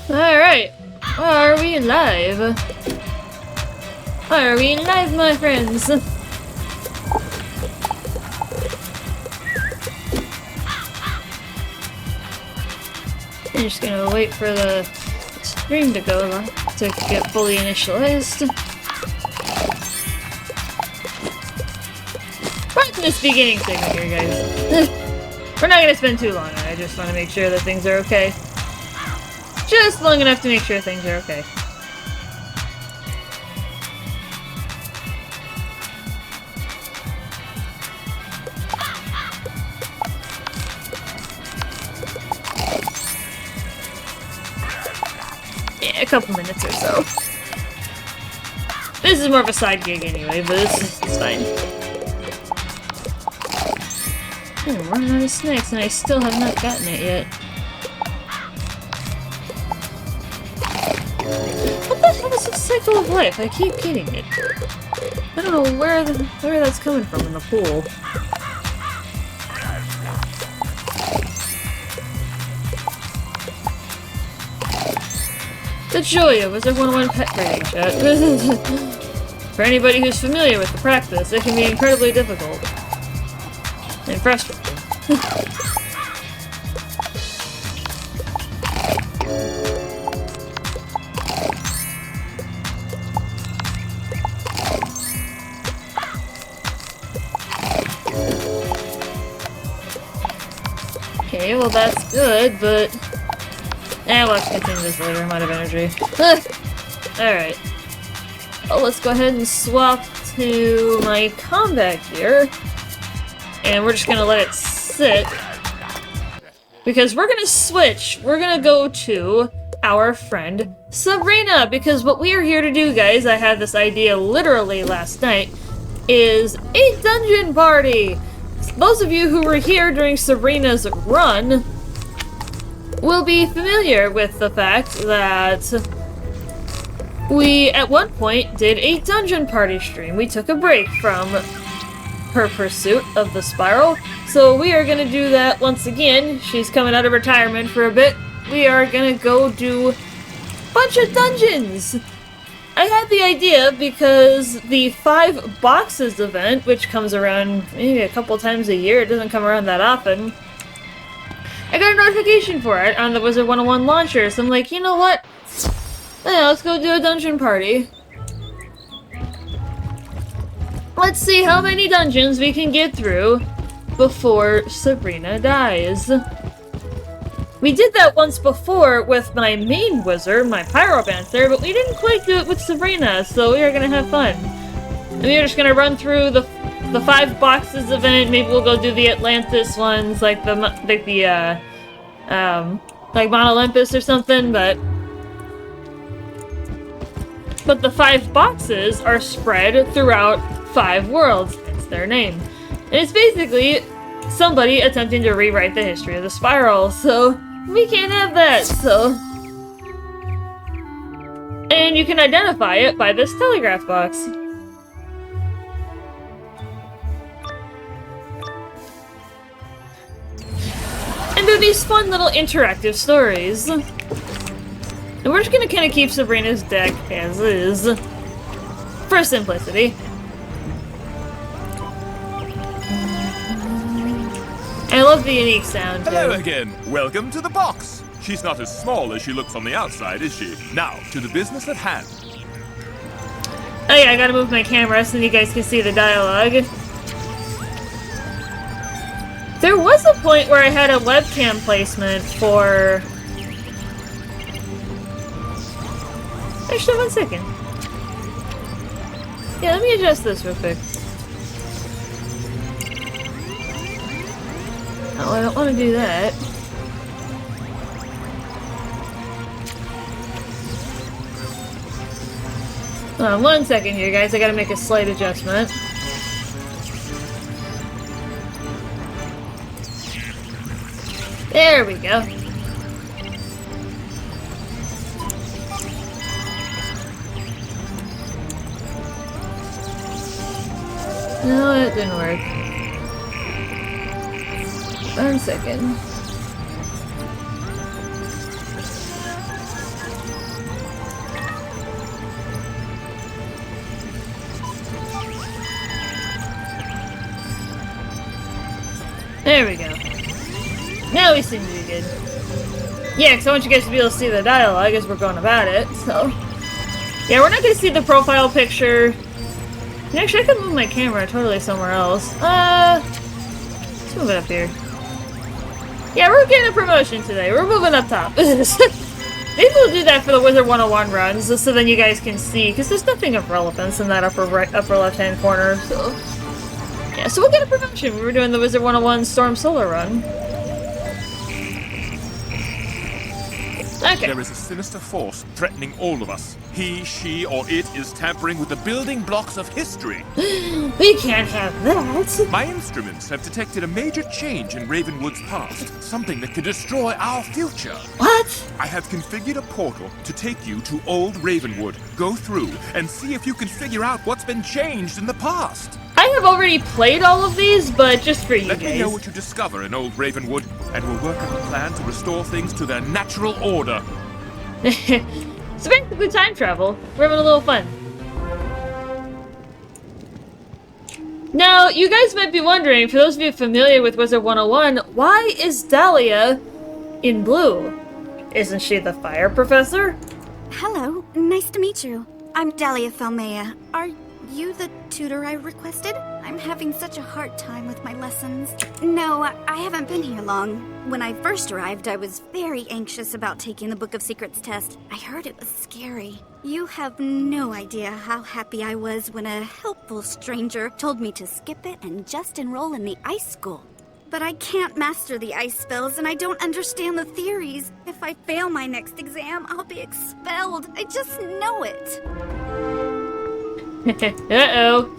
Alright. Are we live? Are we live, my friends? I'm just gonna wait for the stream to go to get fully initialized. Brightness beginning signal here, guys. We're not gonna spend too long on it. I just want to make sure that things are okay. Just long enough to make sure things are okay. Yeah, a couple minutes or so. This is more of a side gig anyway, but this is fine. Oh, I'm running out of snacks and I still have not gotten it yet. What the hell is this cycle of life? I keep getting it. I don't know where that's coming from in the pool. The joy of Wizard101 pet breeding chat. For anybody who's familiar with the practice, it can be incredibly difficult. And frustrating. Okay, well that's good, but... we'll have to continue this later, I'm out of energy. Alright. Well, let's go ahead and swap to my combat gear. And we're just gonna let it sit. Because we're gonna switch. We're gonna go to our friend Sabrina. Because what we are here to do, guys, I had this idea literally last night, is a dungeon party! Those of you who were here during Sabrina's run will be familiar with the fact that we, at one point, did a dungeon party stream. We took a break from her pursuit of the spiral, so we are gonna do that once again. She's coming out of retirement for a bit. We are gonna go do a bunch of dungeons! I had the idea because the 5 boxes event, which comes around maybe a couple times a year, it doesn't come around that often, I got a notification for it on the Wizard101 launcher, so I'm like, you know what? Yeah, let's go do a dungeon party. Let's see how many dungeons we can get through before Sabrina dies. We did that once before with my main wizard, my pyromancer, but we didn't quite do it with Sabrina, so we are gonna have fun. And we are just gonna run through the 5 boxes event. Maybe we'll go do the Atlantis ones, like Mount Olympus or something, but the 5 boxes are spread throughout 5 worlds. It's their name. And it's basically somebody attempting to rewrite the history of the spiral, so we can't have that, so... And you can identify it by this telegraph box. And they're these fun little interactive stories. And we're just gonna kind of keep Sabrina's deck as is, for simplicity. I love the unique sound, too. Hello again. Welcome to the box. She's not as small as she looks on the outside, is she? Now, to the business at hand. Oh yeah, I gotta move my camera so you guys can see the dialogue. There was a point where I had a webcam placement for... Actually, 1 second. Yeah, let me adjust this real quick. Oh, I don't want to do that. Hold on 1 second here, guys. I gotta make a slight adjustment. There we go. No, it didn't work. 1 second. There we go. Now we seem to be good. Yeah, because I want you guys to be able to see the dialogue as we're going about it, so... Yeah, we're not going to see the profile picture. And actually, I could move my camera totally somewhere else. Let's move it up here. Yeah, we're getting a promotion today. We're moving up top. Maybe we'll do that for the Wizard101 runs, just so then you guys can see, because there's nothing of relevance in that upper left-hand corner, so... Yeah, so we'll get a promotion. We were doing the Wizard101 Storm Solar run. Okay. There is a sinister force threatening all of us. He, she, or it is tampering with the building blocks of history. We can't have that. My instruments have detected a major change in Ravenwood's past. Something that could destroy our future. What? I have configured a portal to take you to old Ravenwood. Go through and see if you can figure out what's been changed in the past. I have already played all of these, but just for you guys. Let me know what you discover in old Ravenwood, and we'll work on a plan to restore things to their natural order. So basically time travel. We're having a little fun. Now, you guys might be wondering, for those of you familiar with Wizard101, why is Dahlia in blue? Isn't she the fire professor? Hello, nice to meet you. I'm Dahlia Falmea. Are you the tutor I requested? I'm having such a hard time with my lessons. No, I haven't been here long. When I first arrived, I was very anxious about taking the Book of Secrets test. I heard it was scary. You have no idea how happy I was when a helpful stranger told me to skip it and just enroll in the ice school. But I can't master the ice spells, and I don't understand the theories. If I fail my next exam, I'll be expelled. I just know it. Uh-oh.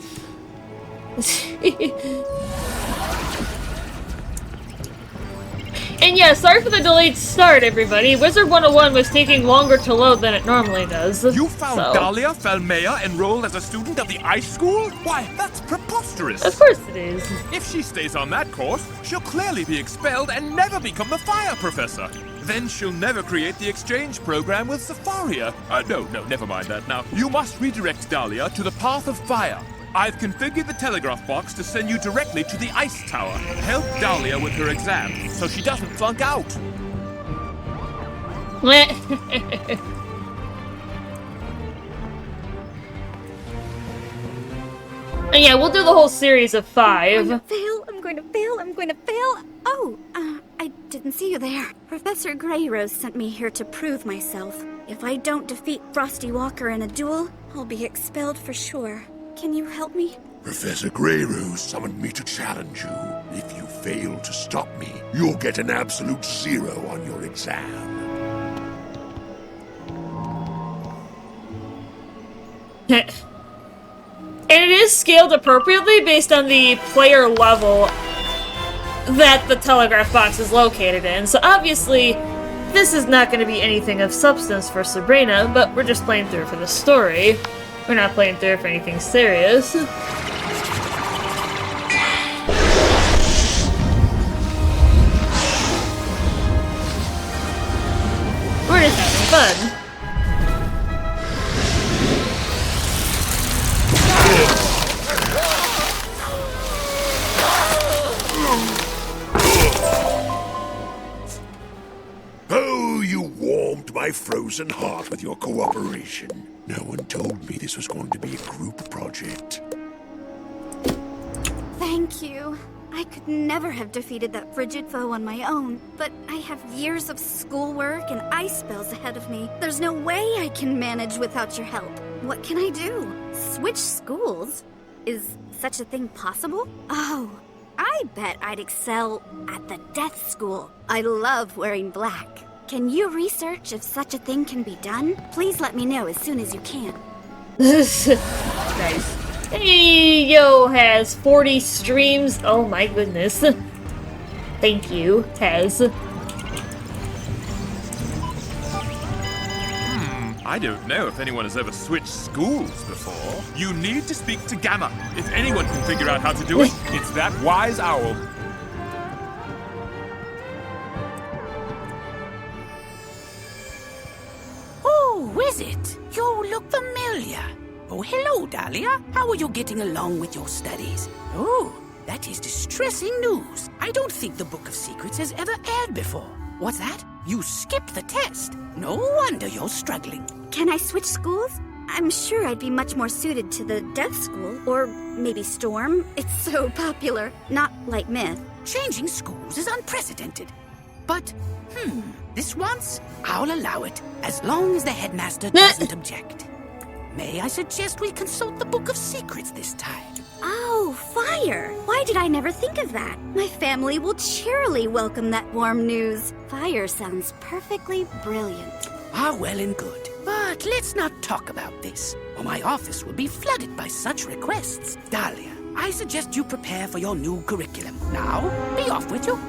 And yeah, sorry for the delayed start, everybody. Wizard101 was taking longer to load than it normally does. You found Dahlia Falmea enrolled as a student of the ice school? Why, that's preposterous. Of course it is. If she stays on that course, she'll clearly be expelled and never become the fire professor. Then she'll never create the exchange program with Safaria. No, never mind that now. You must redirect Dahlia to the path of fire. I've configured the telegraph box to send you directly to the ice tower. Help Dahlia with her exam, so she doesn't flunk out. And yeah, we'll do the whole series of 5. I'm going to fail. Oh, I didn't see you there. Professor Greyrose sent me here to prove myself. If I don't defeat Frosty Walker in a duel, I'll be expelled for sure. Can you help me? Professor Greyrose summoned me to challenge you. If you fail to stop me, you'll get an absolute 0 on your exam. And it is scaled appropriately based on the player level that the telegraph box is located in. So obviously, this is not going to be anything of substance for Sabrina, but we're just playing through for the story. We're not playing through for anything serious. We're just having fun. Oh, you warmed my frozen heart with your cooperation. No one told me this was going to be a group project. Thank you. I could never have defeated that frigid foe on my own, but I have years of schoolwork and ice spells ahead of me. There's no way I can manage without your help. What can I do? Switch schools? Is such a thing possible? Oh, I bet I'd excel at the Death School. I love wearing black. Can you research if such a thing can be done? Please let me know as soon as you can. Nice. Hey, yo, has 40 streams. Oh my goodness. Thank you, Taz. I don't know if anyone has ever switched schools before. You need to speak to Gamma. If anyone can figure out how to do it, it's that wise owl. Oh, is it? You look familiar. Oh, hello, Dahlia. How are you getting along with your studies? Oh, That is distressing news. I don't think the Book of Secrets has ever aired before. What's that? You skipped the test. No wonder you're struggling. Can I switch schools? I'm sure I'd be much more suited to the Death School, or maybe Storm. It's so popular, not like Myth. Changing schools is unprecedented. But, this once, I'll allow it, as long as the headmaster doesn't object. May I suggest we consult the Book of Secrets this time? Oh, fire! Why did I never think of that? My family will cheerily welcome that warm news. Fire sounds perfectly brilliant. Ah, well and good. But let's not talk about this, or my office will be flooded by such requests. Dahlia, I suggest you prepare for your new curriculum. Now, be off with you.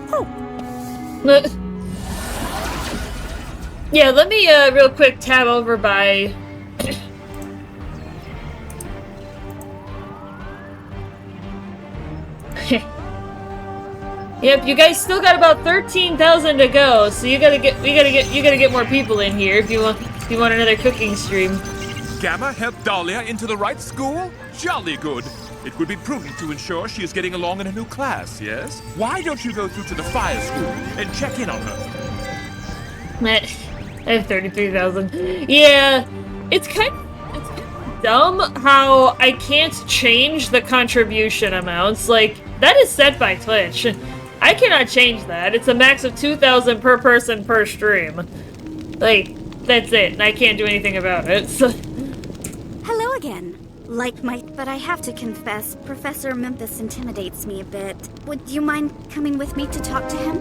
Yeah, let me real quick tab over by... Yep, you guys still got about 13,000 to go, so you gotta get more people in here if you want another cooking stream. Gamma helped Dahlia into the right school? Jolly good. It would be prudent to ensure she is getting along in a new class, yes? Why don't you go through to the fire school and check in on her? I have 33,000. Yeah, it's kind of dumb how I can't change the contribution amounts. Like, that is set by Twitch. I cannot change that. It's a max of 2,000 per person per stream. Like, that's it, and I can't do anything about it, so... Hello again. But I have to confess, Professor Memphis intimidates me a bit. Would you mind coming with me to talk to him?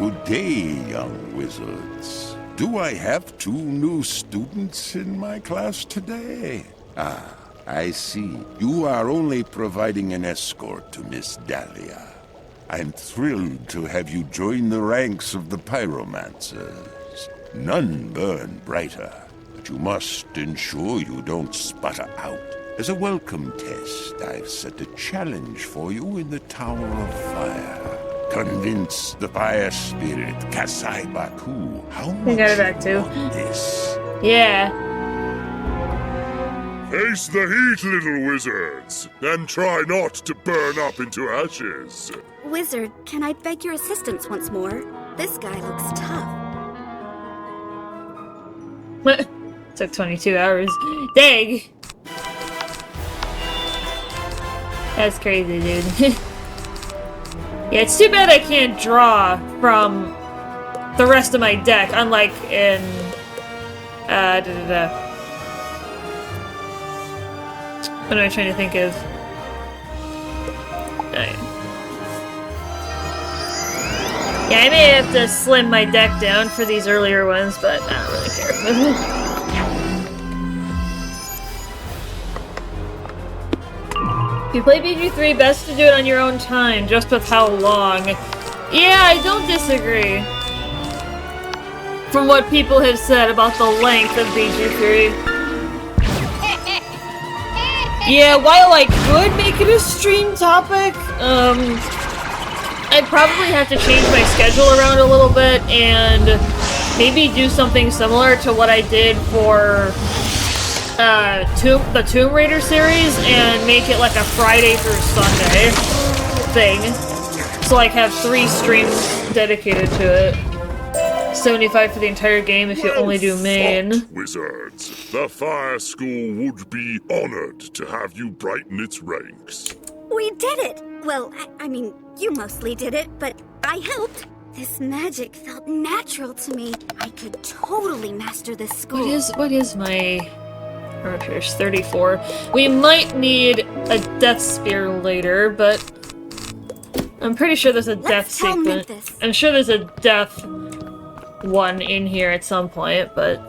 Good day, young wizards. Do I have 2 new students in my class today? Ah, I see. You are only providing an escort to Miss Dahlia. I'm thrilled to have you join the ranks of the pyromancers. None burn brighter, but you must ensure you don't sputter out. As a welcome test, I've set a challenge for you in the Tower of Fire. Convince the fire spirit, Kasai Baku, how much got it back too. you want this. Yeah. Face the heat, little wizards, and try not to burn up into ashes. Wizard, can I beg your assistance once more? This guy looks tough. Took 22 hours. Dang! That's crazy, dude. Yeah, it's too bad I can't draw from the rest of my deck, unlike in... What am I trying to think of? Yeah, I may have to slim my deck down for these earlier ones, but I don't really care. If you play BG3, best to do it on your own time, just with how long. Yeah, I don't disagree. From what people have said about the length of BG3. Yeah, while I could make it a stream topic, I'd probably have to change my schedule around a little bit and maybe do something similar to what I did for the Tomb Raider series and make it like a Friday through Sunday thing. So like have 3 streams dedicated to it. 75 for the entire game if you only do main. Fought, wizards. The Fire School would be honored to have you brighten its ranks. We did it! Well, I mean, you mostly did it, but I helped. This magic felt natural to me. I could totally master this school. What is my... Archer's 34. We might need a death spear later, but I'm pretty sure there's a death sequence. I'm sure there's a death one in here at some point, but...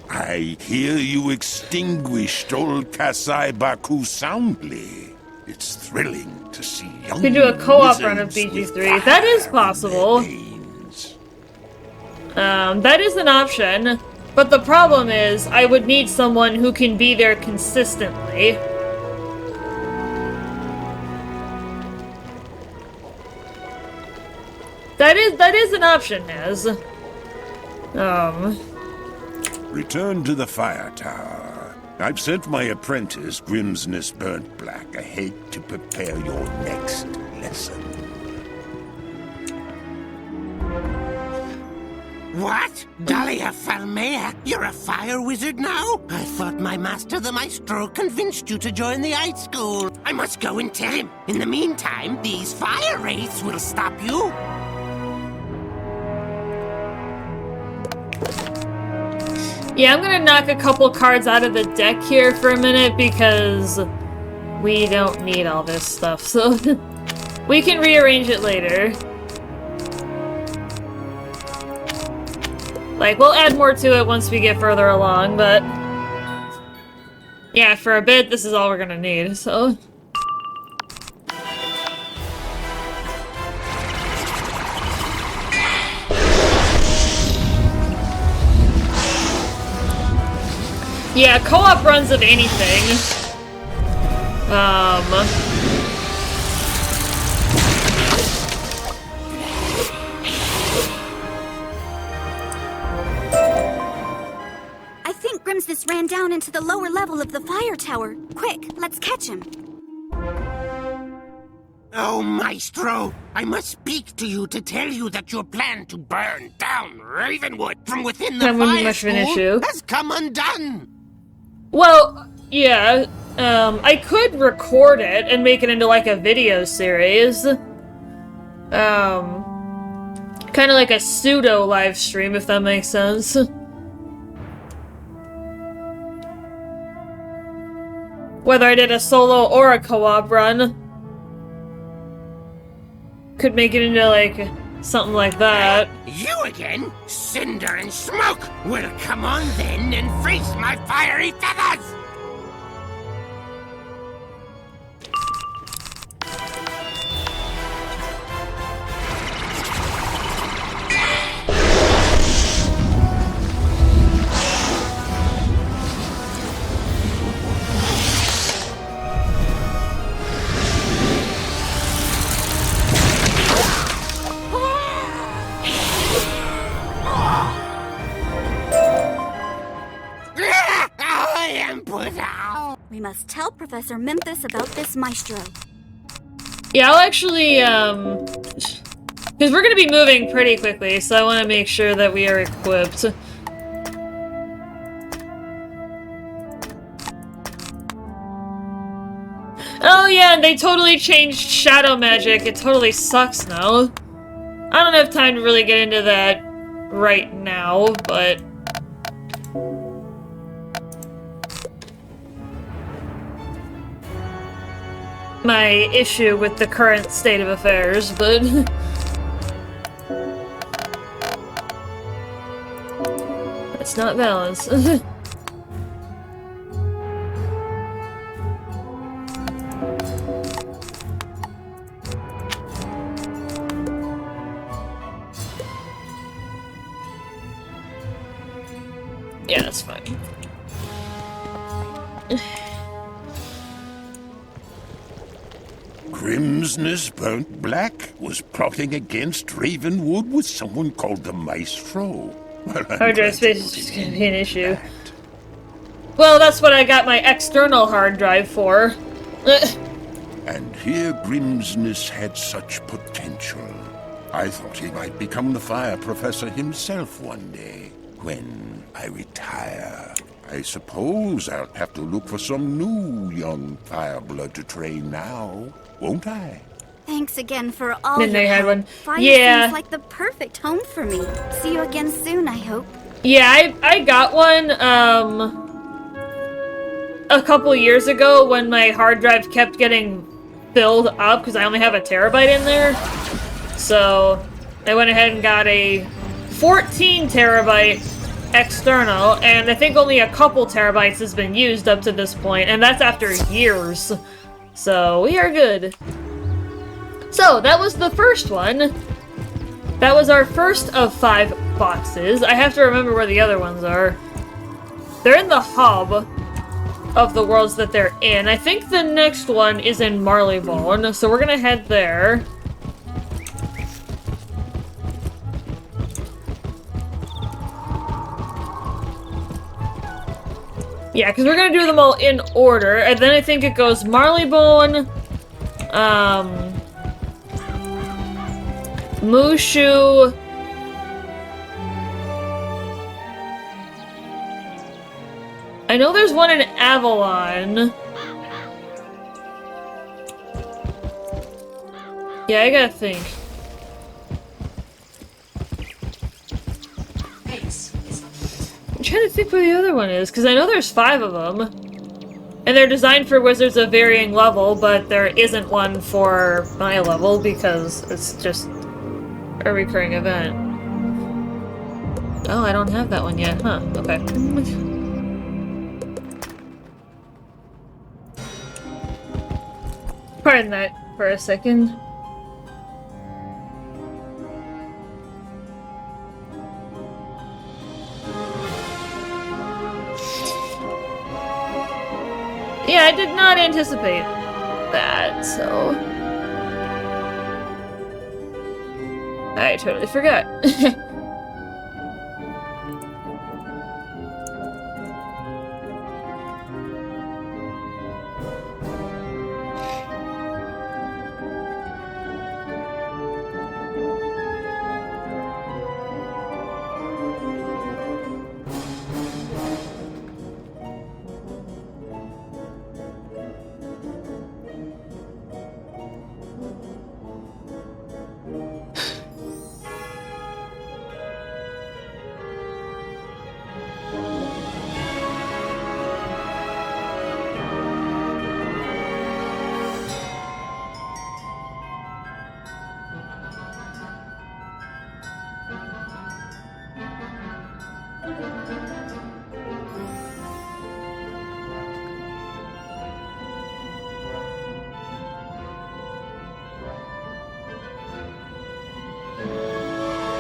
I hear you extinguished old Kasai Baku soundly. It's thrilling to see young You could do a co-op run of wizards with BG3. That is fire in possible. their veins. That is an option, but the problem is I would need someone who can be there consistently. That is an option, Naz. Return to the fire tower. I've sent my apprentice, Grimsness Burnt Black, ahead to prepare your next lesson. What? Dahlia Falmea? You're a fire wizard now? I thought my master, the maestro, convinced you to join the art school. I must go and tell him. In the meantime, these fire wraiths will stop you. Yeah, I'm gonna knock a couple cards out of the deck here for a minute because we don't need all this stuff, so we can rearrange it later. Like, we'll add more to it once we get further along, but yeah, for a bit, this is all we're gonna need, so. Yeah, co-op runs of anything. I think Grimsness ran down into the lower level of the fire tower. Quick, let's catch him. Oh, maestro, I must speak to you to tell you that your plan to burn down Ravenwood from within the That wouldn't be fire much of an school issue. has come undone. Well, yeah, I could record it and make it into, like, a video series. Kind of like a pseudo live stream, if that makes sense. Whether I did a solo or a co-op run. Could make it into, like, something like that. You again? Cinder and smoke! Well, come on then and face my fiery feathers! We must tell Professor Memphis about this maestro. Yeah, I'll actually, because we're gonna be moving pretty quickly, so I want to make sure that we are equipped. Oh yeah, and they totally changed shadow magic. It totally sucks now. I don't have time to really get into that right now, but... my issue with the current state of affairs, but... it's not balanced. Yeah, that's fine. Grimsness Burnt Black was plotting against Ravenwood with someone called the Maestro. Well, hard drive space is just gonna be an issue. Well, that's what I got my external hard drive for. And here Grimsness had such potential. I thought he might become the fire professor himself one day. When I retire, I suppose I'll have to look for some new young fireblood to train now, won't I? Thanks again for all Then your they had help. one. Fire Yeah. seems like the perfect home for me. See you again soon, I hope. Yeah, I got one, a couple years ago when my hard drive kept getting filled up because I only have a terabyte in there. So I went ahead and got a 14 terabyte external, and I think only a couple terabytes has been used up to this point, and that's after years. So we are good. So that was the first one. That was our first of 5 boxes. I have to remember where the other ones are. They're in the hub of the worlds that they're in. I think the next one is in Marleybone, so we're gonna head there. Yeah, because we're gonna do them all in order, and then I think it goes Marleybone, Mushu, I know there's one in Avalon. Yeah, I gotta think. I'm trying to think where the other one is, because I know there's 5 of them. And they're designed for wizards of varying level, but there isn't one for my level because it's just a recurring event. Oh, I don't have that one yet, huh? Okay. Pardon that for a second. Yeah, I did not anticipate that, so... I totally forgot.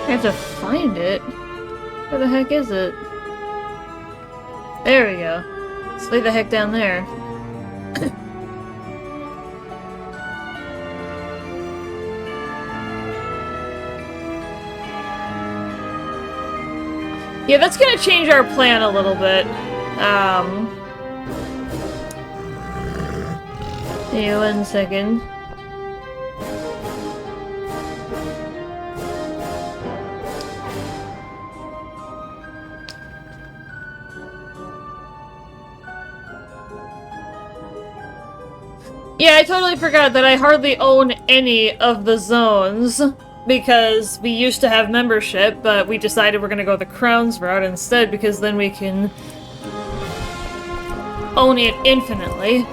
I have to find it. Where the heck is it? There we go. Let's lay the heck down there. Yeah, that's gonna change our plan a little bit. Yeah, 1 second. Yeah, I totally forgot that I hardly own any of the zones, because we used to have membership, but we decided we're gonna go the crowns route instead, because then we can own it infinitely.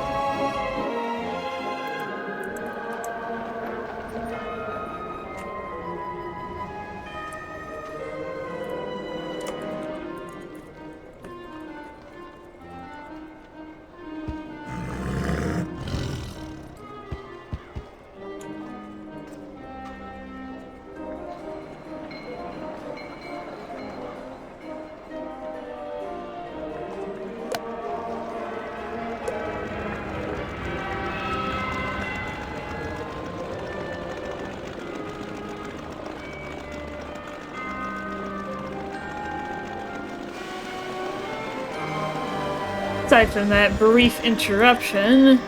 Aside from that brief interruption,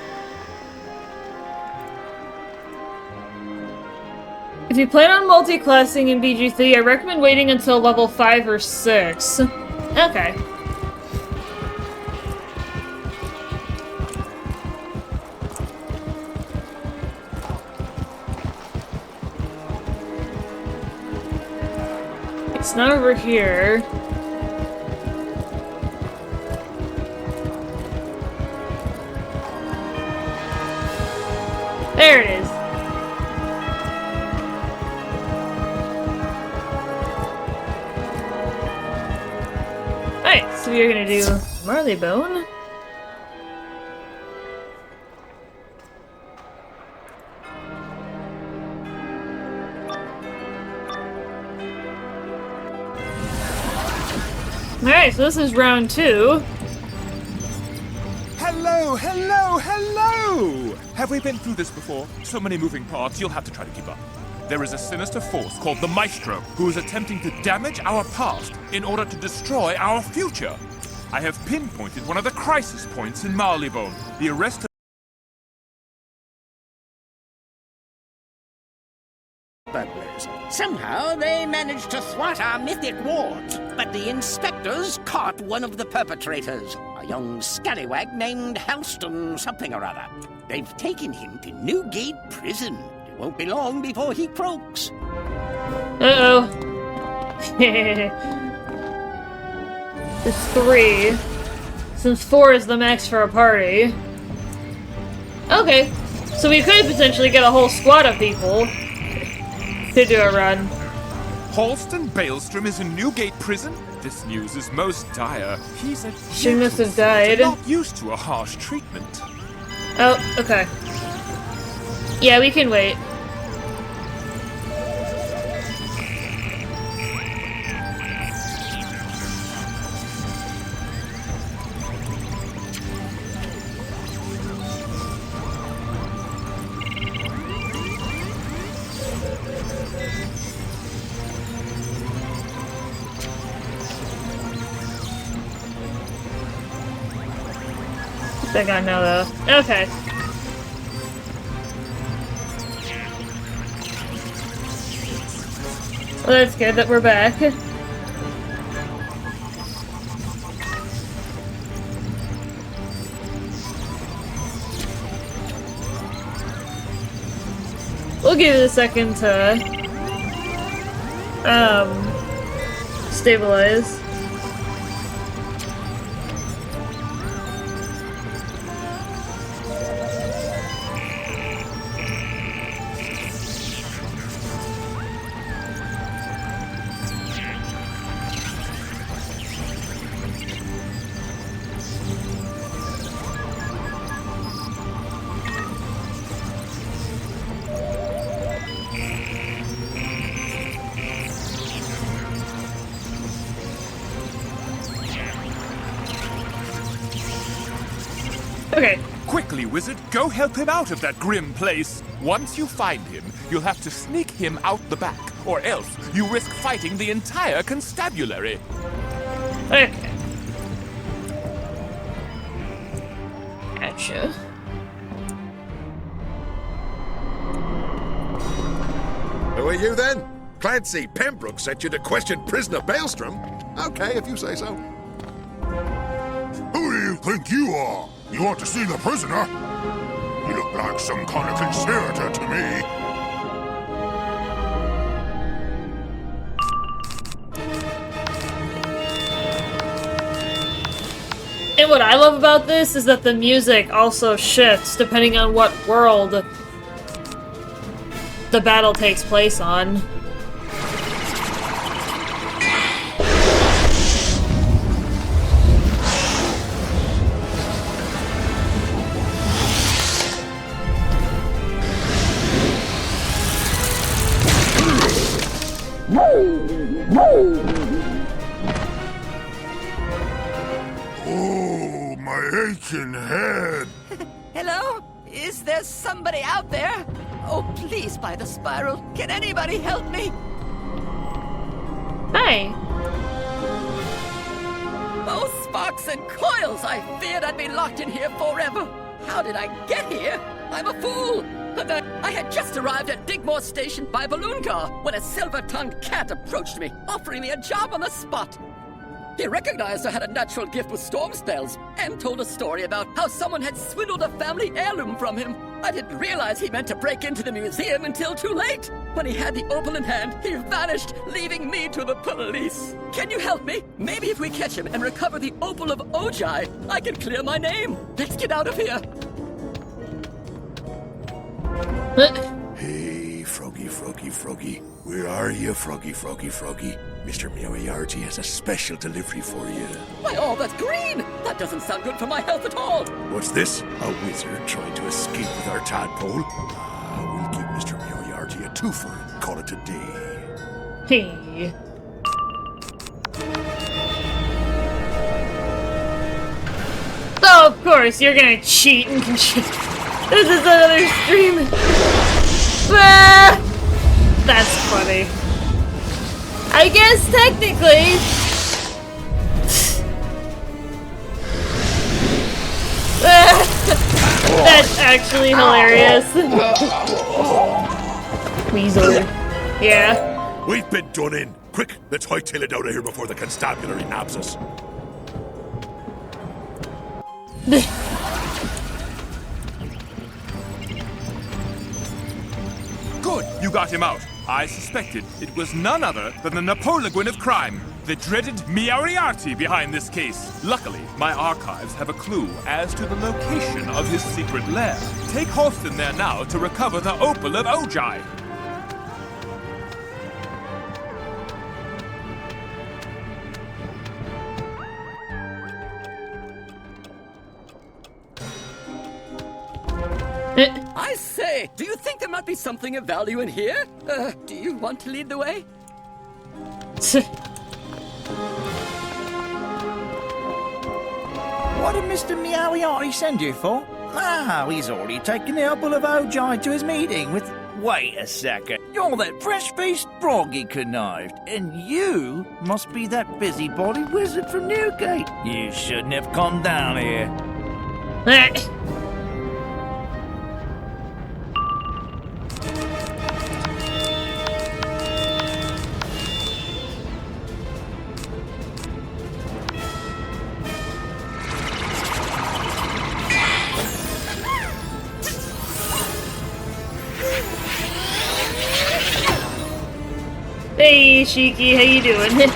if you plan on multi-classing in BG3, I recommend waiting until level 5 or 6. Okay. It's not over here. There it is. Alright, so we're gonna do Marleybone. Alright, so this is round 2. Hello, hello, hello! Have we been through this before? So many moving parts, you'll have to try to keep up. There is a sinister force called the Maestro, who is attempting to damage our past in order to destroy our future. I have pinpointed one of the crisis points in Marleybone. The arrest of burglars. Somehow they managed to thwart our mythic wards, but the inspectors caught one of the perpetrators, a young scallywag named Halston something or other. They've taken him to Newgate Prison. It won't be long before he croaks. Uh-oh. It's 3. Since 4 is the max for a party. Okay. So we could potentially get a whole squad of people to do a run. Halston Baelstrom is in Newgate Prison? This news is most dire. He's a She must have gentle died. soldier, not used to a harsh treatment. Oh, okay. Yeah, we can wait. I got no though. Okay. Well, that's good that we're back. We'll give it a second to stabilize. Okay. Quickly, Wizard, go help him out of that grim place. Once you find him, you'll have to sneak him out the back, or else you risk fighting the entire constabulary. Okay. Gotcha. Who are you then? Clancy Pembroke sent you to question prisoner Baelstrom? Okay, if you say so. Who do you think you are? You want to see the prisoner? You look like some kind of conspirator to me. And what I love about this is that the music also shifts depending on what world the battle takes place on. Oh, my aching head. Hello? Is there somebody out there? Oh, please, by the spiral, can anybody help me? Hi. Oh, sparks and coils! I feared I'd be locked in here forever. How did I get here? I'm a fool. I had just arrived at Digmore Station by balloon car when a silver-tongued cat approached me, offering me a job on the spot. He recognized I had a natural gift with storm spells and told a story about how someone had swindled a family heirloom from him. I didn't realize he meant to break into the museum until too late. When he had the opal in hand, he vanished, leaving me to the police. Can you help me? Maybe if we catch him and recover the opal of Ojai, I can clear my name. Let's get out of here. Hey, Froggy, Froggy, Froggy. Where are you, Froggy, Froggy, Froggy? Mr. Moriarty has a special delivery for you. Why, all that's green! That doesn't sound good for my health at all. What's this? A wizard trying to escape with our tadpole? We'll give Mr. Moriarty a twofer and call it a day. Hey. Oh, of course, you're gonna cheat and cheat. This is another stream. Ah, that's funny. I guess technically, That's actually hilarious. Weasel. Yeah. We've been done in. Quick, let's hightail it out of here before the constabulary nabs us. Good, you got him out. I suspected it was none other than the Napoleon of crime, the dreaded Moriarty behind this case. Luckily, my archives have a clue as to the location of his secret lair. Take Halston there now to recover the opal of Ojai. I say, do you think there might be something of value in here? Do you want to lead the way? What did Mr. Moriarty send you for? Ah, he's already taken the opal of Ojai to his meeting with... Wait a second. You're that fresh-faced frog he connived, and you must be that busybody wizard from Newgate. You shouldn't have come down here. Hey, Shiki, how you doing?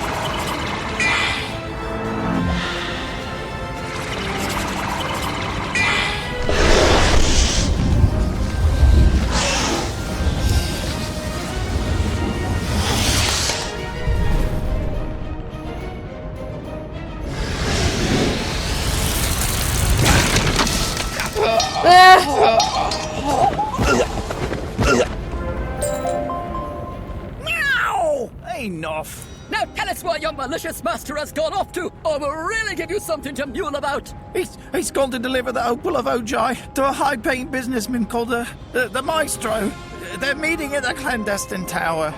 Enough. Now tell us where your malicious master has gone off to, or we'll really give you something to mule about. He's gone to deliver the opal of Ojai to a high-paying businessman called the Maestro. They're meeting at the clandestine tower.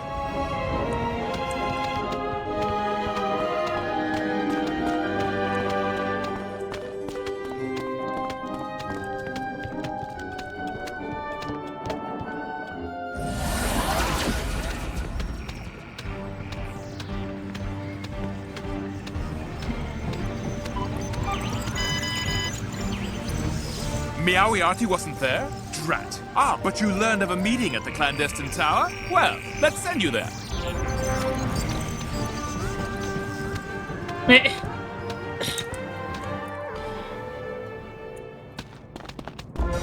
Moriarty wasn't there? Drat. Ah, but you learned of a meeting at the clandestine tower? Well, let's send you there.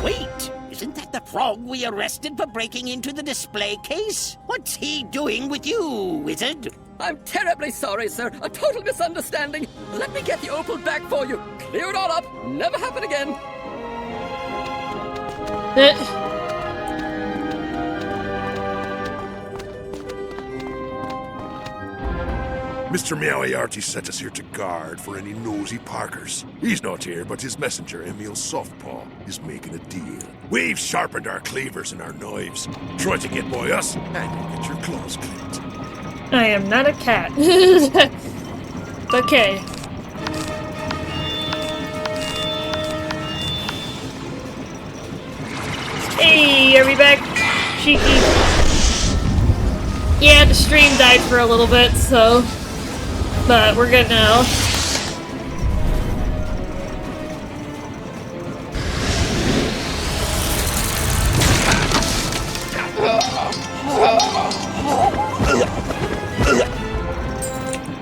Wait, isn't that the frog we arrested for breaking into the display case? What's he doing with you, wizard? I'm terribly sorry, sir. A total misunderstanding. Let me get the opal back for you. Clear it all up. Never happen again. Mr. Moriarty sent us here to guard for any nosy Parkers. He's not here, but his messenger, Emil Softpaw, is making a deal. We've sharpened our cleavers and our knives. Try to get by us, and you'll get your claws clipped. I am not a cat. Okay. Hey, are we back? Shiki. Yeah, the stream died for a little bit, so... But we're good now.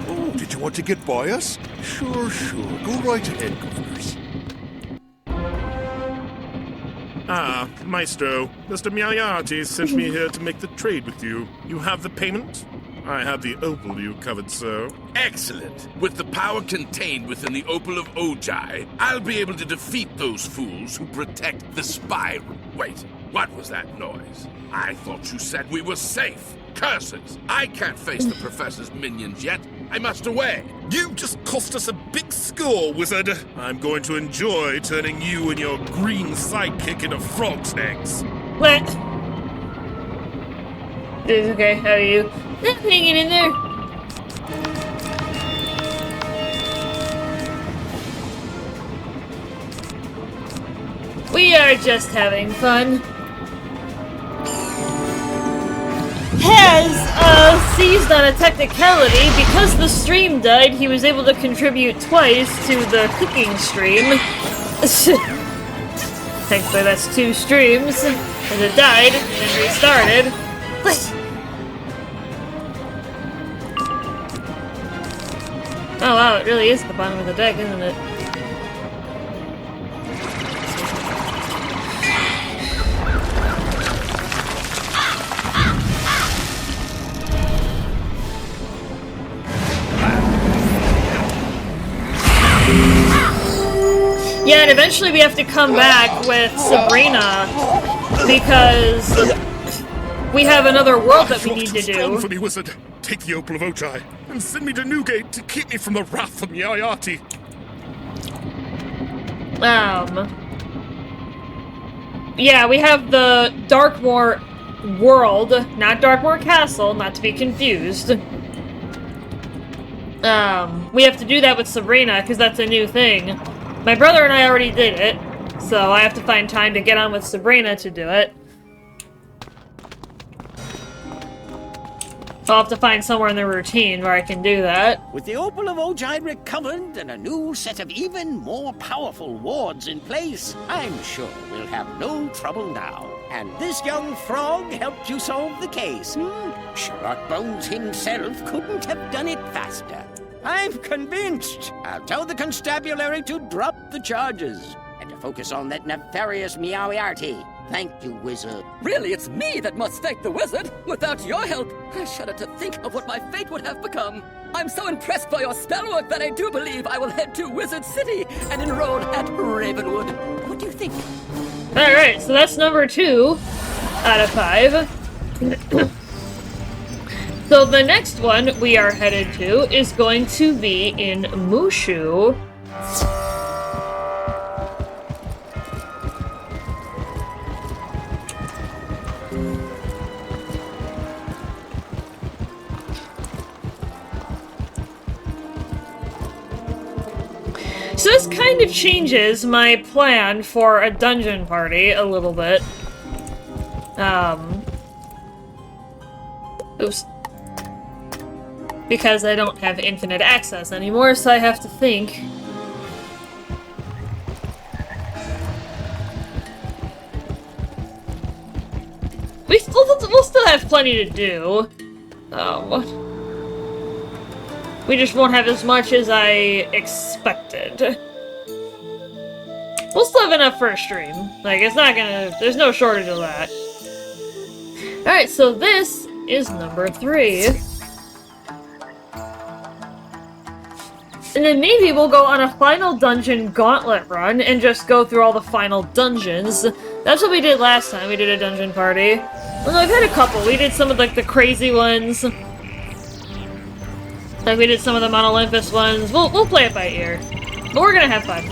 Oh, did you want to get by us? Sure. Go right ahead, governors. Ah, Maestro, Mr. Moriarty sent me here to make the trade with you. You have the payment? I have the opal you covered, sir. Excellent. With the power contained within the opal of Ojai, I'll be able to defeat those fools who protect the spy. Wait, what was that noise? I thought you said we were safe. Curses! I can't face the Professor's minions yet. I must away. You just cost us a big score, wizard. I'm going to enjoy turning you and your green sidekick into frog's eggs. What? It's okay, how are you? Hanging in there. We are just having fun. Has seized on a technicality. Because the stream died, he was able to contribute twice to the cooking stream. Thankfully that's 2 streams. And it died and restarted. Oh wow, it really is at the bottom of the deck, isn't it? Yeah, and eventually we have to come back with Sabrina because we have another world that we need to do. For me, Wizard. Take the Opal of Ojai and send me to Newgate to keep me from the wrath of Moriarty. Yeah, we have the Darkmoor world, not Darkmoor Castle, not to be confused. We have to do that with Sabrina, because that's a new thing. My brother and I already did it, so I have to find time to get on with Sabrina to do it. I'll have to find somewhere in the routine where I can do that. With the Opal of Ojai recovered and a new set of even more powerful wards in place, I'm sure we'll have no trouble now. And this young frog helped you solve the case. Sherlock Bones himself couldn't have done it faster. I'm convinced. I'll tell the constabulary to drop the charges and to focus on that nefarious Moriarty. Thank you, Wizard. Really, it's me that must thank the Wizard. Without your help, I shudder to think of what my fate would have become. I'm so impressed by your spellwork that I do believe I will head to Wizard City and enroll at Ravenwood. What do you think? Alright, so that's number 2 out of 5. So the next one we are headed to is going to be in Mushu. So this kind of changes my plan for a dungeon party a little bit. Oops. Because I don't have infinite access anymore, so I have to think. We'll still have plenty to do. We just won't have as much as I expected. We'll still have enough for a stream. Like, it's not gonna... There's no shortage of that. Alright, so this is number 3. And then maybe we'll go on a final dungeon gauntlet run and just go through all the final dungeons. That's what we did last time we did a dungeon party. Well, no, I've had a couple. We did some of, like, the crazy ones. Like, we did some of the Mount Olympus ones. We'll play it by ear. But we're gonna have fun.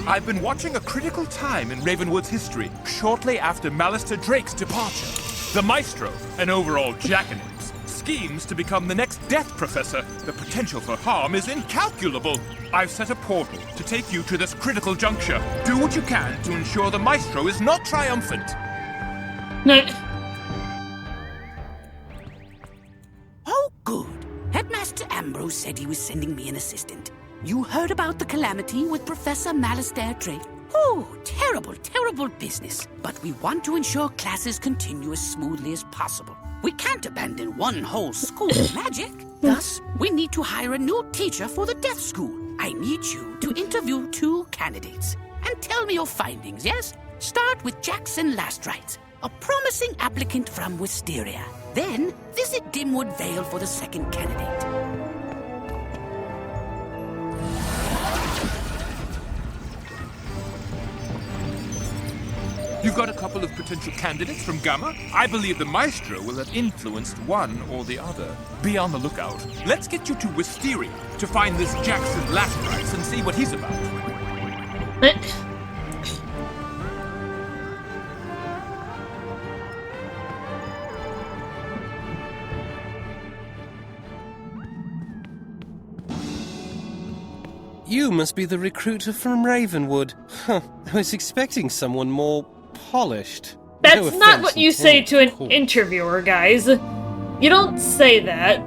I've been watching a critical time in Ravenwood's history, shortly after Malister Drake's departure. The Maestro, an overall jackanapes, schemes to become the next death professor. The potential for harm is incalculable. I've set a portal to take you to this critical juncture. Do what you can to ensure the Maestro is not triumphant. No. Oh, good. Headmaster Ambrose said he was sending me an assistant. You heard about the calamity with Professor Malister Drake? Oh, terrible, terrible business. But we want to ensure classes continue as smoothly as possible. We can't abandon one whole school of magic. Thus, we need to hire a new teacher for the deaf school. I need you to interview 2 candidates. And tell me your findings, yes? Start with Jackson Lastrites, a promising applicant from Wisteria. Then, visit Dimwood Vale for the second candidate. You've got a couple of potential candidates from Gamma. I believe the Maestro will have influenced one or the other. Be on the lookout. Let's get you to Wisteria to find this Jackson Lastrites and see what he's about. You must be the recruiter from Ravenwood. Huh, I was expecting someone more polished. That's No not offense what you say to intended, an of course. interviewer, guys. You don't say that.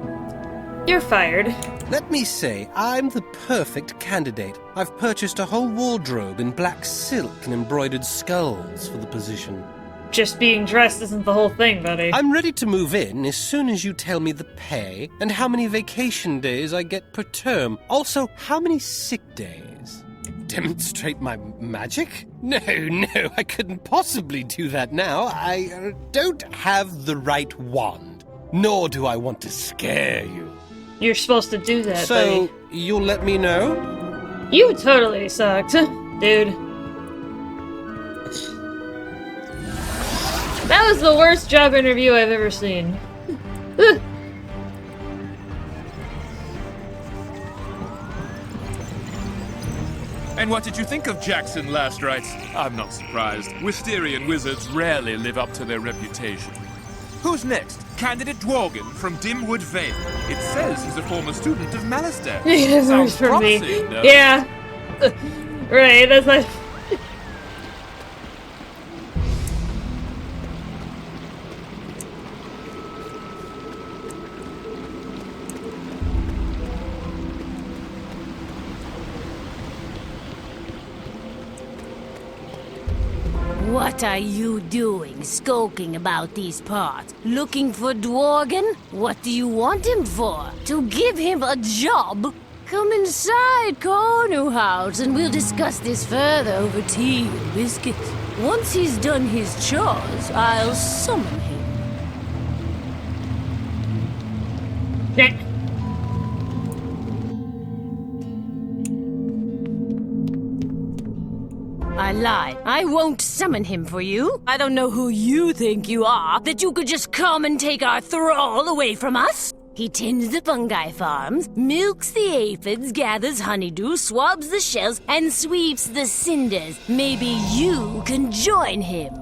You're fired. Let me say, I'm the perfect candidate. I've purchased a whole wardrobe in black silk and embroidered skulls for the position. Just being dressed isn't the whole thing, buddy. I'm ready to move in as soon as you tell me the pay and how many vacation days I get per term. Also, how many sick days. Demonstrate my magic? No, I couldn't possibly do that now. I don't have the right wand, nor do I want to scare you. You're supposed to do that, So, buddy. you'll let me know? You totally sucked, dude. That was the worst job interview I've ever seen. And what did you think of Jackson last rites? I'm not surprised. Wisterian wizards rarely live up to their reputation. Who's next? Candidate Dworgen from Dimwood Vale. It says he's a former student of Malister. Yeah, Sounds for me. promising, no? Yeah. Right, that's like... What are you doing, skulking about these parts? Looking for Dworgen? What do you want him for? To give him a job? Come inside, Cornu House, and we'll discuss this further over tea and biscuits. Once he's done his chores, I'll summon him. I lied. I won't summon him for you. I don't know who you think you are, that you could just come and take our thrall away from us. He tends the fungi farms, milks the aphids, gathers honeydew, swabs the shells, and sweeps the cinders. Maybe you can join him.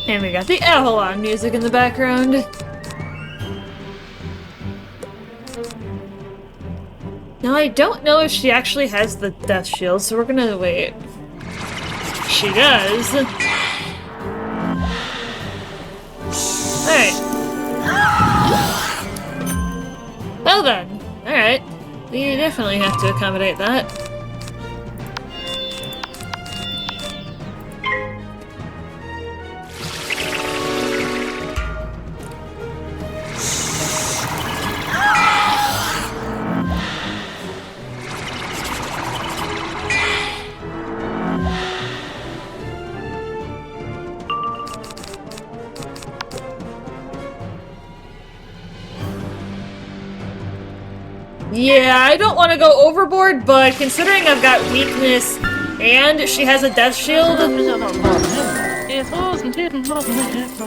And we got the Avalon music in the background. Now, I don't know if she actually has the death shield, so we're gonna wait. She does. Alright. Well then. Alright. We definitely have to accommodate that. Yeah, I don't want to go overboard, but considering I've got weakness and she has a death shield,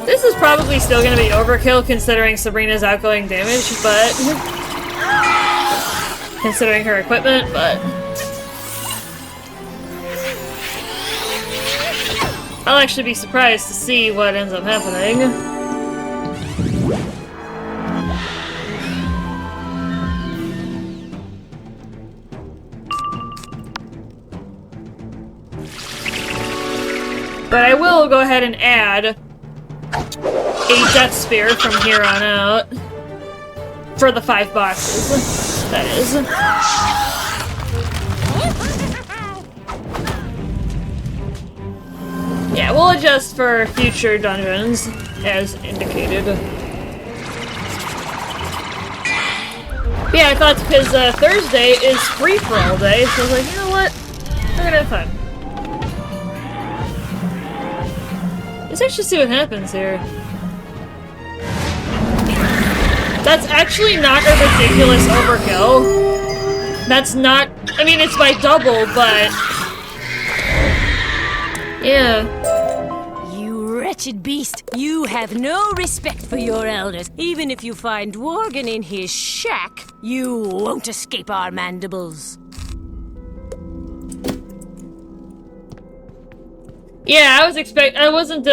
this is probably still going to be overkill considering Sabrina's outgoing damage, but considering her equipment, but I'll actually be surprised to see what ends up happening. But I will go ahead and add a Death Spear from here on out. For the 5 boxes, that is. Yeah, we'll adjust for future dungeons, as indicated. Yeah, I thought because Thursday is free-for-all day, so I was like, you know what? We're gonna have fun. Let's actually see what happens here. That's actually not a ridiculous overkill. That's not... I mean, it's by double, but... Yeah. You wretched beast. You have no respect for your elders. Even if you find Dworgen in his shack, you won't escape our mandibles. Yeah, I wasn't,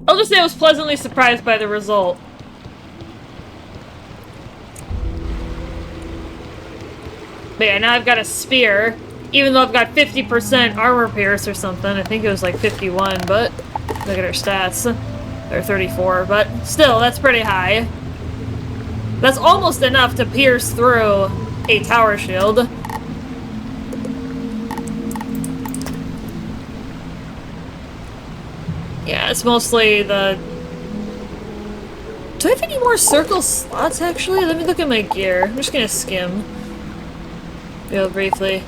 I'll just say I was pleasantly surprised by the result. But yeah, now I've got a spear. Even though I've got 50% armor pierce or something. I think it was like 51, but look at her stats. They're 34, but still, that's pretty high. That's almost enough to pierce through a tower shield. Yeah, it's mostly the... Do I have any more circle slots, actually? Let me look at my gear. I'm just gonna skim real briefly.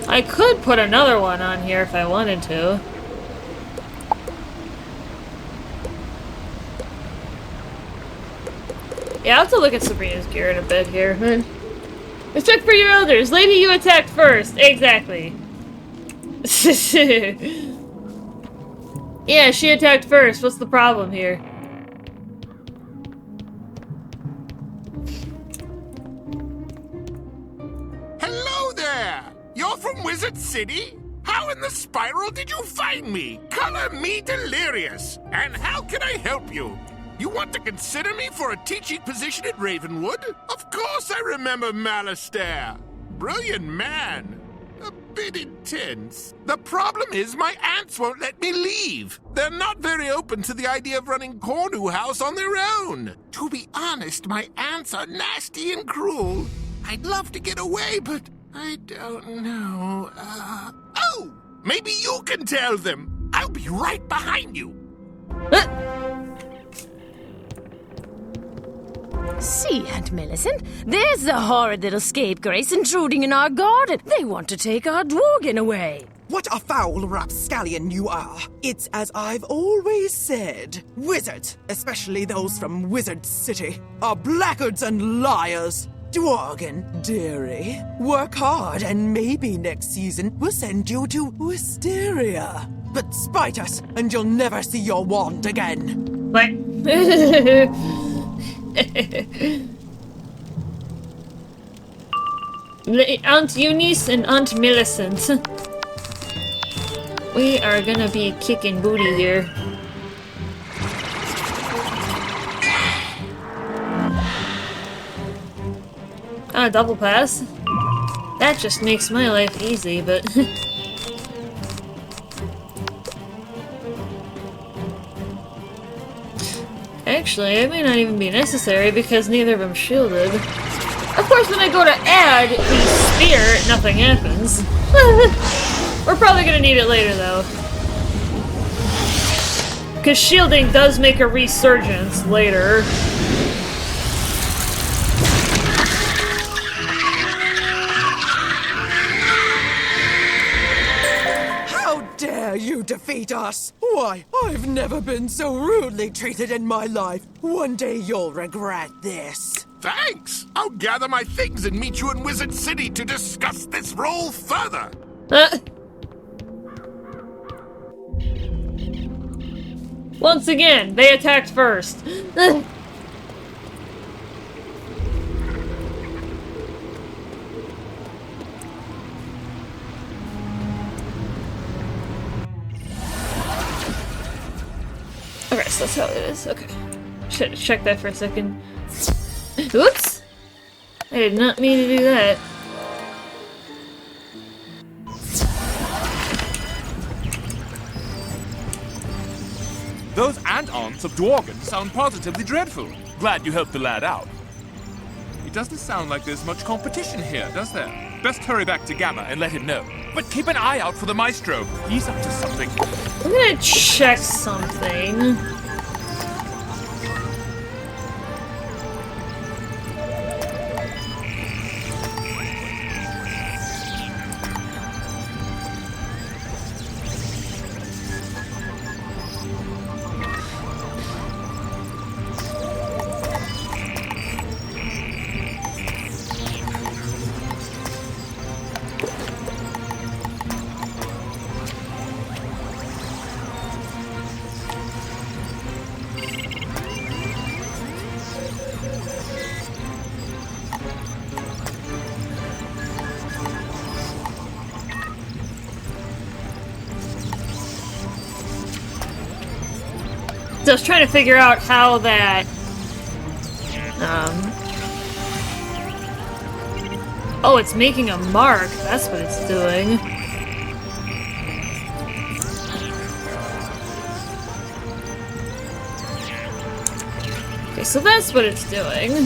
I could put another one on here if I wanted to. Yeah, I'll have to look at Sabrina's gear in a bit here. Respect for your elders. Lady, you attacked first. Exactly. Yeah, she attacked first. What's the problem here? Hello there! You're from Wizard City? How in the spiral did you find me? Color me delirious. And how can I help you? You want to consider me for a teaching position at Ravenwood? Of course I remember Malastair. Brilliant man. A bit intense. The problem is my aunts won't let me leave. They're not very open to the idea of running Cornu House on their own. To be honest, my aunts are nasty and cruel. I'd love to get away, but I don't know. Oh! Maybe you can tell them. I'll be right behind you. See, Aunt Millicent, there's the horrid little scapegrace intruding in our garden. They want to take our dworgen away. What a foul rapscallion you are. It's as I've always said. Wizards, especially those from Wizard City, are blackguards and liars. Dworgen, dearie, work hard and maybe next season we'll send you to Wisteria. But spite us and you'll never see your wand again. What? Aunt Eunice and Aunt Millicent. We are gonna be kicking booty here. Ah, double pass. That just makes my life easy, but... Actually, it may not even be necessary because neither of them shielded. Of course, when I go to add the spear, nothing happens. We're probably gonna need it later, though. Because shielding does make a resurgence later. How dare you defeat us? Why, I've never been so rudely treated in my life. One day you'll regret this. Thanks! I'll gather my things and meet you in Wizard City to discuss this role further. Once again, they attacked first. Okay, so that's how it is. Okay. Should check that for a second. Oops! I did not mean to do that. Those ant-aunts of Dworgen sound positively dreadful. Glad you helped the lad out. It doesn't sound like there's much competition here, does there? Best hurry back to Gamma and let him know. But keep an eye out for the Maestro. He's up to something. I'm gonna check something. So I was trying to figure out how that... Oh, it's making a mark. That's what it's doing. Okay, so that's what it's doing.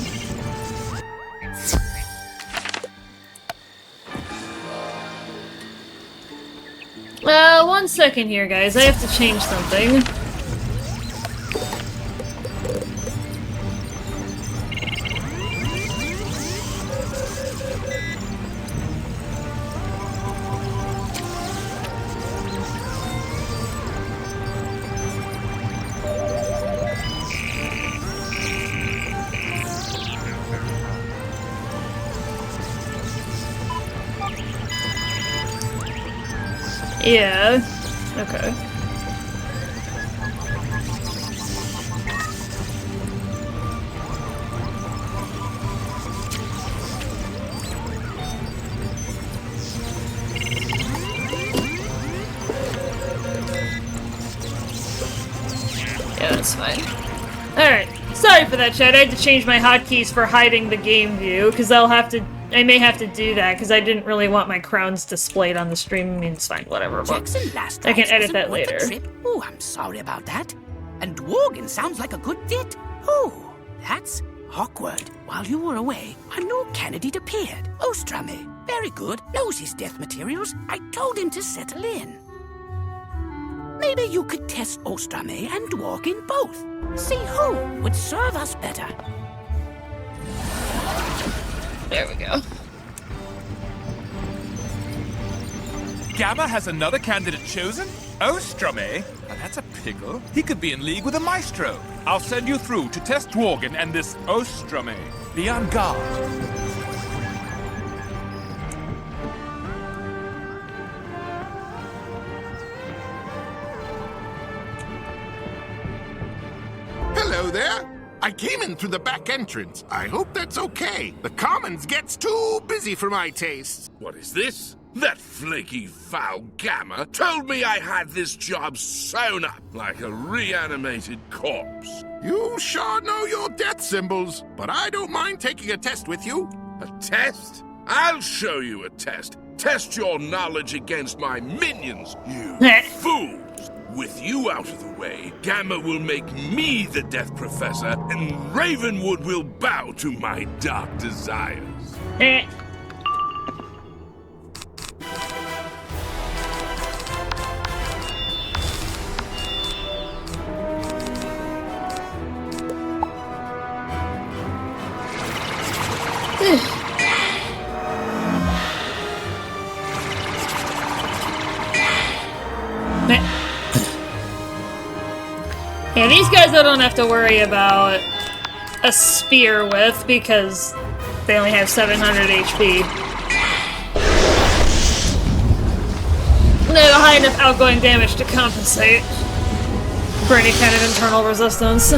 One second here, guys. I have to change something. Yeah. Okay. Yeah, that's fine. Alright. Sorry for that, chat. I had to change my hotkeys for hiding the game view, because I may have to do that because I didn't really want my crowns displayed on the stream. I mean, it's fine, whatever. Jackson last I can edit wasn't that worth the later. trip. Oh, I'm sorry about that. And Dworgen sounds like a good fit. Oh, that's awkward. While you were away, a new candidate appeared. Ostrame. Very good. Knows his death materials. I told him to settle in. Maybe you could test Ostrame and Dworgen both. See who would serve us better. There we go. Gamma has another candidate chosen? Ostrame? Now that's a pickle. He could be in league with a maestro. I'll send you through to test Dworgen and this Ostrame. Be on guard. Hello there. I came in through the back entrance. I hope that's okay. The Commons gets too busy for my tastes. What is this? That flaky, foul Gamma told me I had this job sewn up like a reanimated corpse. You sure know your death symbols, but I don't mind taking a test with you. A test? I'll show you a test. Test your knowledge against my minions, you fools. With you out of the way, Gamma will make me the Death Professor, and Ravenwood will bow to my dark desires. Yeah, these guys I don't have to worry about a spear with because they only have 700 HP. They have a high enough outgoing damage to compensate for any kind of internal resistance.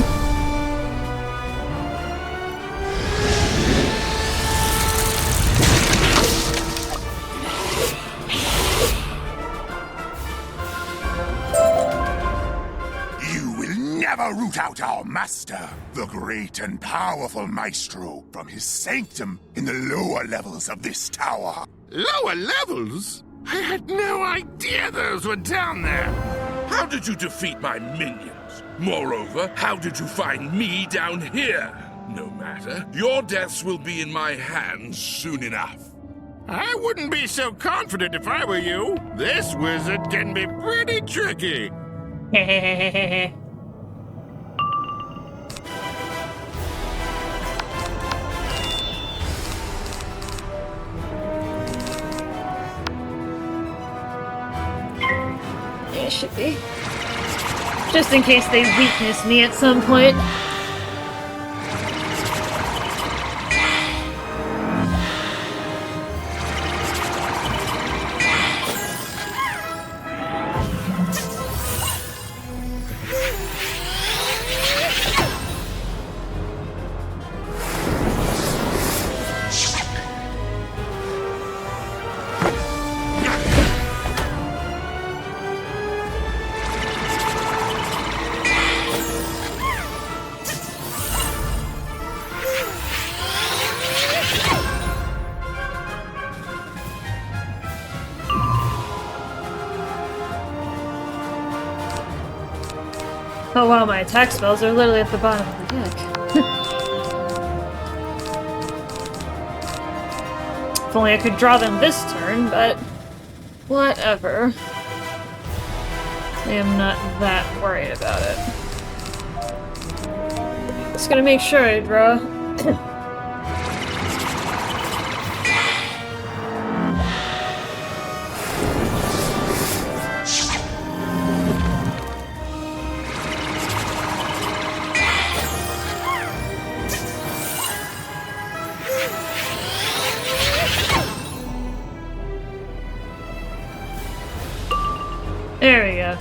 Root out our master, the great and powerful maestro, from his sanctum in the lower levels of this tower. Lower levels? I had no idea those were down there. How did you defeat my minions? Moreover, how did you find me down here? No matter. Your deaths will be in my hands soon enough. I wouldn't be so confident if I were you. This wizard can be pretty tricky. It should be. Just in case they weakness me at some point. Oh wow, my attack spells are literally at the bottom of the deck. If only I could draw them this turn, but whatever. I am not that worried about it. Just gonna make sure I draw. There we go.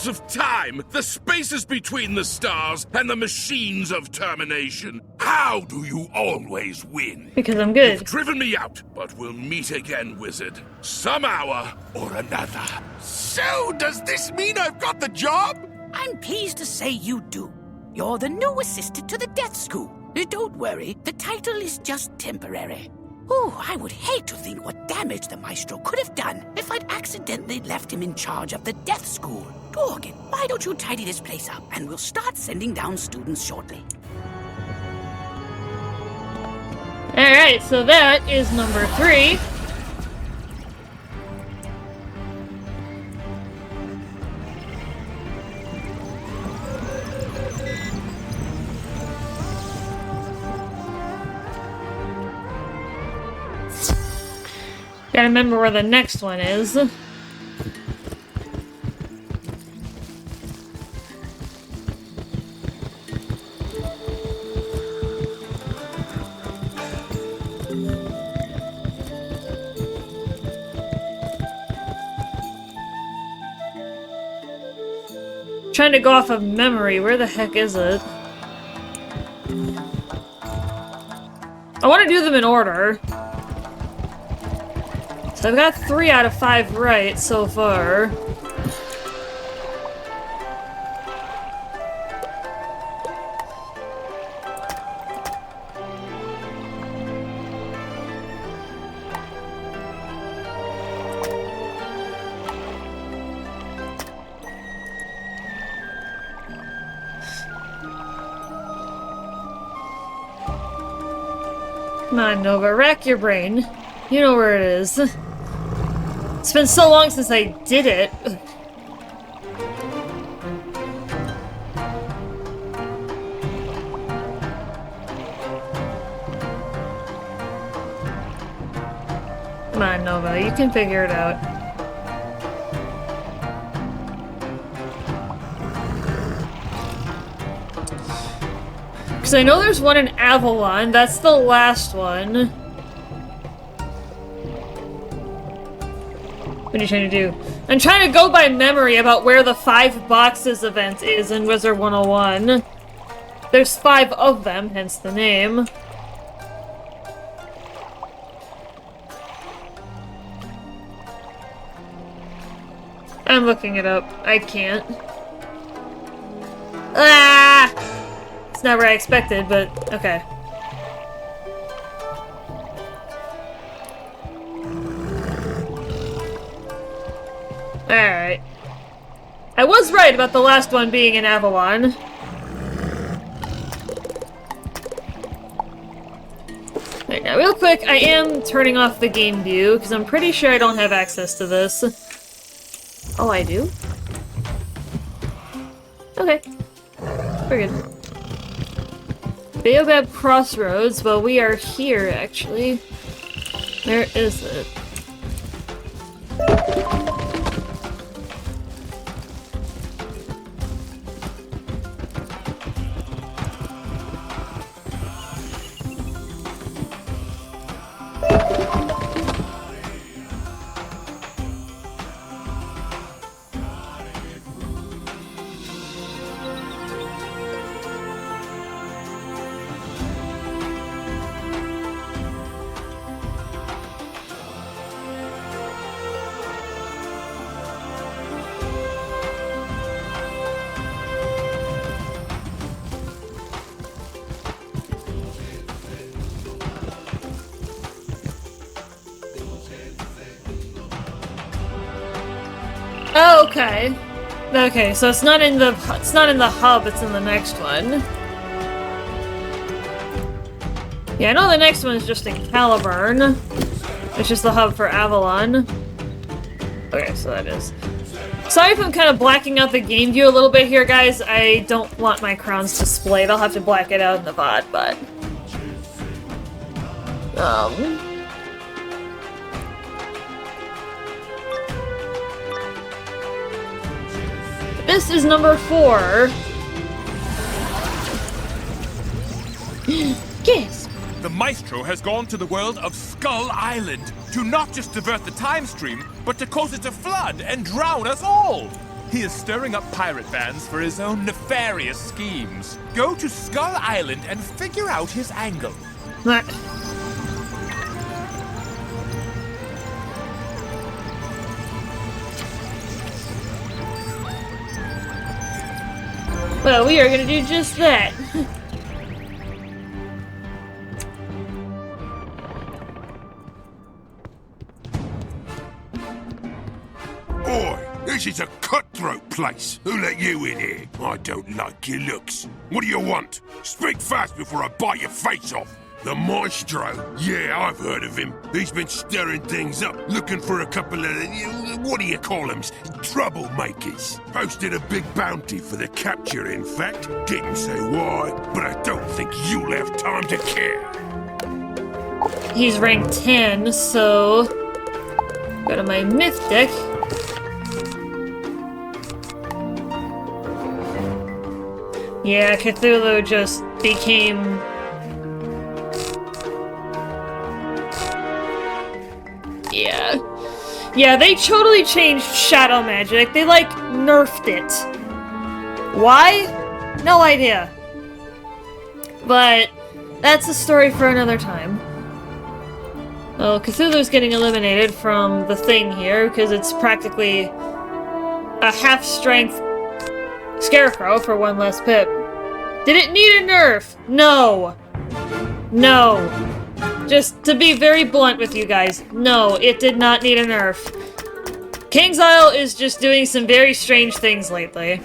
Of time, the spaces between the stars, and the machines of termination. How do you always win? Because I'm good. You've driven me out, but we'll meet again, Wizard. Some hour or another. So, does this mean I've got the job? I'm pleased to say you do. You're the new assistant to the Death School. Don't worry, the title is just temporary. Oh, I would hate to think what damage the Maestro could have done if I'd accidentally left him in charge of the Death School. Dworgen, why don't you tidy this place up, and we'll start sending down students shortly. Alright, so that is number 3. Gotta remember where the next one is. Trying to go off of memory. Where the heck is it? I want to do them in order. So I've got 3 out of 5 right so far. Come on, Nova, rack your brain. You know where it is. It's been so long since I did it. Come on, Nova, you can figure it out. Because I know there's one in Avalon. That's the last one. What are you trying to do? I'm trying to go by memory about where the 5 boxes event is in Wizard101. There's 5 of them, hence the name. I'm looking it up. I can't. Ah! It's not where I expected, but okay. Alright. I was right about the last one being in Avalon. Right, now real quick, I am turning off the game view, because I'm pretty sure I don't have access to this. Oh, I do? Okay. We're good. Baobab Crossroads, well, we are here, actually. Where is it? Okay. Okay, so it's not in the hub, it's in the next one. Yeah, I know the next one is just in Caliburn. It's just the hub for Avalon. Okay, so that is. Sorry if I'm kind of blacking out the game view a little bit here, guys. I don't want my crowns displayed. I'll have to black it out in the VOD, but... This is number 4. Yes. The Maestro has gone to the world of Skull Island to not just divert the time stream, but to cause it to flood and drown us all. He is stirring up pirate bands for his own nefarious schemes. Go to Skull Island and figure out his angle. Well, we are gonna do just that. Oi, this is a cutthroat place. Who let you in here? I don't like your looks. What do you want? Speak fast before I bite your face off. The Maestro? Yeah, I've heard of him. He's been stirring things up, looking for a couple of, what do you call them? Troublemakers. Posted a big bounty for the capture, in fact. Didn't say why, but I don't think you'll have time to care. He's rank 10, so... Go to my myth deck. Yeah, Cthulhu just became... Yeah. Yeah, they totally changed shadow magic. They, like, nerfed it. Why? No idea. But that's a story for another time. Well, Cthulhu's getting eliminated from the thing here because it's practically a half-strength Scarecrow for 1 less pip. Did it need a nerf? No. No. Just to be very blunt with you guys, no, it did not need a nerf. King's Isle is just doing some very strange things lately.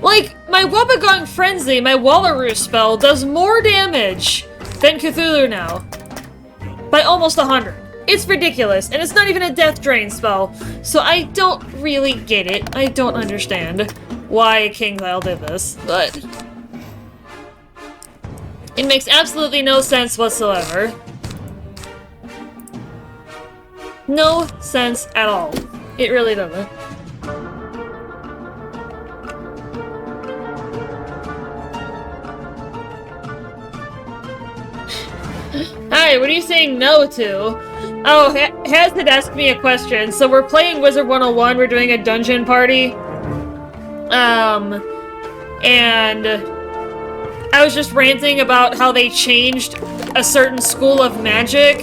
Like, my Wobbegong Frenzy, my Wallaroo spell, does more damage than Cthulhu now. By almost 100. It's ridiculous, and it's not even a death drain spell, so I don't really get it. I don't understand why King's Isle did this, but... It makes absolutely no sense whatsoever. No sense at all. It really doesn't. Hi, what are you saying no to? Oh, Haz had asked me a question. So we're playing Wizard101, we're doing a dungeon party. And I was just ranting about how they changed a certain school of magic,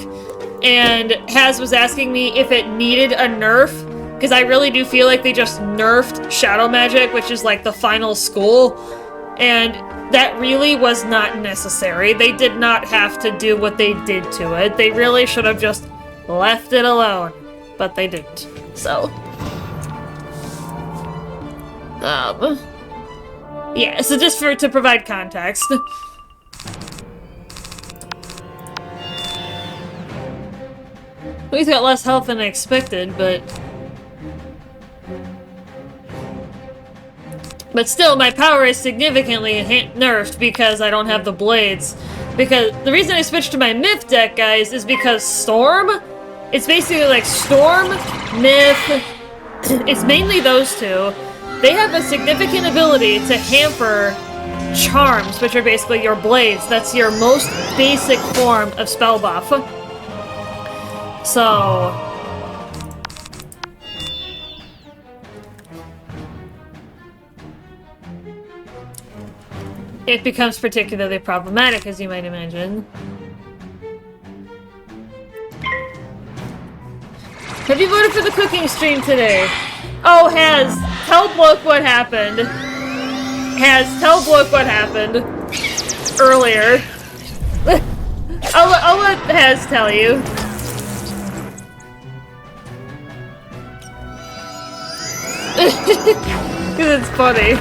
and Haz was asking me if it needed a nerf, because I really do feel like they just nerfed shadow magic, which is like the final school, and that really was not necessary. They did not have to do what they did to it. They really should have just left it alone, but they didn't. So, yeah, so just to provide context. We've got less health than I expected, but still, my power is significantly nerfed because I don't have the blades. Because the reason I switched to my Myth deck, guys, is because Storm, it's basically like Storm, Myth, it's mainly those two. They have a significant ability to hamper charms, which are basically your blades. That's your most basic form of spell buff. So... it becomes particularly problematic, as you might imagine. Have you voted for the cooking stream today? Oh, Haz, tell Bloke what happened. Haz, tell Bloke what happened earlier. I'll let Haz tell you. Because it's funny.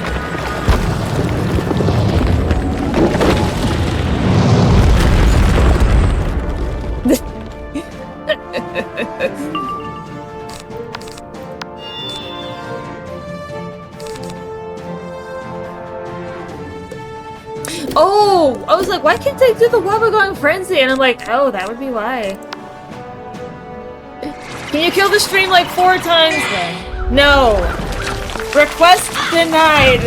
Oh! I was like, why can't they do the Wobbegong Frenzy? And I'm like, oh, that would be why. Can you kill the stream like 4 times then? No! Request denied!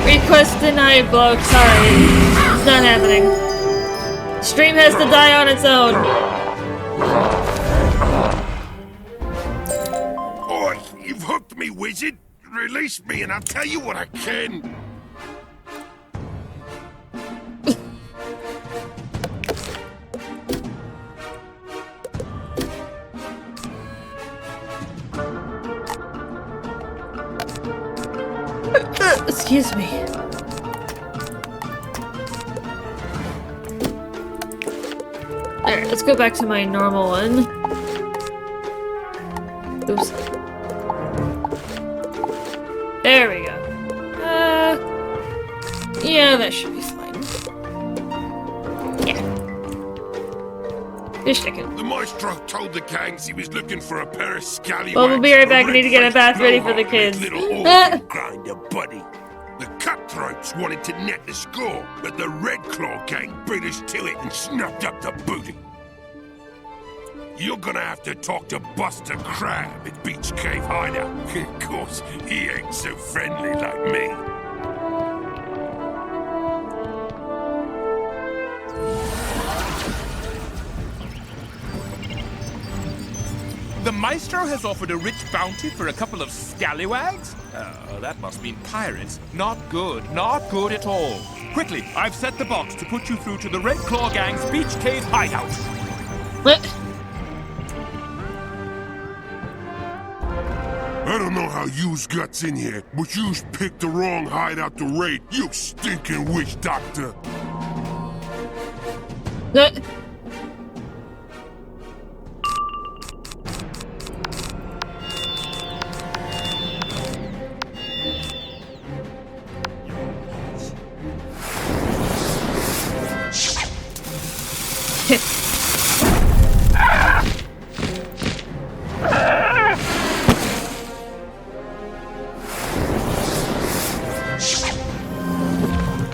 Request denied, bloke. Sorry. It's not happening. Stream has to die on its own. Oi, you've hooked me, wizard. Release me and I'll tell you what I can. Excuse me. Alright, let's go back to my normal one. Oops. There we go. Yeah, that should be fine. Yeah. Fish chicken. The maestro told the gangs he was looking for a pair of scallywags. Well, we'll be right back. I need to get a bath ready for the kids. Little organ grinder, buddy. The cutthroats wanted to net the score, but the Red Claw gang beat us to it and snuffed up the booty. You're gonna have to talk to Buster Crab at Beach Cave Hideout. Of course, he ain't so friendly like me. The Maestro has offered a rich bounty for a couple of scallywags? Oh, that must mean pirates. Not good. Not good at all. Quickly, I've set the box to put you through to the Red Claw Gang's Beach Cave Hideout. What? I don't know how yous got in here, but yous picked the wrong hideout to raid, you stinking witch doctor. What?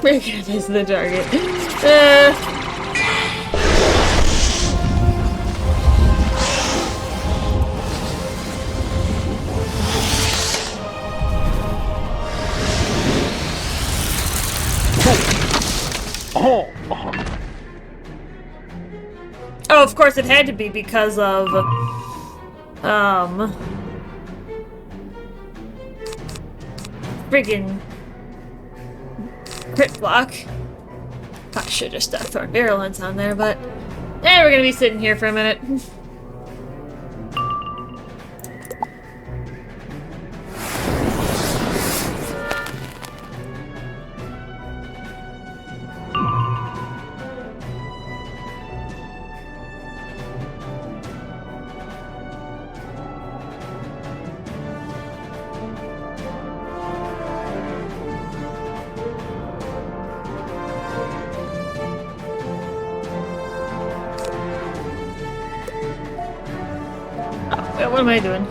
Recognize the target. Oh, of course it had to be because of friggin' crit block. Probably should just thrown virulence on there, but we're gonna be sitting here for a minute. What am I doing?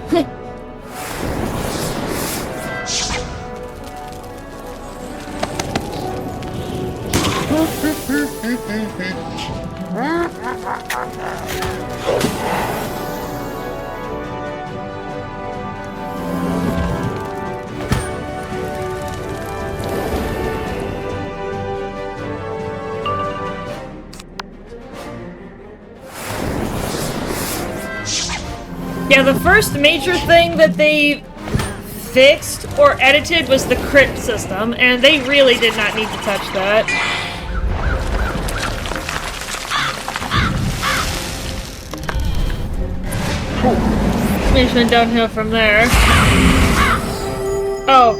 Yeah, the first major thing that they fixed or edited was the crit system, and they really did not need to touch that. Mission downhill from there. Oh.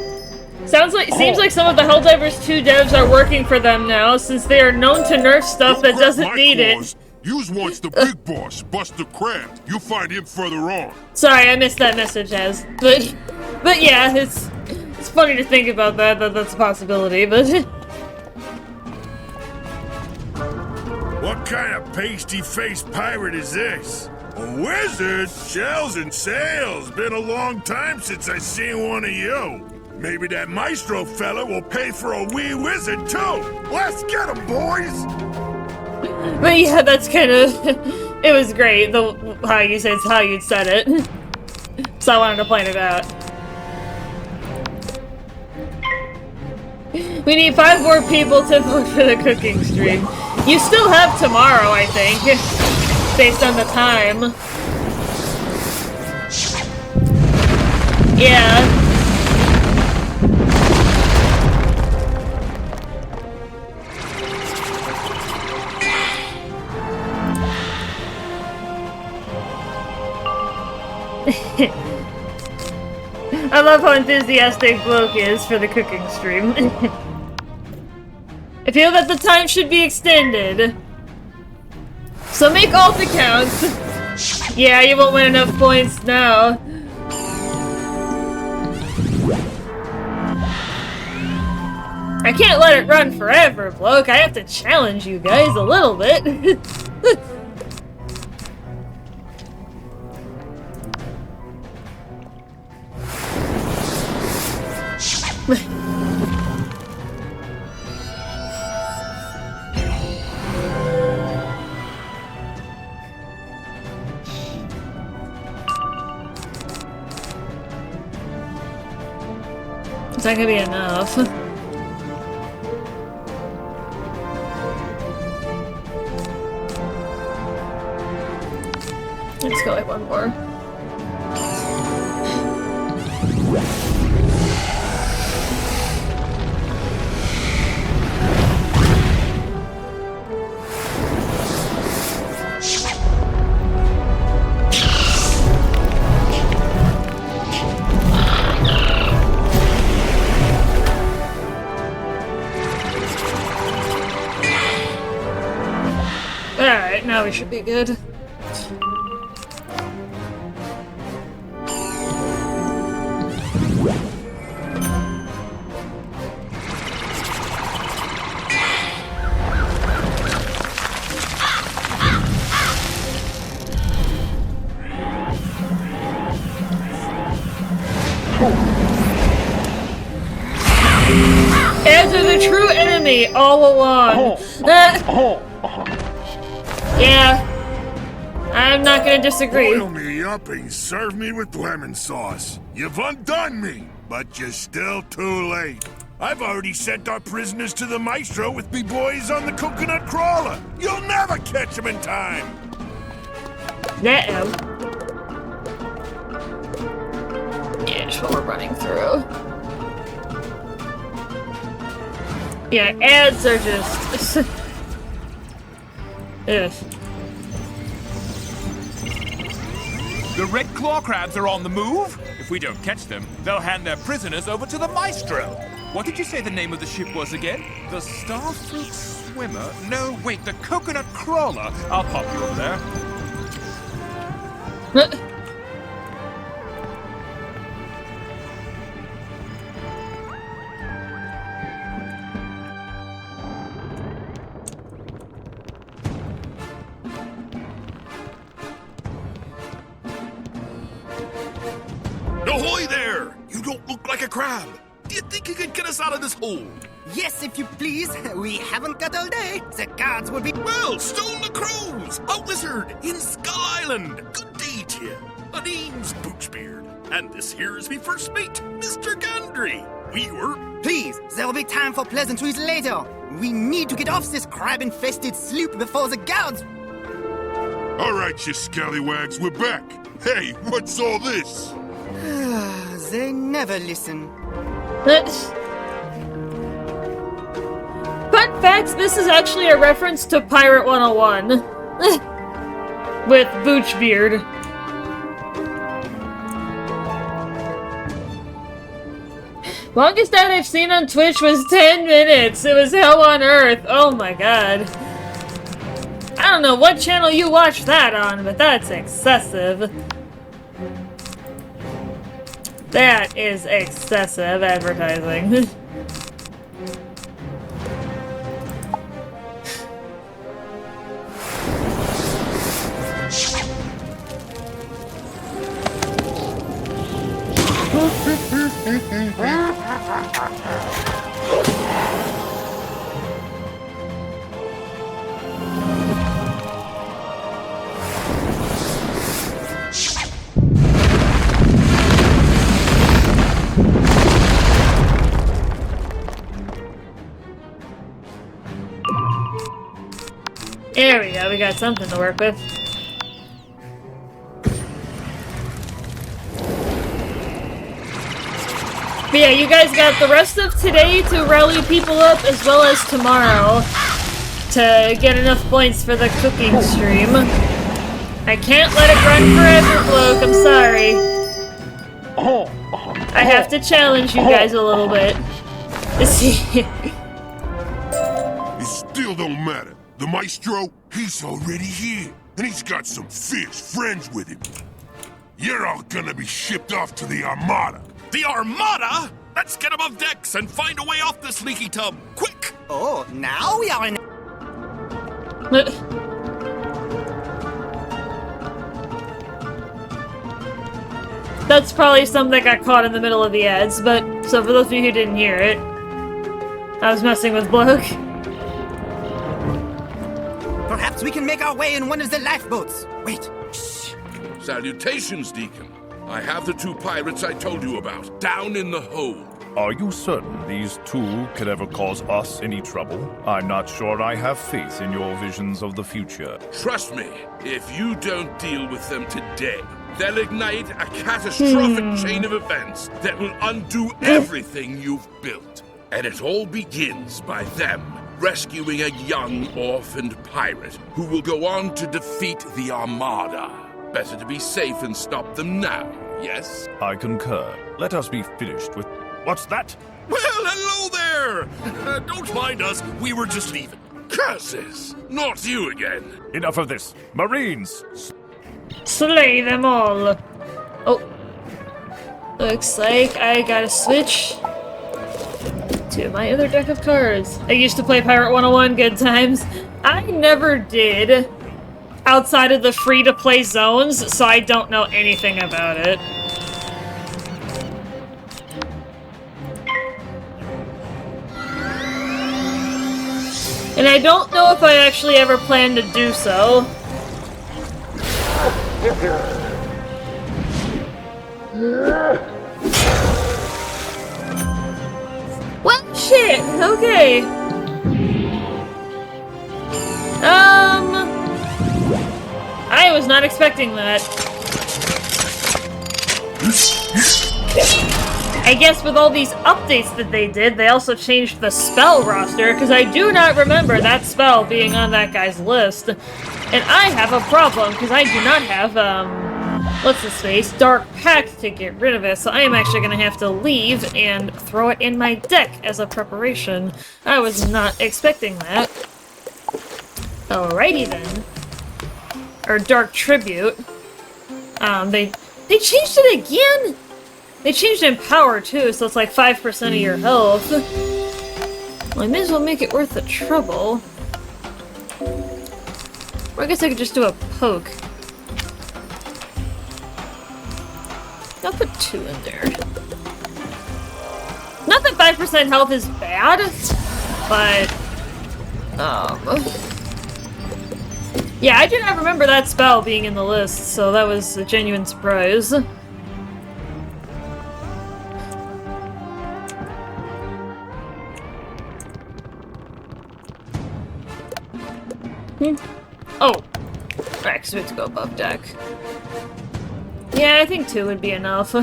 Seems like some of the Helldivers 2 devs are working for them now, since they are known to nerf stuff that doesn't need it. Yous wants the big boss, Buster Crabs. You'll find him further on. Sorry, I missed that message, Az. But yeah, it's funny to think about that's a possibility, but... What kind of pasty-faced pirate is this? A wizard? Shells and sails. Been a long time since I seen one of you. Maybe that maestro fella will pay for a wee wizard, too. Let's get him, boys! But yeah, that's kind of... It was great, how you'd said it. So I wanted to point it out. We need 5 more people to vote for the cooking stream. You still have tomorrow, I think, based on the time. Yeah. I love how enthusiastic Bloke is for the cooking stream. I feel that the time should be extended. So make all the counts. Yeah, you won't win enough points now. I can't let it run forever, Bloke. I have to challenge you guys a little bit. It's not gonna be enough. Let's go like one more. Alright, now we should be good. Answer the true enemy all along. Yeah, I'm not gonna disagree. Boil me up and serve me with lemon sauce. You've undone me, but you're still too late. I've already sent our prisoners to the maestro with me boys on the coconut crawler. You'll never catch them in time. Yeah, just what we're running through. Yeah, ads are just... Ugh. The red claw crabs are on the move. If we don't catch them, they'll hand their prisoners over to the maestro. What did you say the name of the ship was again? The Starfruit Swimmer? No, wait, the Coconut Crawler. I'll pop you over there. Ahoy there! You don't look like a crab. Do you think you can get us out of this hole? Yes, if you please. We haven't got all day. The guards will be... Well, Stone the Crows, a wizard in Skull Island. Good day to you. My name's Boochbeard, and this here is me first mate, Mr. Gandry. We were... Please, there will be time for pleasantries later. We need to get off this crab-infested sloop before the guards... All right, you scallywags, we're back. Hey, what's all this? They never listen. Fun facts, this is actually a reference to Pirate 101. With Boochbeard. Longest ad I've seen on Twitch was 10 minutes. It was hell on earth. Oh my god. I I don't know what channel you watch that on, but that's excessive. That is excessive advertising. There we go, we got something to work with. But yeah, you guys got the rest of today to rally people up, as well as tomorrow, to get enough points for the cooking stream. I can't let it run forever, Bloke, I'm sorry. I have to challenge you guys a little bit. It still don't matter. The maestro, he's already here, and he's got some fierce friends with him. You're all gonna be shipped off to the Armada. The Armada? Let's get above decks and find a way off this leaky tub. Quick! Oh, now we are in... That's probably something that got caught in the middle of the ads, but so for those of you who didn't hear it, I was messing with Bloke. Perhaps we can make our way in one of the lifeboats. Wait. Shh. Salutations, Deacon. I have the two pirates I told you about, down in the hold. Are you certain these two could ever cause us any trouble? I'm not sure I have faith in your visions of the future. Trust me, if you don't deal with them today, they'll ignite a catastrophic chain of events that will undo everything you've built. And it all begins by them rescuing a young orphaned pirate who will go on to defeat the Armada. Better to be safe and stop them now, yes? I concur. Let us be finished with... What's that? Well, hello there! Don't mind us, we were just leaving. Curses! Not you again! Enough of this. Marines! Slay them all! Oh. Looks like I gotta switch to my other deck of cards. I used to play Pirate 101 good times. I never did outside of the free-to-play zones, so I don't know anything about it. And I don't know if I actually ever plan to do so. Well, shit, okay. I was not expecting that. I guess with all these updates that they did, they also changed the spell roster, because I do not remember that spell being on that guy's list. And I have a problem, because I do not have, what's his face, Dark Pact to get rid of it, so I am actually going to have to leave and throw it in my deck as a preparation. I was not expecting that. Alrighty then. Or Dark Tribute. They changed it again? They changed it in power too, so it's like 5% of your health. Well, I may as well make it worth the trouble. Or I guess I could just do a poke. I'll put 2 in there. Not that 5% health is bad, but... yeah, I do not remember that spell being in the list, so that was a genuine surprise. Oh! Right, because we have to go above deck. Yeah, I think 2 would be enough.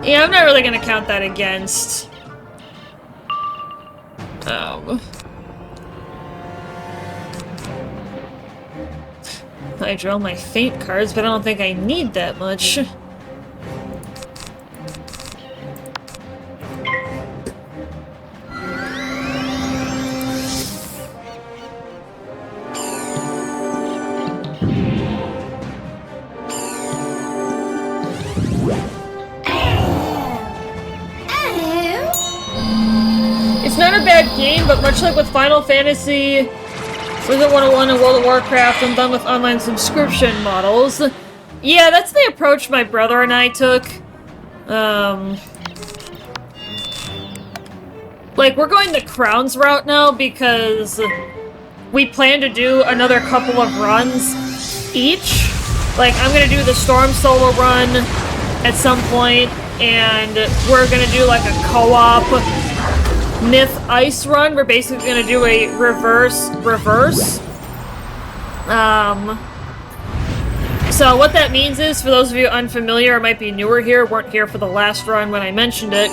Yeah, I'm not really gonna count that against. I draw my faint cards, but I don't think I need that much. bad game, but much like with Final Fantasy, Wizard101 and World of Warcraft, I'm done with online subscription models. Yeah, that's the approach my brother and I took. Like, we're going the Crowns route now because we plan to do another couple of runs each. Like, I'm gonna do the Storm solo run at some point, and we're gonna do like a co-op Myth Ice run. We're basically gonna do a reverse. So what that means is, for those of you unfamiliar or might be newer here, weren't here for the last run when I mentioned it,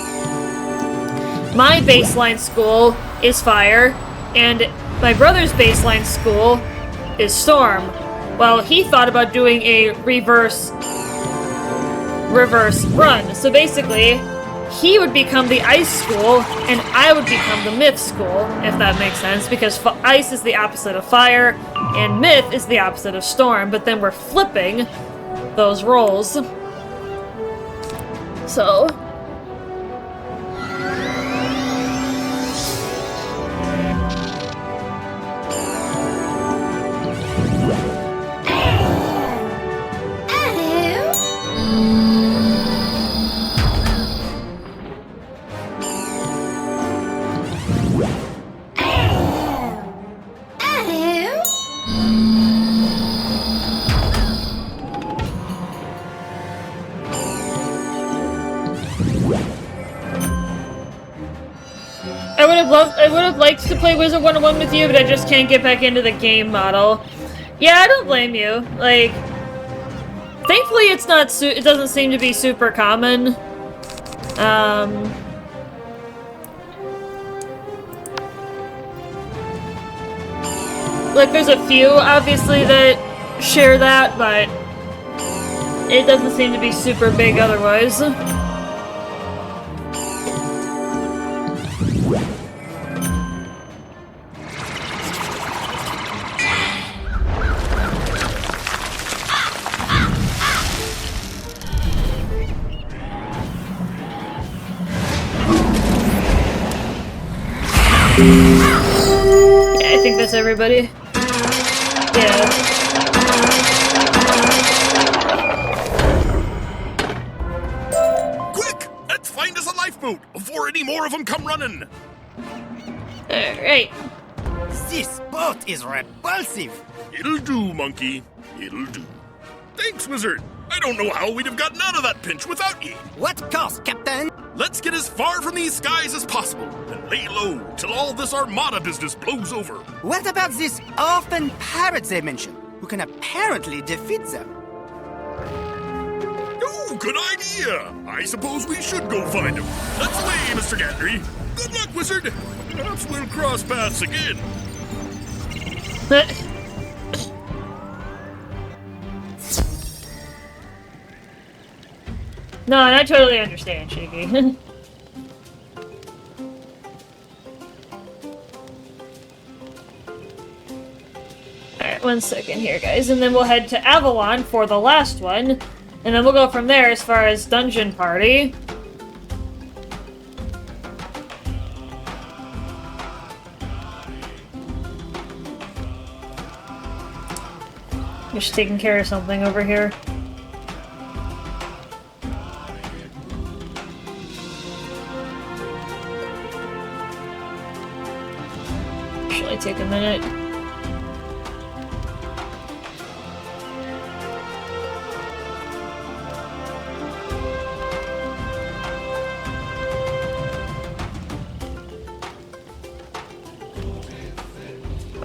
my baseline school is Fire, and my brother's baseline school is Storm. Well, he thought about doing a reverse run. So basically, he would become the Ice school, and I would become the Myth school, if that makes sense, because Ice is the opposite of Fire, and Myth is the opposite of Storm, but then we're flipping those roles. So... I would have liked to play Wizard101 with you, but I just can't get back into the game model. Yeah, I don't blame you. Like, thankfully it's not it doesn't seem to be super common. Like, there's a few, obviously, that share that, but it doesn't seem to be super big otherwise. Yeah, I think that's everybody. Yeah. Quick! Let's find us a lifeboat before any more of them come running! Alright. This boat is repulsive. It'll do, monkey. It'll do. Thanks, Wizard. I don't know how we'd have gotten out of that pinch without ye. What course, Captain? Let's get as far from these skies as possible and lay low till all this armada business blows over. What about this orphan pirates they mentioned, who can apparently defeat them? Oh, good idea. I suppose we should go find them. Let's away, Mr. Gantry. Good luck, Wizard. Perhaps we'll cross paths again. No, and I totally understand, Shiggy. Alright, 1 second here, guys, and then we'll head to Avalon for the last one, and then we'll go from there as far as Dungeon Party. Just taking care of something over here. Take a minute.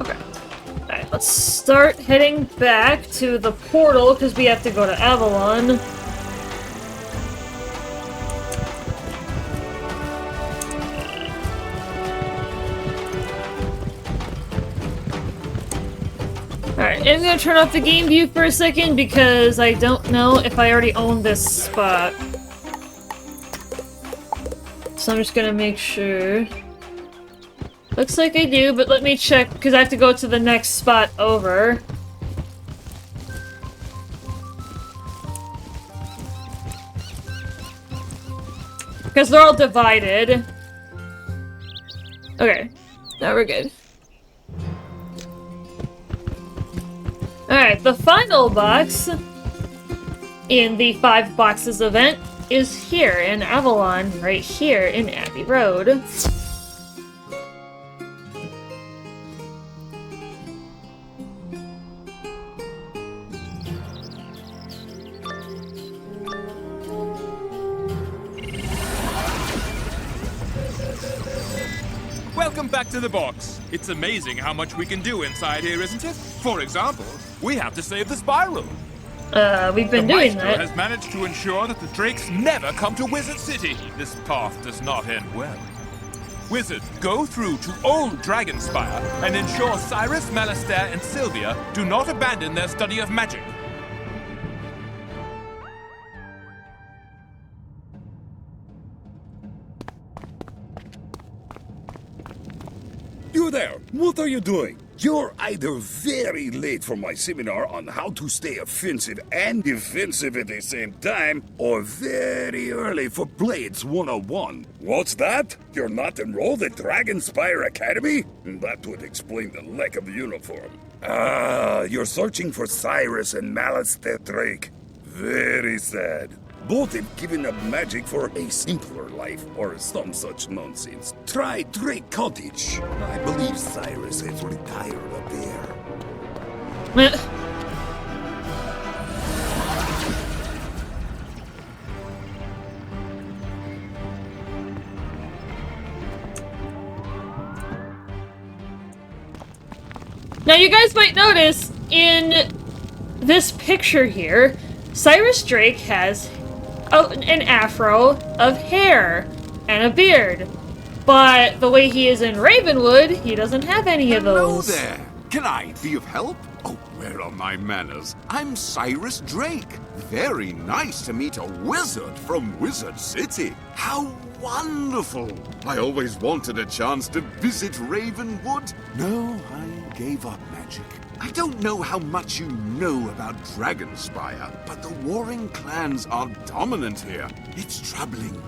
Okay. Alright, let's start heading back to the portal because we have to go to Avalon. Alright, I'm gonna turn off the game view for a second because I don't know if I already own this spot. So I'm just gonna make sure. Looks like I do, but let me check because I have to go to the next spot over. Because they're all divided. Okay, now we're good. Alright, the final box in the 5 boxes event is here in Avalon, right here in Abbey Road. Welcome back to the box. It's amazing how much we can do inside here, isn't it? For example, we have to save the spiral. We've been doing Maestro that. has managed to ensure that the drakes never come to Wizard City. This path does not end well. Wizard, go through to Old Dragonspire and ensure Cyrus, Malastair, and Sylvia do not abandon their study of magic. You there! What are you doing? You're either very late for my seminar on how to stay offensive and defensive at the same time, or very early for Blades 101. What's that? You're not enrolled at Dragonspire Academy? That would explain the lack of uniform. Ah, you're searching for Cyrus and Malastair Drake. Very sad. Both have given up magic for a simpler life, or some such nonsense. Try Drake Cottage. I believe Cyrus has retired up there. Now you guys might notice in this picture here, Cyrus Drake has an afro of hair and a beard. But the way he is in Ravenwood, he doesn't have any of those. Hello there! Can I be of help? Oh, where are my manners? I'm Cyrus Drake. Very nice to meet a wizard from Wizard City. How wonderful! I always wanted a chance to visit Ravenwood. No, I gave up magic. I don't know how much you know about Dragonspire, but the warring clans are dominant here. It's troubling.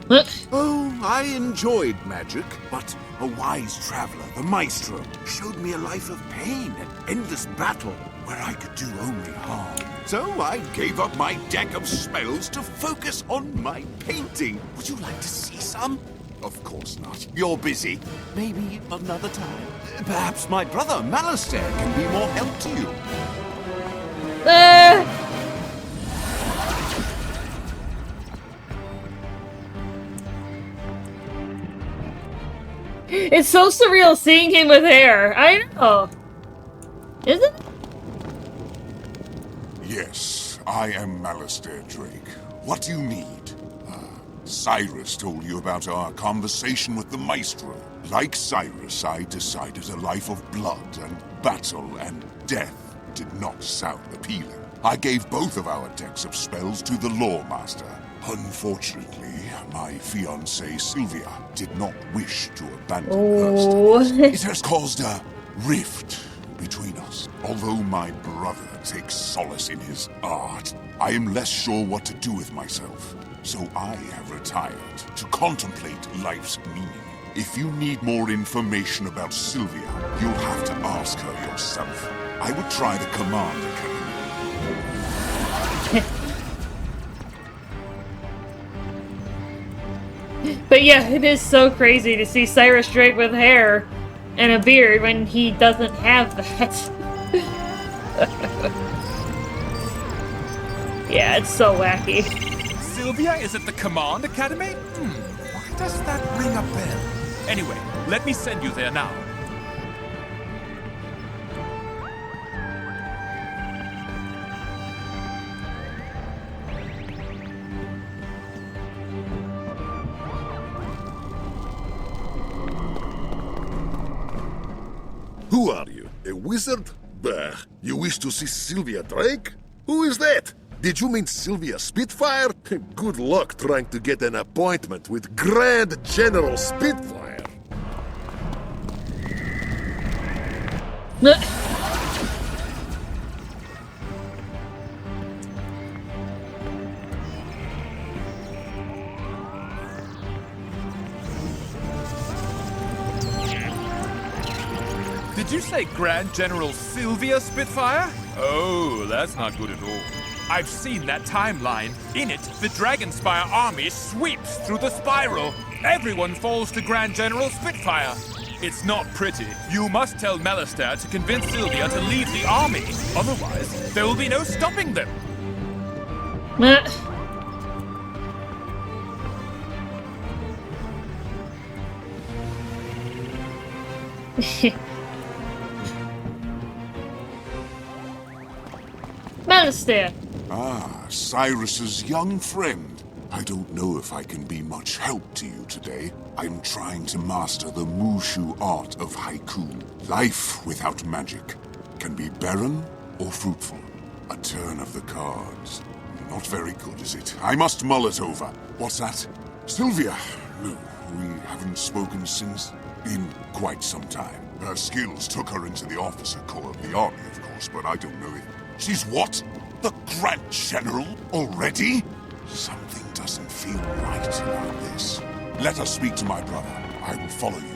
Oh, I enjoyed magic, but a wise traveler, the Maestro, showed me a life of pain and endless battle where I could do only harm. So I gave up my deck of spells to focus on my painting. Would you like to see some? Of course not. You're busy. Maybe another time. Perhaps my brother, Malastair, can be more help to you. It's so surreal seeing him with hair. I know. Isn't it? Yes, I am Malastair Drake. What do you need? Cyrus told you about our conversation with the Maestro. Like Cyrus, I decided a life of blood and battle and death did not sound appealing. I gave both of our decks of spells to the Loremaster. Unfortunately, my fiancée Sylvia did not wish to abandon her studies. It has caused a rift between us. Although my brother takes solace in his art, I am less sure what to do with myself. So I have retired to contemplate life's meaning. If you need more information about Sylvia, you'll have to ask her yourself. I would try the Command Academy. But yeah, it is so crazy to see Cyrus Drake with hair and a beard when he doesn't have that. Yeah, it's so wacky. Sylvia is at the Command Academy? Why does that ring a bell? Anyway, let me send you there now. Who are you? A wizard? Bah, you wish to see Sylvia Drake? Who is that? Did you mean Sylvia Spitfire? Good luck trying to get an appointment with Grand General Spitfire. you say Grand General Sylvia Spitfire? Oh, that's not good at all. I've seen that timeline. In it, the Dragonspire army sweeps through the spiral. Everyone falls to Grand General Spitfire. It's not pretty. You must tell Melister to convince Sylvia to leave the army. Otherwise, there will be no stopping them. Melister! Ah, Cyrus's young friend. I don't know if I can be much help to you today. I'm trying to master the Mushu art of haiku. Life without magic can be barren or fruitful. A turn of the cards. Not very good, is it? I must mull it over. What's that? Sylvia? No, we haven't spoken since in quite some time. Her skills took her into the officer corps of the army, of course, but I don't know if... She's what? The Grand General? Already? Something doesn't feel right about this. Let us speak to my brother. I will follow you.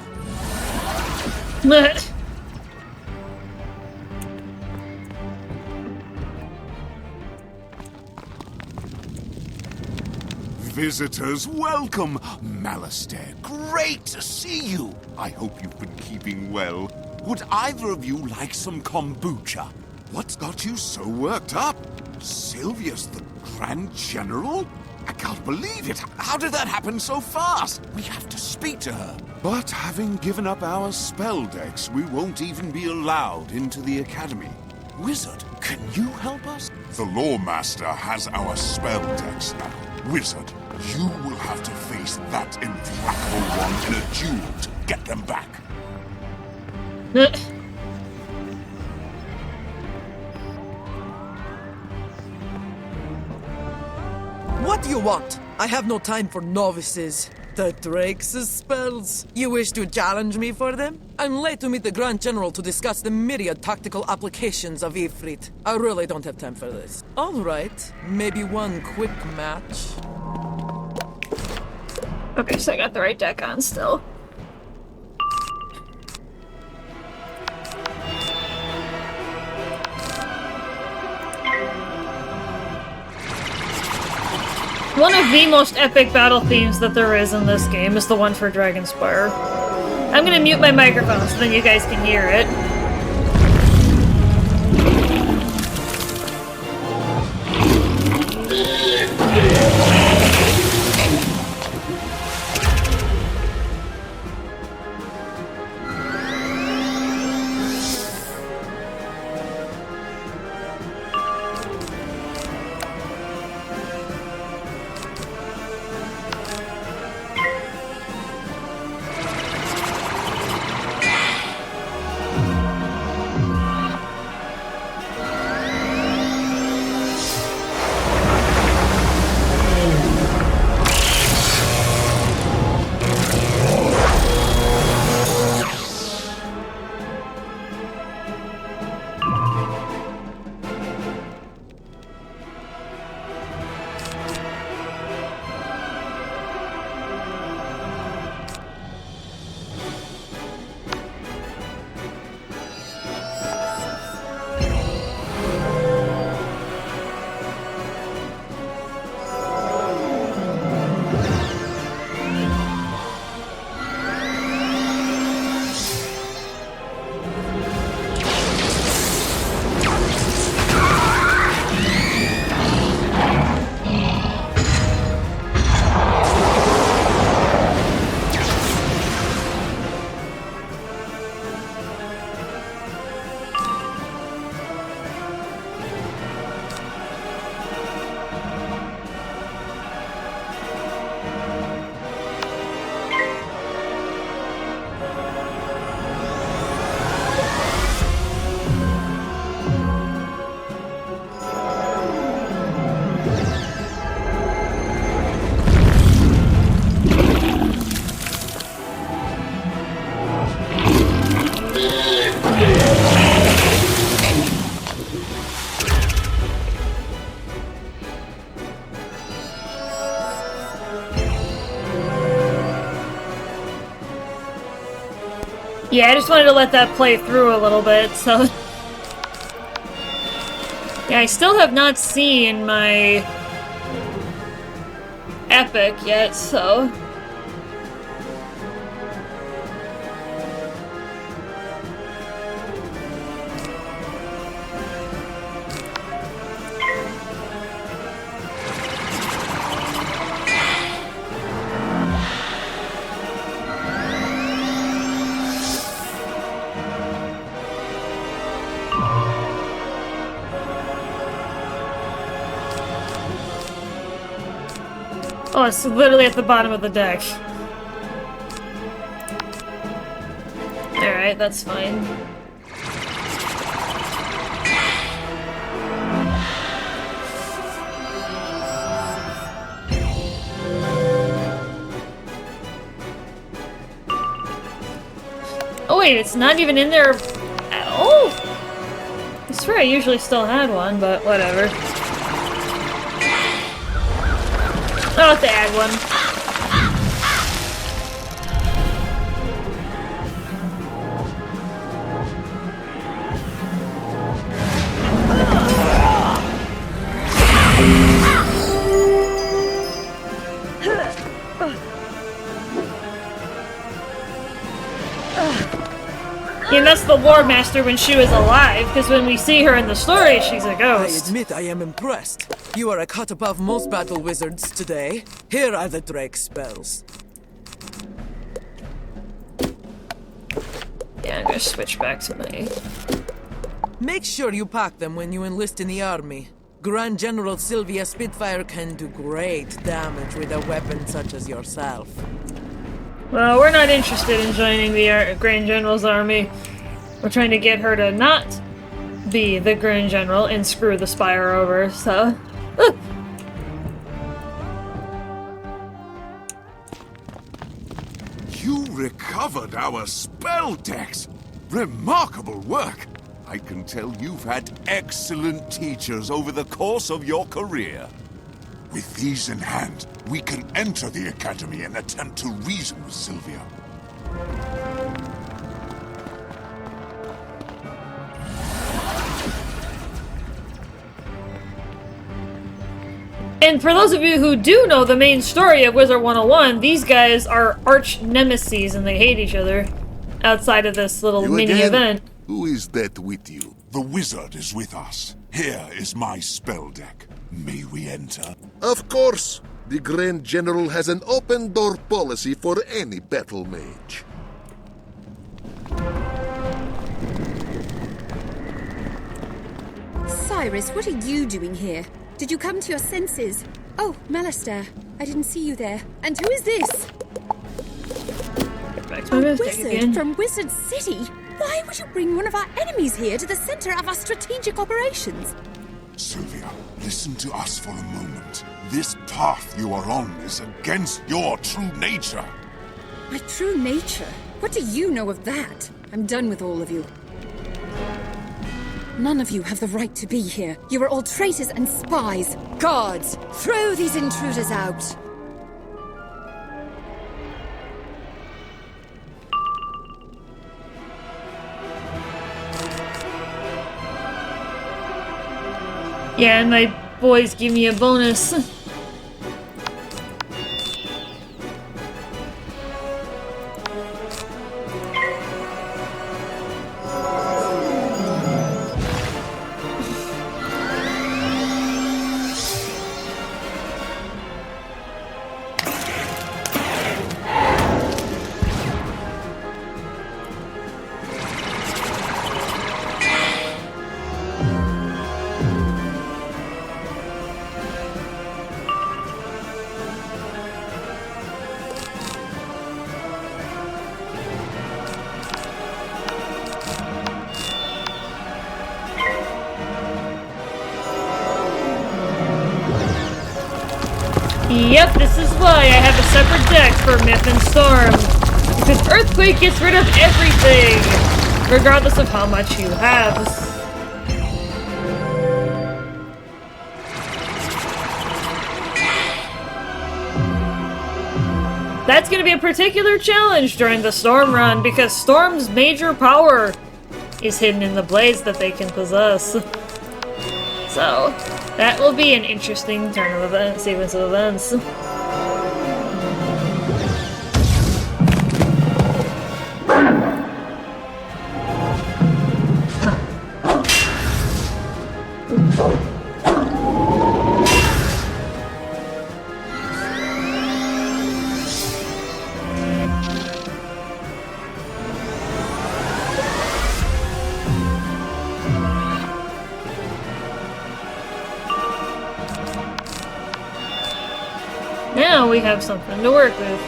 Visitors, welcome! Malistair, great to see you! I hope you've been keeping well. Would either of you like some kombucha? What's got you so worked up? Sylvia's the Grand General? I can't believe it! How did that happen so fast? We have to speak to her. But having given up our spell decks, we won't even be allowed into the Academy. Wizard, can you help us? The Lawmaster has our spell decks now. Wizard, you will have to face that implacable one in a duel to get them back. What do you want? I have no time for novices. The Drake's spells. You wish to challenge me for them? I'm late to meet the Grand General to discuss the myriad tactical applications of Ifrit. I really don't have time for this. All right, maybe one quick match. Okay, so I got the right deck on still. One of the most epic battle themes that there is in this game is the one for Dragonspire. I'm gonna mute my microphone so then you guys can hear it. Yeah, I just wanted to let that play through a little bit, so... Yeah, I still have not seen my... epic yet, so... Oh, it's literally at the bottom of the deck. Alright, that's fine. Oh wait, it's not even in there at all? I swear I usually still had one, but whatever. I'll have to add one. Yeah, that's the War Master when she was alive, because when we see her in the story, she's a ghost. I admit I am impressed. You are a cut above most battle wizards today. Here are the Drake spells. Yeah, I'm gonna switch back to my... Make sure you pack them when you enlist in the army. Grand General Sylvia Spitfire can do great damage with a weapon such as yourself. Well, we're not interested in joining the Grand General's army. We're trying to get her to not be the Grand General and screw the Spire over, so... You recovered our spell decks! Remarkable work! I can tell you've had excellent teachers over the course of your career. With these in hand, we can enter the Academy and attempt to reason with Sylvia. And for those of you who do know the main story of Wizard101, these guys are arch nemeses and they hate each other outside of this little mini event. Who is that with you? The wizard is with us. Here is my spell deck. May we enter? Of course. The Grand General has an open door policy for any battle mage. Cyrus, what are you doing here? Did you come to your senses? Oh, Malistaire, I didn't see you there. And who is this? A wizard from Wizard City? Why would you bring one of our enemies here to the center of our strategic operations? Sylvia, listen to us for a moment. This path you are on is against your true nature. My true nature? What do you know of that? I'm done with all of you. None of you have the right to be here. You are all traitors and spies. Guards, throw these intruders out. Yeah, and my boys give me a bonus. Yep, this is why I have a separate deck for Myth and Storm. Because Earthquake gets rid of everything, regardless of how much you have. that's gonna be a particular challenge during the Storm run, because Storm's major power is hidden in the blades that they can possess. So, that will be an interesting turn of events, sequence of events. Now we have something to work with.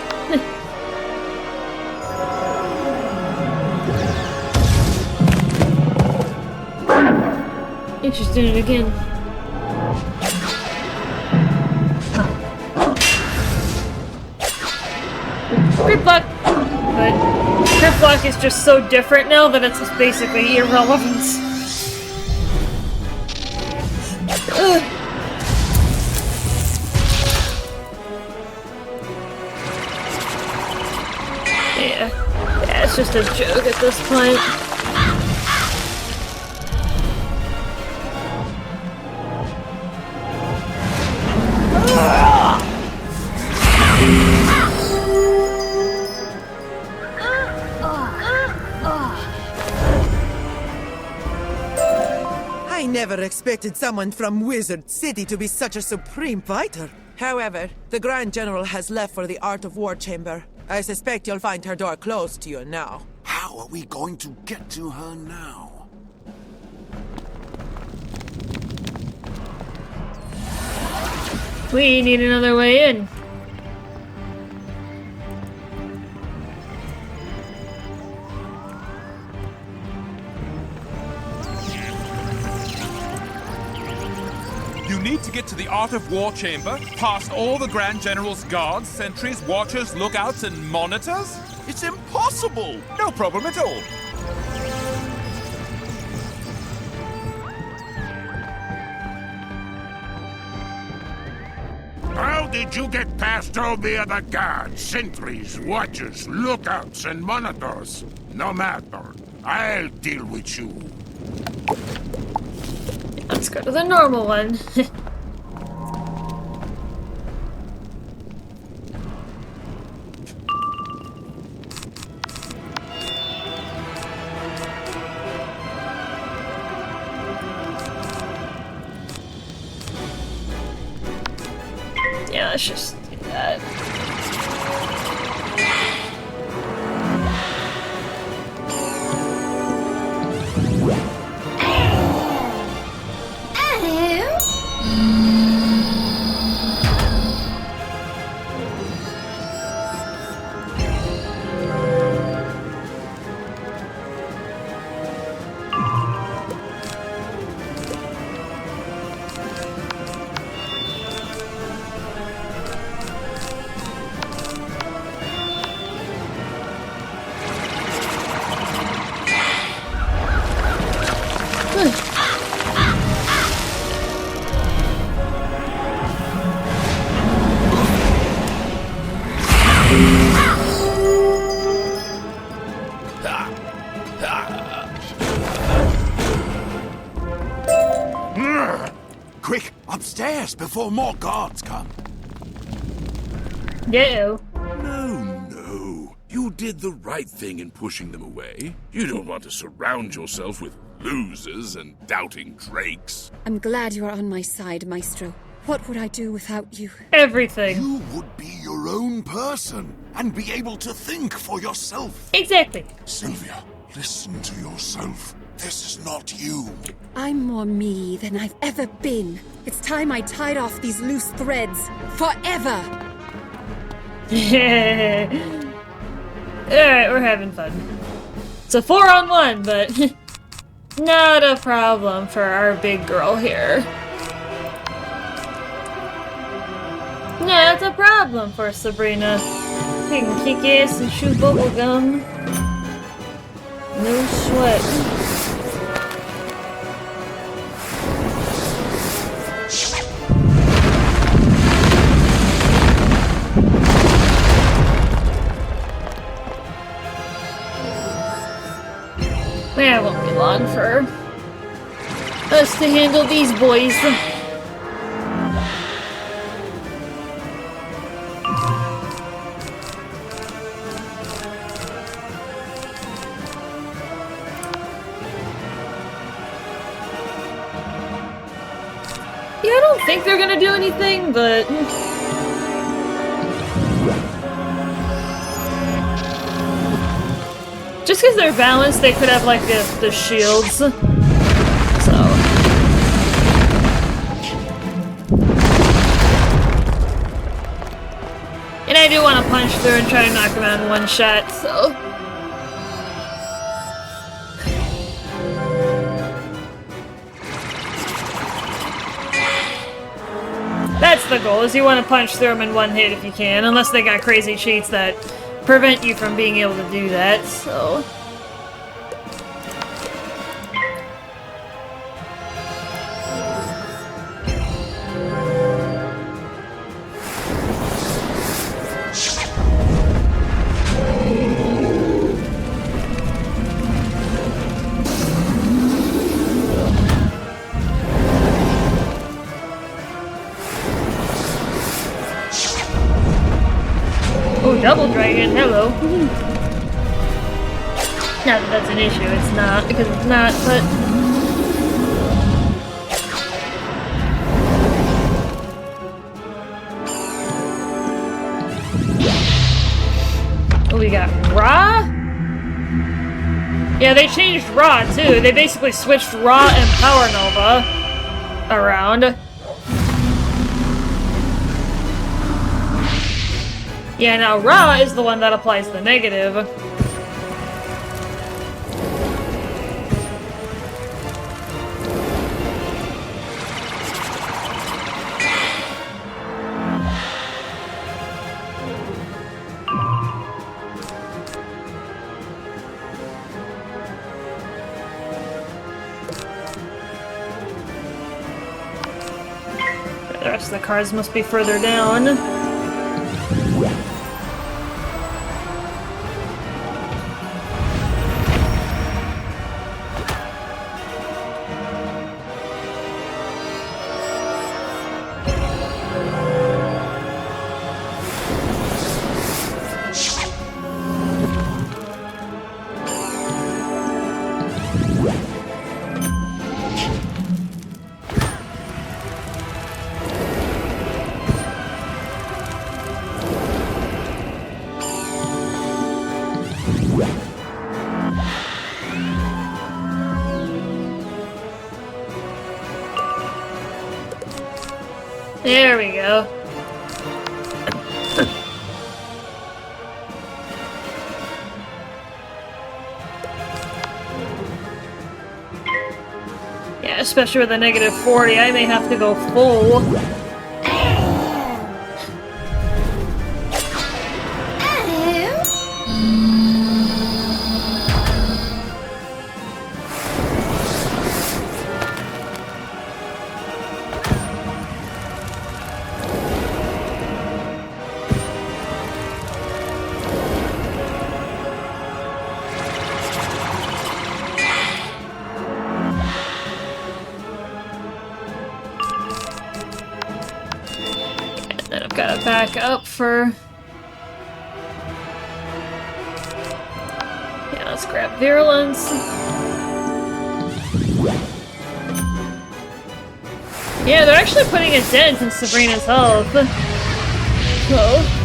Interested in it again. Grip block! But grip block is just so different now that it's basically irrelevant. Ugh. Yeah, it's just a joke at this point. I never expected someone from Wizard City to be such a supreme fighter. However, the Grand General has left for the Art of War Chamber. I suspect you'll find her door closed to you now. How are we going to get to her now? We need another way in. You need to get to the Art of War Chamber, past all the Grand General's guards, sentries, watchers, lookouts, and monitors? It's impossible! No problem at all. How did you get past all the other guards, sentries, watchers, lookouts, and monitors? No matter. I'll deal with you. Let's go to the normal one. Yeah, let's just do that. Quick, upstairs before more guards come. No. No. You did the right thing in pushing them away. You don't want to surround yourself with losers and doubting drakes. I'm glad you're on my side, Maestro. What would I do without you? Everything. You would be your own person and be able to think for yourself. Exactly. Sylvia, listen to yourself. This is not you. I'm more me than I've ever been. It's time I tied off these loose threads. Forever! Alright, we're having fun. It's a 4-on-1, but not a problem for our big girl here. Not a problem for Sabrina. She can kick ass and chew bubblegum. No sweat. Yeah, it won't be long for us to handle these boys. Yeah, I don't think they're gonna do anything, but... Just because they're balanced, they could have, like, the shields. So... And I do want to punch through and try to knock them out in one shot, so... That's the goal, is you want to punch through them in one hit if you can, unless they got crazy cheats that prevent you from being able to do that, so... Oh, double dragon, hello. Not that that's an issue, it's not, because it's not, but... Oh, we got Ra? Yeah, they changed Ra, too. They basically switched Ra and Power Nova around. Yeah, now Ra is the one that applies the negative. The rest of the cards must be further down. There we go. Yeah, especially with a negative 40, I may have to go full. Back up for... Yeah, let's grab Virulence. Yeah, they're actually putting a dent in Sabrina's health. So...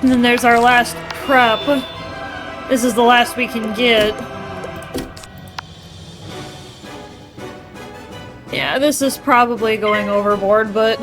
And then there's our last prep. This is the last we can get. Yeah, this is probably going overboard, but...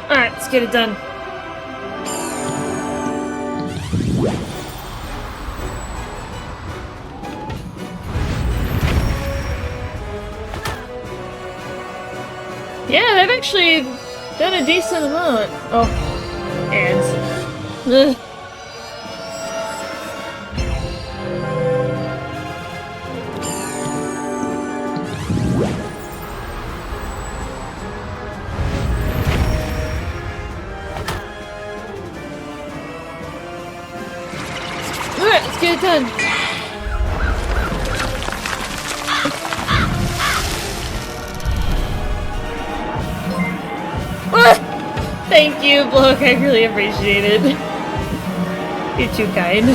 Alright, let's get it done. Yeah, they've actually done a decent amount. Oh, and... Ugh. Alright, let's get it done. Thank you, Bloke. I really appreciate it. You're too kind.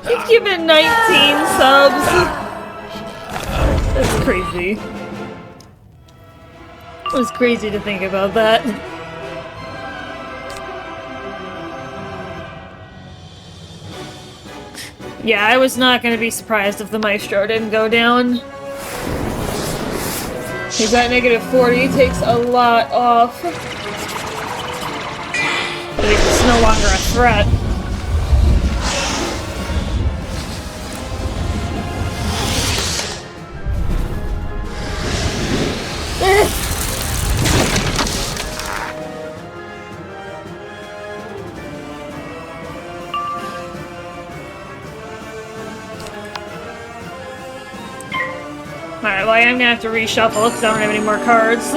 You've given 19 subs. That's crazy. It was crazy to think about that. Yeah, I was not going to be surprised if the Maestro didn't go down. Because that -40 takes a lot off. At least it's no longer a threat. Alright, well I am gonna have to reshuffle because I don't have any more cards.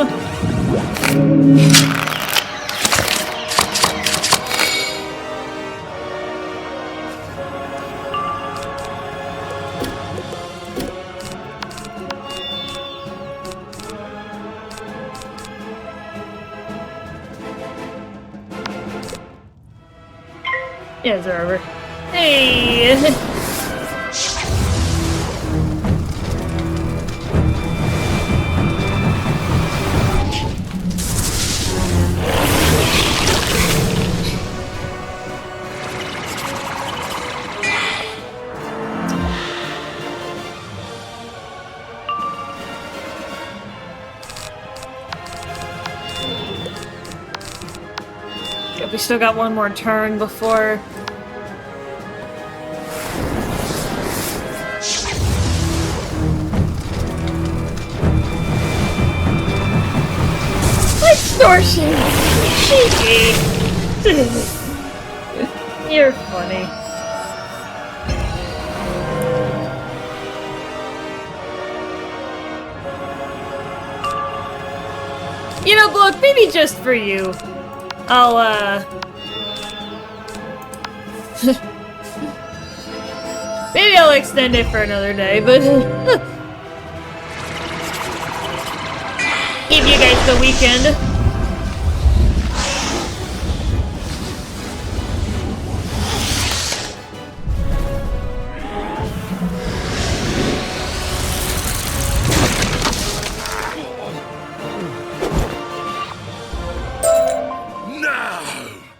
Yeah, it's over. Hey! We still got one more turn before... Extortion! Cheeky! You're funny. You know, look, maybe just for you. I'll, maybe I'll extend it for another day, but... Give you guys the weekend.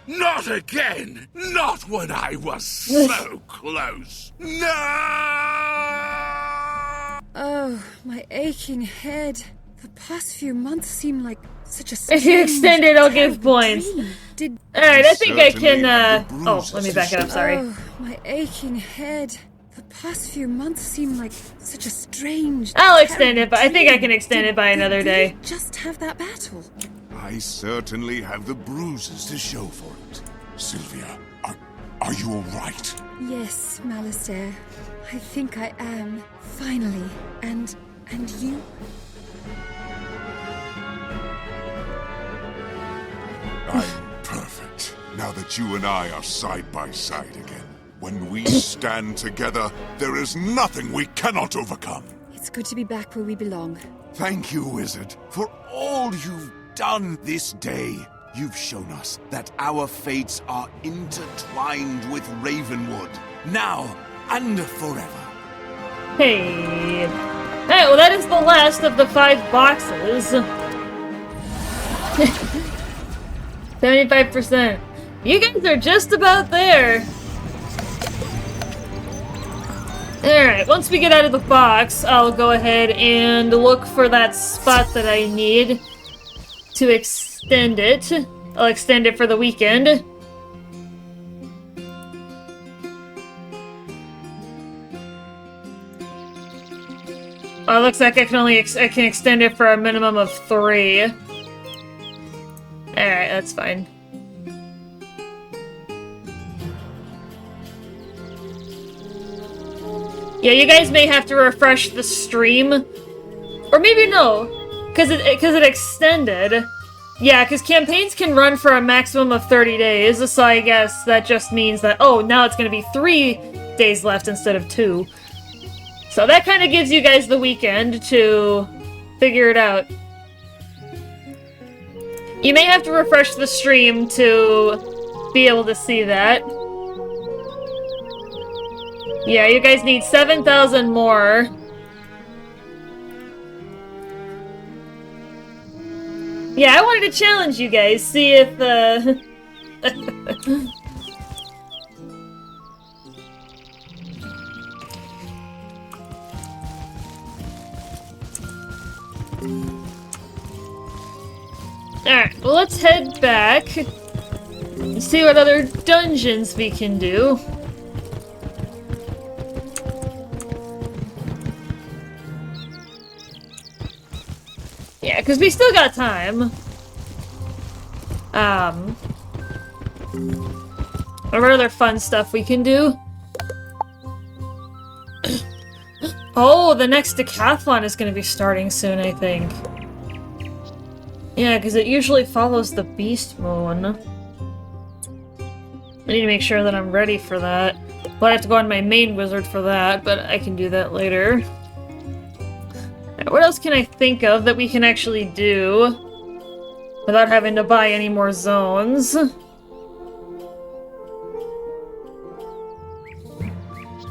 Not again! Not when I was so close! No! Oh, my aching head. The past few months seem like such a If you extend it, I'll give points. Did Alright, I think I can, oh, let me back it up, sorry. Oh, my aching head. The past few months seem like such a strange... I'll extend it, but I think I can extend it by another day. Just have that battle. I certainly have the bruises to show for it. Sylvia, are you alright? Yes, Malistaire. I think I am. Finally. And you? I'm perfect. Now that you and I are side by side again. When we stand together, there is nothing we cannot overcome. It's good to be back where we belong. Thank you, Wizard, for all you've done this day. You've shown us that our fates are intertwined with Ravenwood, now and forever. Hey. Hey, well that is the last of the 5 boxes. 75%. You guys are just about there. Alright, once we get out of the box, I'll go ahead and look for that spot that I need to extend it. I'll extend it for the weekend. Oh, it looks like I can extend it for a minimum of 3. Alright, that's fine. Yeah, you guys may have to refresh the stream. Or maybe no, because it extended. Yeah, because campaigns can run for a maximum of 30 days, so I guess that just means that, oh, now it's going to be 3 days left instead of 2. So that kind of gives you guys the weekend to figure it out. You may have to refresh the stream to be able to see that. Yeah, you guys need 7,000 more. Yeah, I wanted to challenge you guys, see if, Alright, well let's head back and see what other dungeons we can do. Yeah, because we still got time. What other fun stuff we can do? Oh, the next decathlon is going to be starting soon, I think. Yeah, because it usually follows the Beast Moon. I need to make sure that I'm ready for that. Well, I have to go on my main wizard for that, but I can do that later. What else can I think of that we can actually do without having to buy any more zones?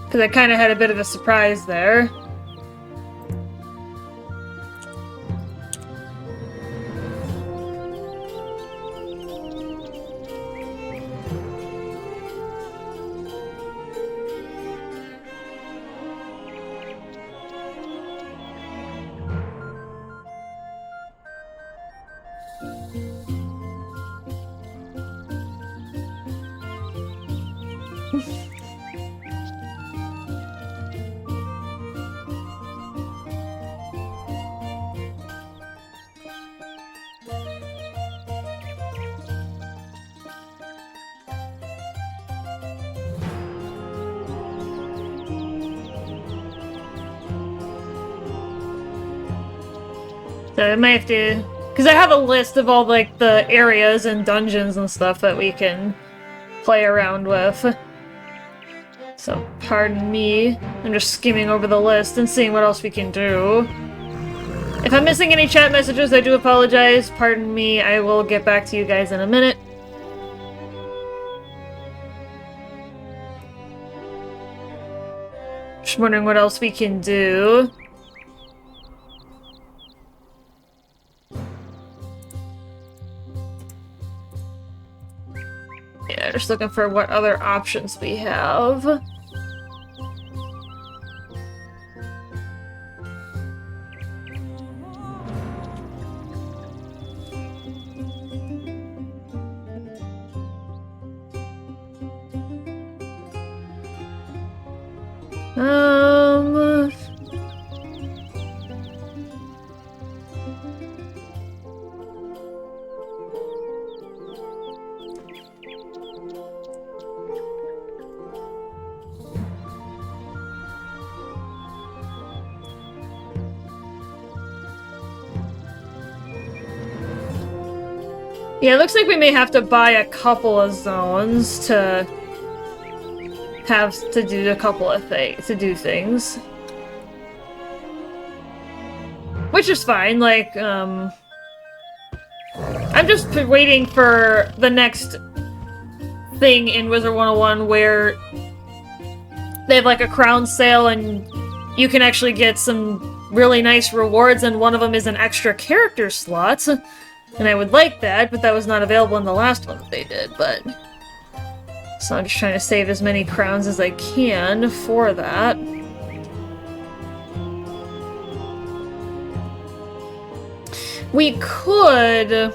Because I kind of had a bit of a surprise there. So I might have to... Because I have a list of all, like, the areas and dungeons and stuff that we can play around with. So, pardon me. I'm just skimming over the list and seeing what else we can do. If I'm missing any chat messages, I do apologize. Pardon me, I will get back to you guys in a minute. Just wondering what else we can do. Yeah, just looking for what other options we have. Yeah, it looks like we may have to buy a couple of zones to have to do a couple of things. Which is fine, like, I'm just waiting for the next thing in Wizard101 where they have like a crown sale and you can actually get some really nice rewards, and one of them is an extra character slot. And I would like that, but that was not available in the last one that they did, but... So I'm just trying to save as many crowns as I can for that. We could...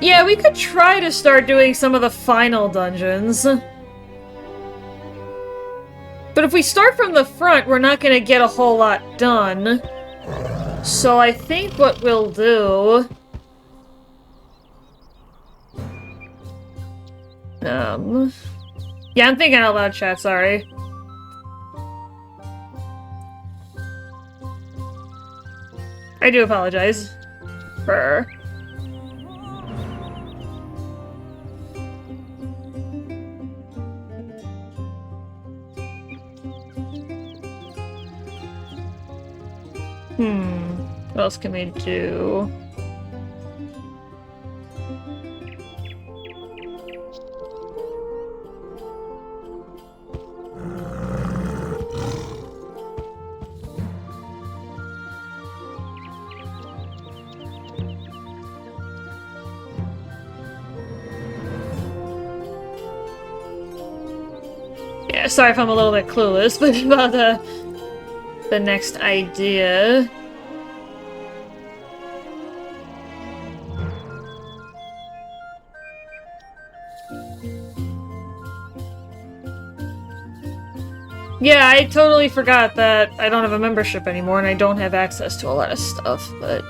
Yeah, we could try to start doing some of the final dungeons. But if we start from the front, we're not gonna get a whole lot done. So I think what we'll do... Yeah, I'm thinking out loud, chat, sorry. I do apologize for... What else can we do? Yeah, sorry if I'm a little bit clueless, but about the next idea. Yeah, I totally forgot that I don't have a membership anymore and I don't have access to a lot of stuff, but...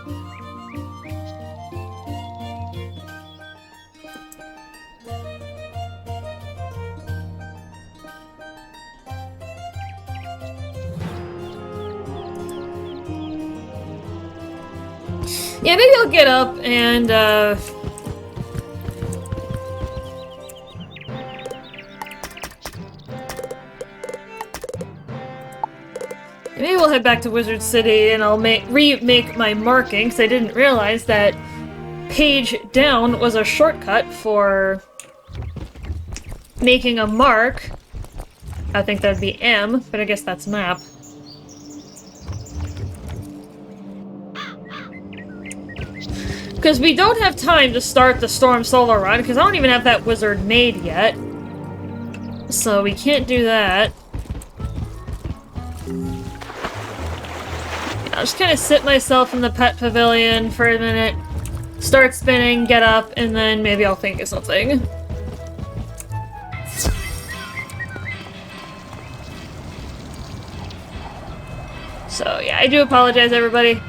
Yeah, maybe I'll get up and, maybe we'll head back to Wizard City and I'll remake my marking, because I didn't realize that page down was a shortcut for making a mark. I think that'd be M, but I guess that's map. Because we don't have time to start the Storm Solo run, because I don't even have that wizard made yet. So we can't do that. I'll just kind of sit myself in the pet pavilion for a minute, start spinning, get up, and then maybe I'll think of something. So yeah, I do apologize, everybody.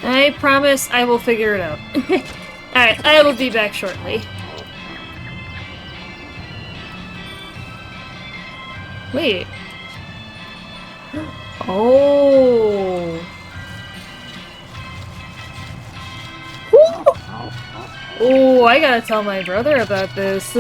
I promise I will figure it out. Alright, I will be back shortly. Wait. Oh. Oh, I gotta tell my brother about this.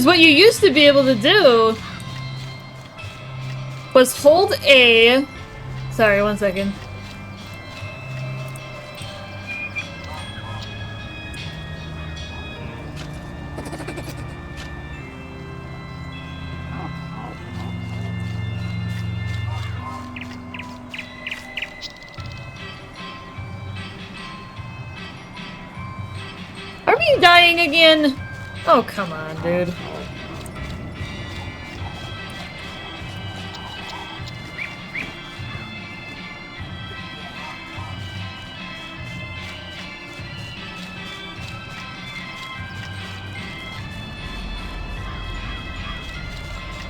Because what you used to be able to do was hold A... Sorry, one second. Are we dying again? Oh, come on, dude.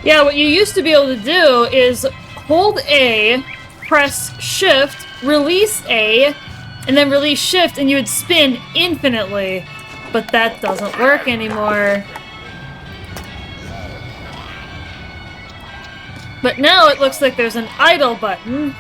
Yeah, what you used to be able to do is hold A, press Shift, release A, and then release Shift, and you would spin infinitely. But that doesn't work anymore. But now it looks like there's an idle button.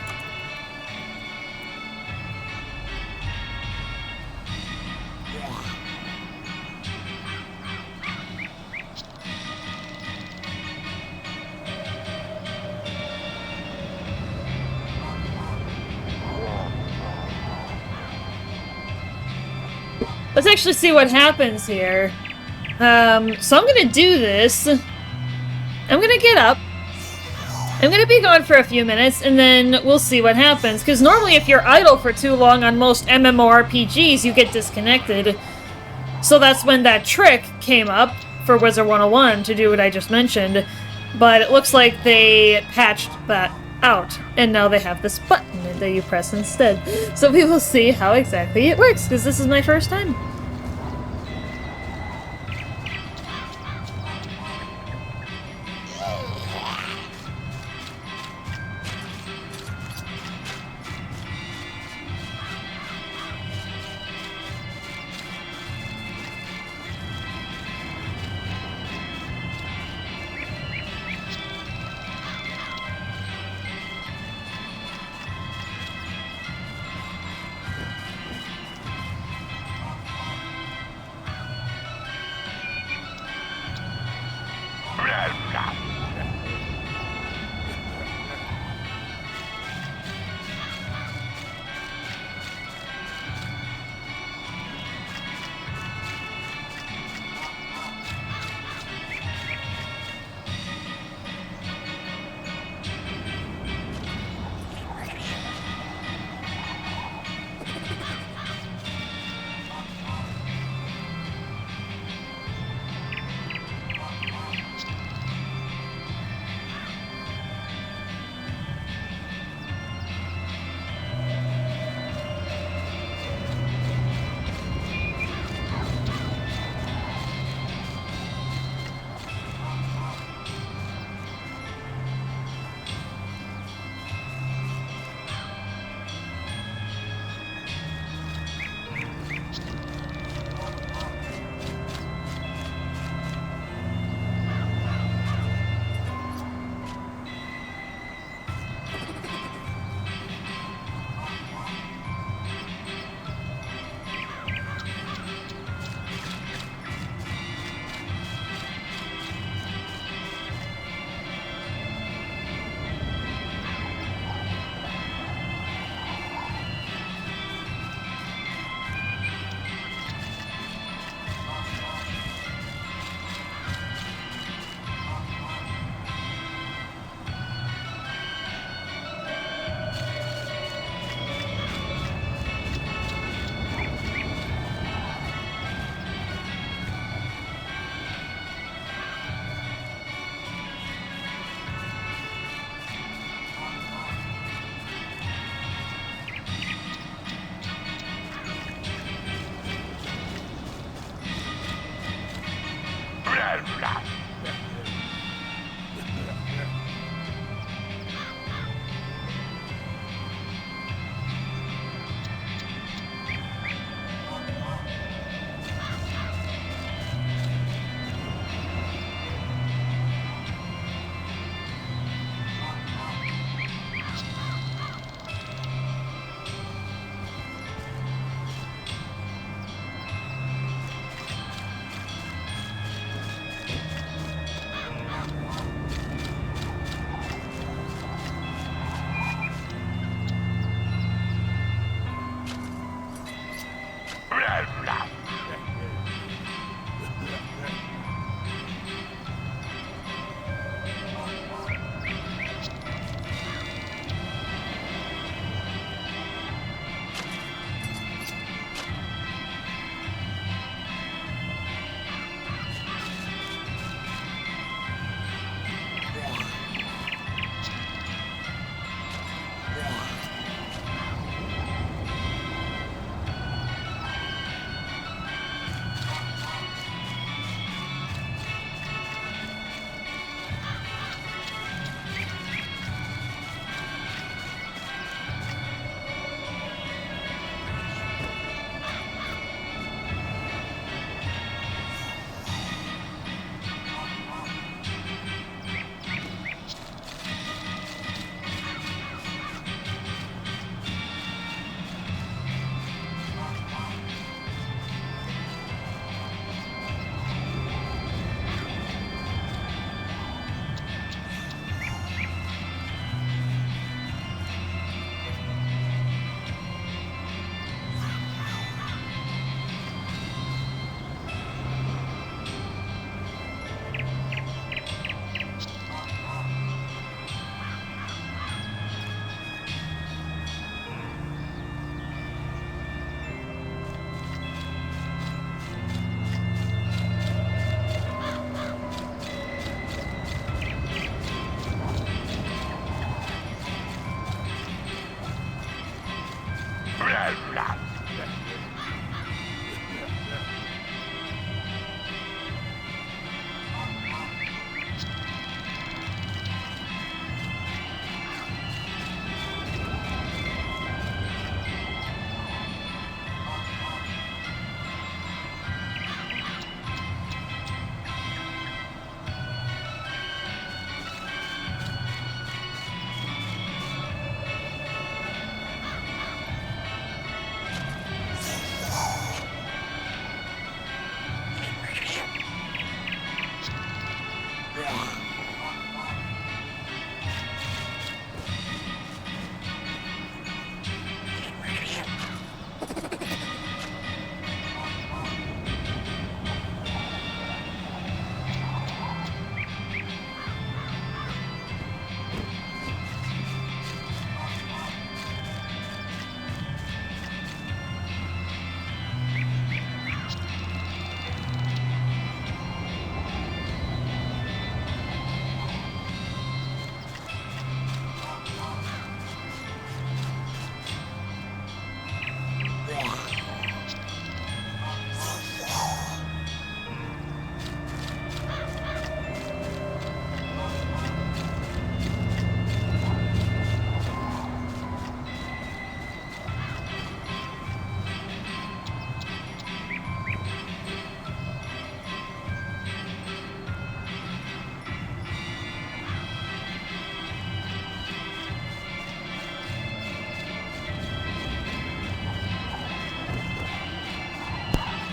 Let's actually see what happens here. So I'm gonna do this. I'm gonna get up. I'm gonna be gone for a few minutes, and then we'll see what happens. Because normally if you're idle for too long on most MMORPGs, you get disconnected. So that's when that trick came up for Wizard101 to do what I just mentioned. But it looks like they patched that out, and now they have this button that you press instead. So we will see how exactly it works, because this is my first time.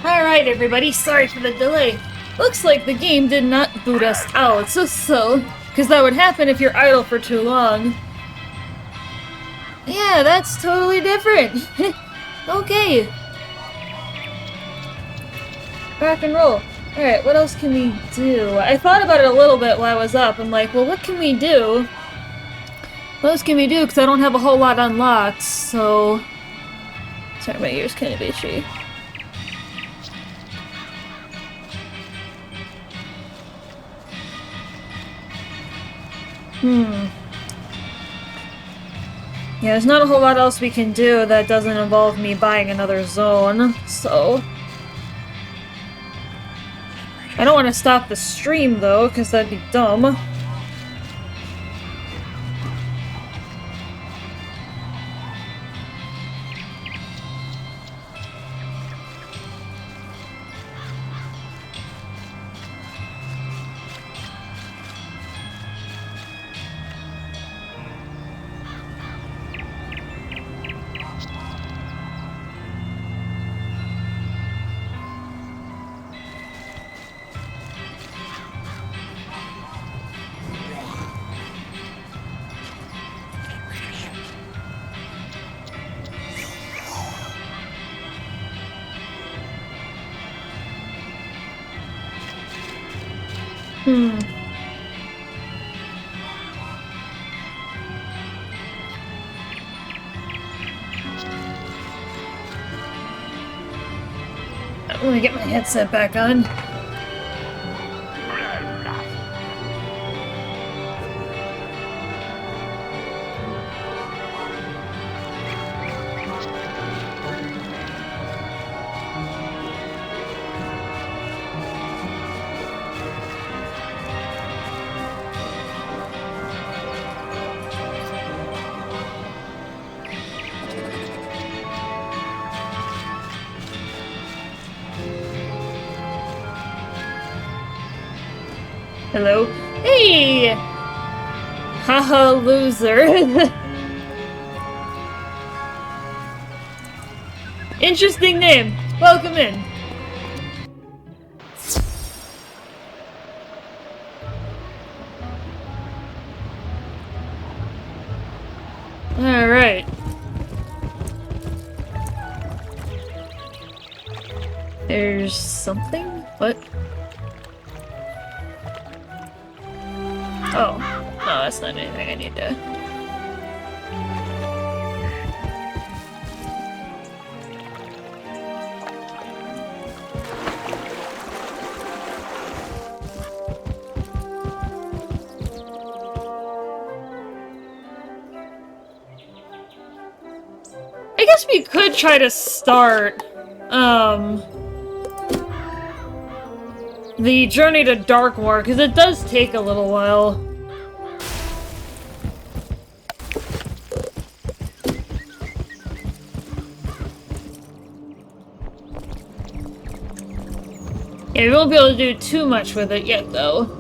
Alright everybody, sorry for the delay. Looks like the game did not boot us out, because that would happen if you're idle for too long. Yeah, that's totally different. Okay. Rock and roll. Alright, what else can we do? I thought about it a little bit while I was up. I'm like, well, what can we do? What else can we do? Because I don't have a whole lot unlocked, so... Sorry, my ear's kind of itchy. Yeah, there's not a whole lot else we can do that doesn't involve me buying another zone, so... I don't want to stop the stream, though, because that'd be dumb. Let me get my headset back on. Hello? Hey! Haha, loser. Interesting name. Welcome in. Alright. There's something? What? Oh. No, that's not anything I need to... guess we could try to start, the journey to Darkmoor, because it does take a little while. Yeah, we won't be able to do too much with it yet, though.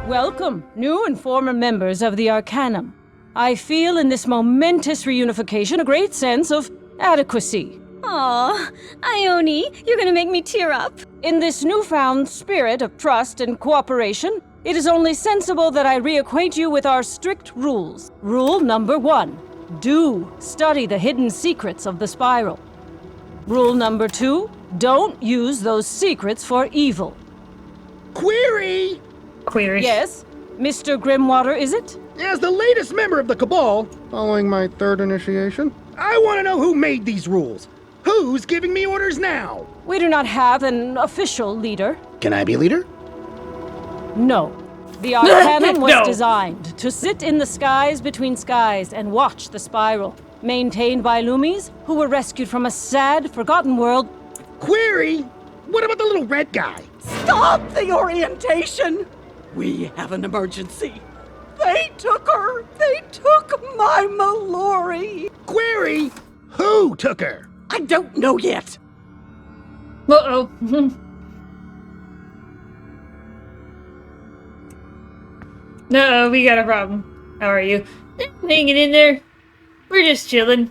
Welcome, new and former members of the Arcanum. I feel in this momentous reunification a great sense of adequacy. Aw, Ione, you're gonna make me tear up. In this newfound spirit of trust and cooperation, it is only sensible that I reacquaint you with our strict rules. Rule number 1, do study the hidden secrets of the spiral. Rule number 2, don't use those secrets for evil. Query! Query. Yes? Mr. Grimwater, is it? As the latest member of the Cabal, following my 3rd initiation, I want to know who made these rules. Who's giving me orders now? We do not have an official leader. Can I be leader? No. The Arcanum was No. designed to sit in the skies between skies and watch the spiral, maintained by Loomies who were rescued from a sad, forgotten world. Query! What about the little red guy? Stop the orientation! We have an emergency. They took her! They took my Mallory! Query! Who took her? I don't know yet. Uh-oh. No, we got a problem. How are you? Hanging in there. We're just chilling.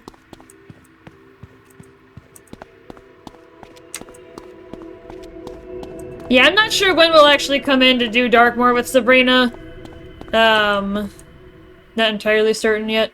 Yeah, I'm not sure when we'll actually come in to do Darkmoor with Sabrina. Not entirely certain yet.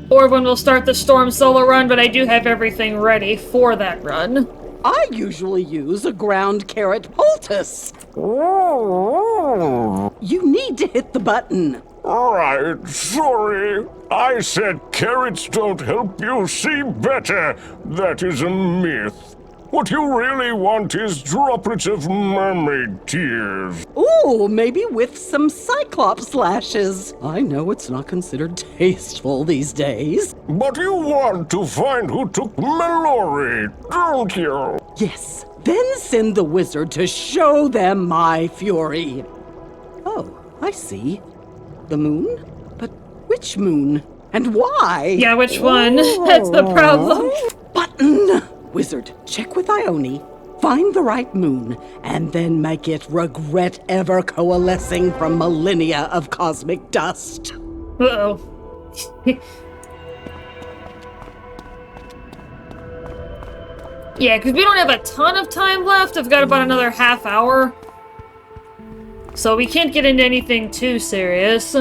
Or when we'll start the Storm solo run, but I do have everything ready for that run. I usually use a ground carrot poultice. You need to hit the button. Right, sorry. I said carrots don't help you see better. That is a myth. What you really want is droplets of mermaid tears. Ooh, maybe with some Cyclops lashes. I know it's not considered tasteful these days. But you want to find who took Mallory, don't you? Yes, then send the wizard to show them my fury. Oh, I see. The moon? But which moon? And why? Yeah, which one? That's the problem. Button! Wizard, check with Ione, find the right moon, and then make it regret ever coalescing from millennia of cosmic dust. Uh-oh. Yeah, because we don't have a ton of time left. I've got about another half hour. So we can't get into anything too serious.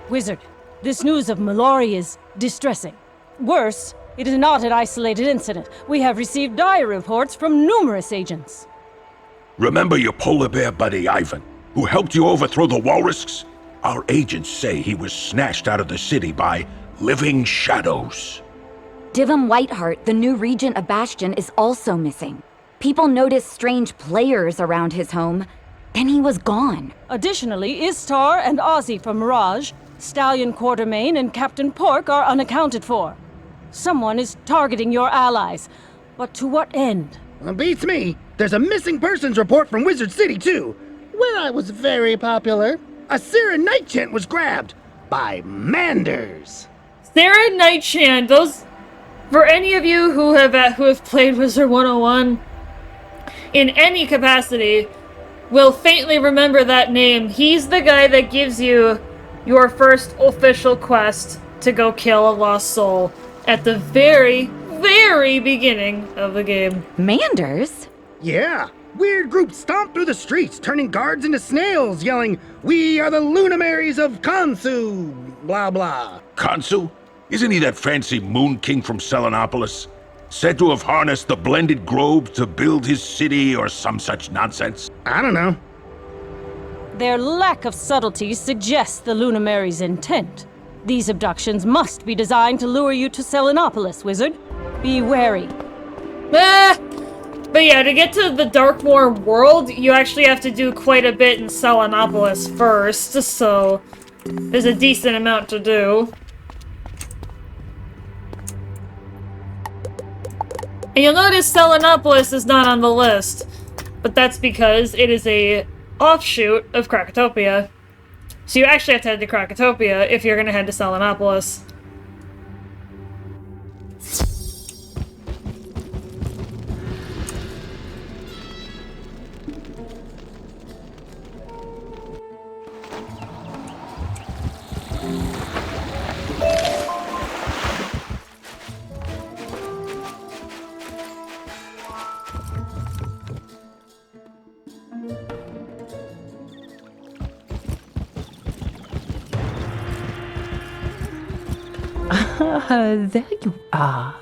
Wizard, this news of Mallory is distressing. Worse, it is not an isolated incident. We have received dire reports from numerous agents. Remember your polar bear buddy, Ivan, who helped you overthrow the Walrusks? Our agents say he was snatched out of the city by living shadows. Divum Whiteheart, the new regent of Bastion, is also missing. People noticed strange players around his home. Then he was gone. Additionally, Istar and Ozzy from Mirage, Stallion Quartermain, and Captain Pork are unaccounted for. Someone is targeting your allies. But to what end? Beats me. There's a missing persons report from Wizard City, too, where I was very popular. A Sarah Nightchant was grabbed by Manders. Sarah Nightchant, those... For any of you who have played Wizard101 in any capacity, will faintly remember that name. He's the guy that gives you your first official quest to go kill a lost soul at the very, very beginning of the game. Manders? Yeah. Weird group stomped through the streets, turning guards into snails, yelling, "We are the Lunamaries of Kansu!" Blah, blah. Kansu? Isn't he that fancy moon king from Selenopolis? Said to have harnessed the blended globes to build his city or some such nonsense? I don't know. Their lack of subtlety suggests the Lunamary's intent. These abductions must be designed to lure you to Selenopolis, Wizard. Be wary. But yeah, to get to the Darkmoor world, you actually have to do quite a bit in Selenopolis first, so there's a decent amount to do. And you'll notice Selenopolis is not on the list, but that's because it is a offshoot of Krakatopia. So you actually have to head to Krakatopia if you're gonna head to Selenopolis. There you are.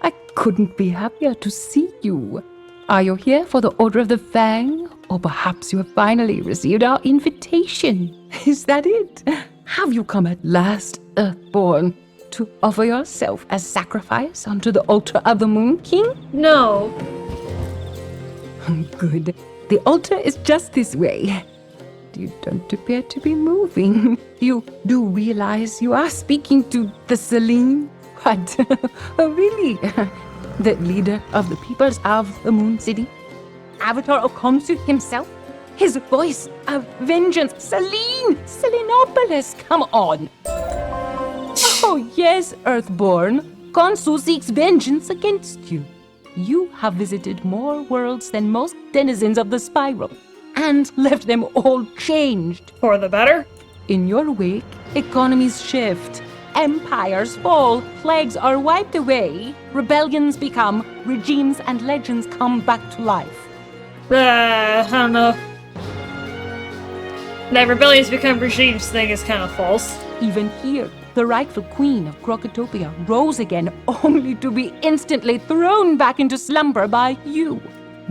I couldn't be happier to see you. Are you here for the Order of the Fang? Or perhaps you have finally received our invitation. Is that it? Have you come at last, Earthborn, to offer yourself as sacrifice unto the altar of the Moon King? No. Good. The altar is just this way. You don't appear to be moving. You do realize you are speaking to the Selene? What? Oh, really? The leader of the peoples of the Moon City? Avatar of Khonsu himself? His voice of vengeance? Selene! Selenopolis! Come on! Oh, yes, Earthborn. Khonsu seeks vengeance against you. You have visited more worlds than most denizens of the Spiral, and left them all changed. For the better? In your wake, economies shift, empires fall, plagues are wiped away, rebellions become, regimes and legends come back to life. I don't know. That rebellions become regimes thing is kind of false. Even here, the rightful queen of Krakatopia rose again, only to be instantly thrown back into slumber by you.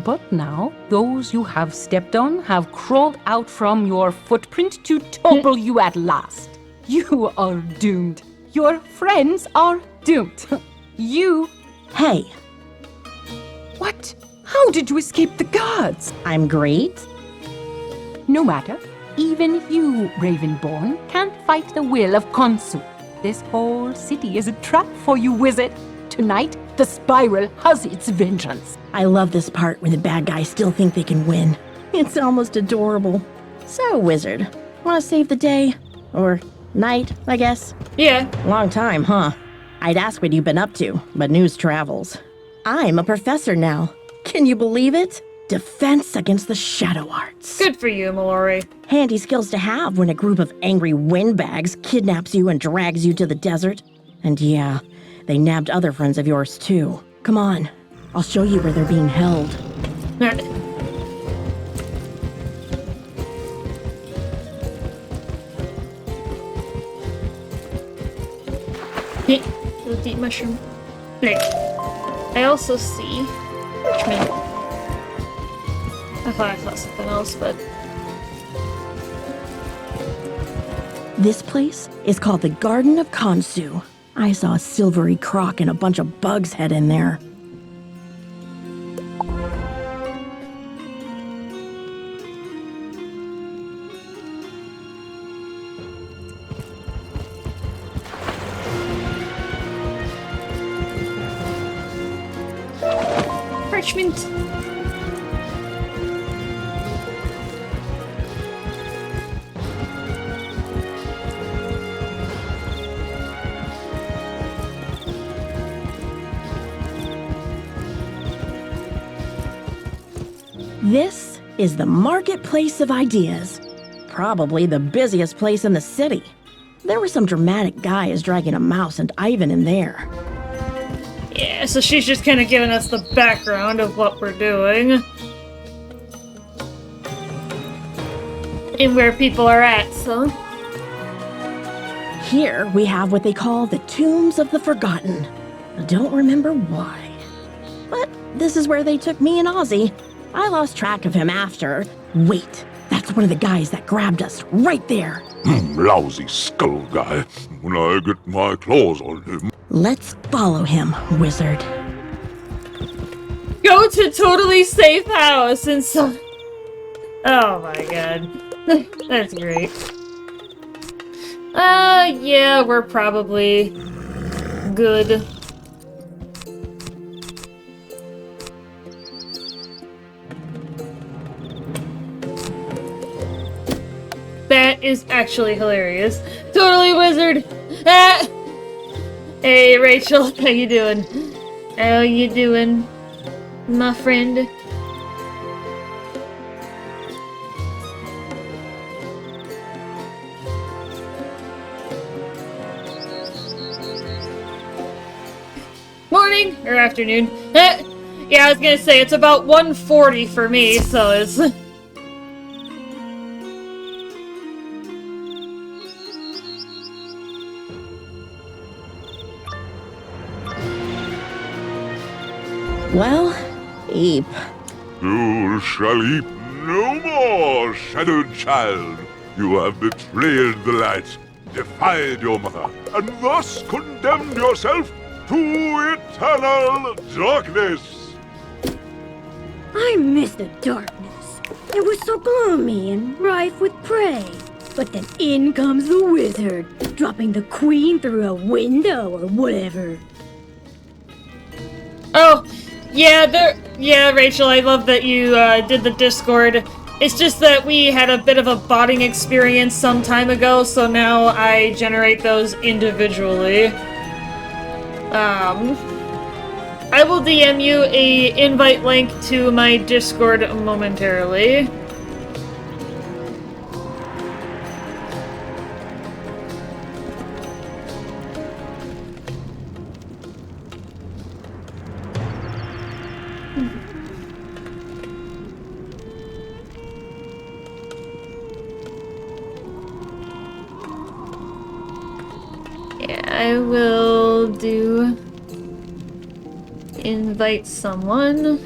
But now, those you have stepped on have crawled out from your footprint to topple you at last. You are doomed. Your friends are doomed. You... Hey. What? How did you escape the guards? I'm great. No matter. Even you, Ravenborn, can't fight the will of Khonsu. This whole city is a trap for you, wizard. Tonight, the Spiral has its vengeance. I love this part where the bad guys still think they can win. It's almost adorable. So, Wizard, want to save the day? Or night, I guess? Yeah. Long time, huh? I'd ask what you've been up to, but news travels. I'm a professor now. Can you believe it? Defense against the shadow arts. Good for you, Mallory. Handy skills to have when a group of angry windbags kidnaps you and drags you to the desert. And yeah, they nabbed other friends of yours too. Come on, I'll show you where they're being held. The deep mushroom. Like, I also see henchmen. I thought I saw something else, but... This place is called the Garden of Khonsu. I saw a silvery croc and a bunch of bugs head in there. Parchment! This is the Marketplace of Ideas. Probably the busiest place in the city. There were some dramatic guys dragging a mouse and Ivan in there. Yeah, so she's just kind of giving us the background of what we're doing. And where people are at, so... Here we have what they call the Tombs of the Forgotten. I don't remember why. But this is where they took me and Ozzy. I lost track of him after. Wait, that's one of the guys that grabbed us right there. Lousy skull guy. When I get my claws on him. Let's follow him, wizard. Go to totally safe house and so. Oh my god. That's great. Yeah, we're probably good. That is actually hilarious. Totally wizard! Ah! Hey, Rachel, how you doing? How you doing, my friend? Morning or afternoon. Yeah, I was gonna say it's about 1:40 for me, so it's. Well, eep. You shall eat no more, shadowed child. You have betrayed the light, defied your mother, and thus condemned yourself to eternal darkness. I miss the darkness. It was so gloomy and rife with prey. But then in comes the wizard, dropping the queen through a window or whatever. Oh, yeah, Rachel, I love that you did the Discord. It's just that we had a bit of a botting experience some time ago, so now I generate those individually. I will DM you a invite link to my Discord momentarily. I will do invite someone.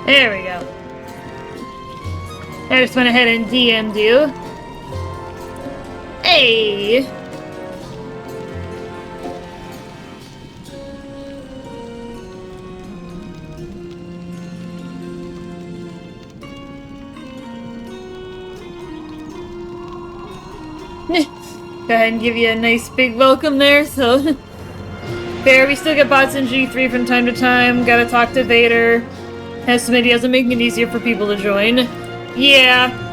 There we go. I just went ahead and DM'd you. Hey! Go ahead and give you a nice big welcome there, so... Fair, we still get bots in G3 from time to time, gotta talk to Vader. Has some ideas of making it easier for people to join. Yeah.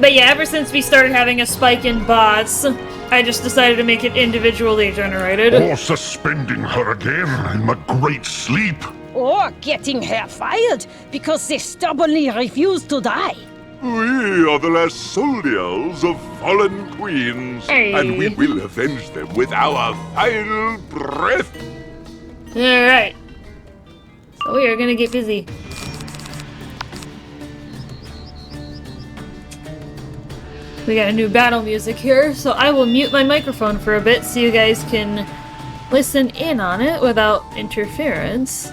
But yeah, ever since we started having a spike in bots, I just decided to make it individually generated. Or suspending her again in my great sleep. Or getting her fired because they stubbornly refuse to die. We are the last soldiers of fallen queens, and we will avenge them with our final breath. Alright. So we are gonna get busy. We got a new battle music here, so I will mute my microphone for a bit so you guys can listen in on it without interference.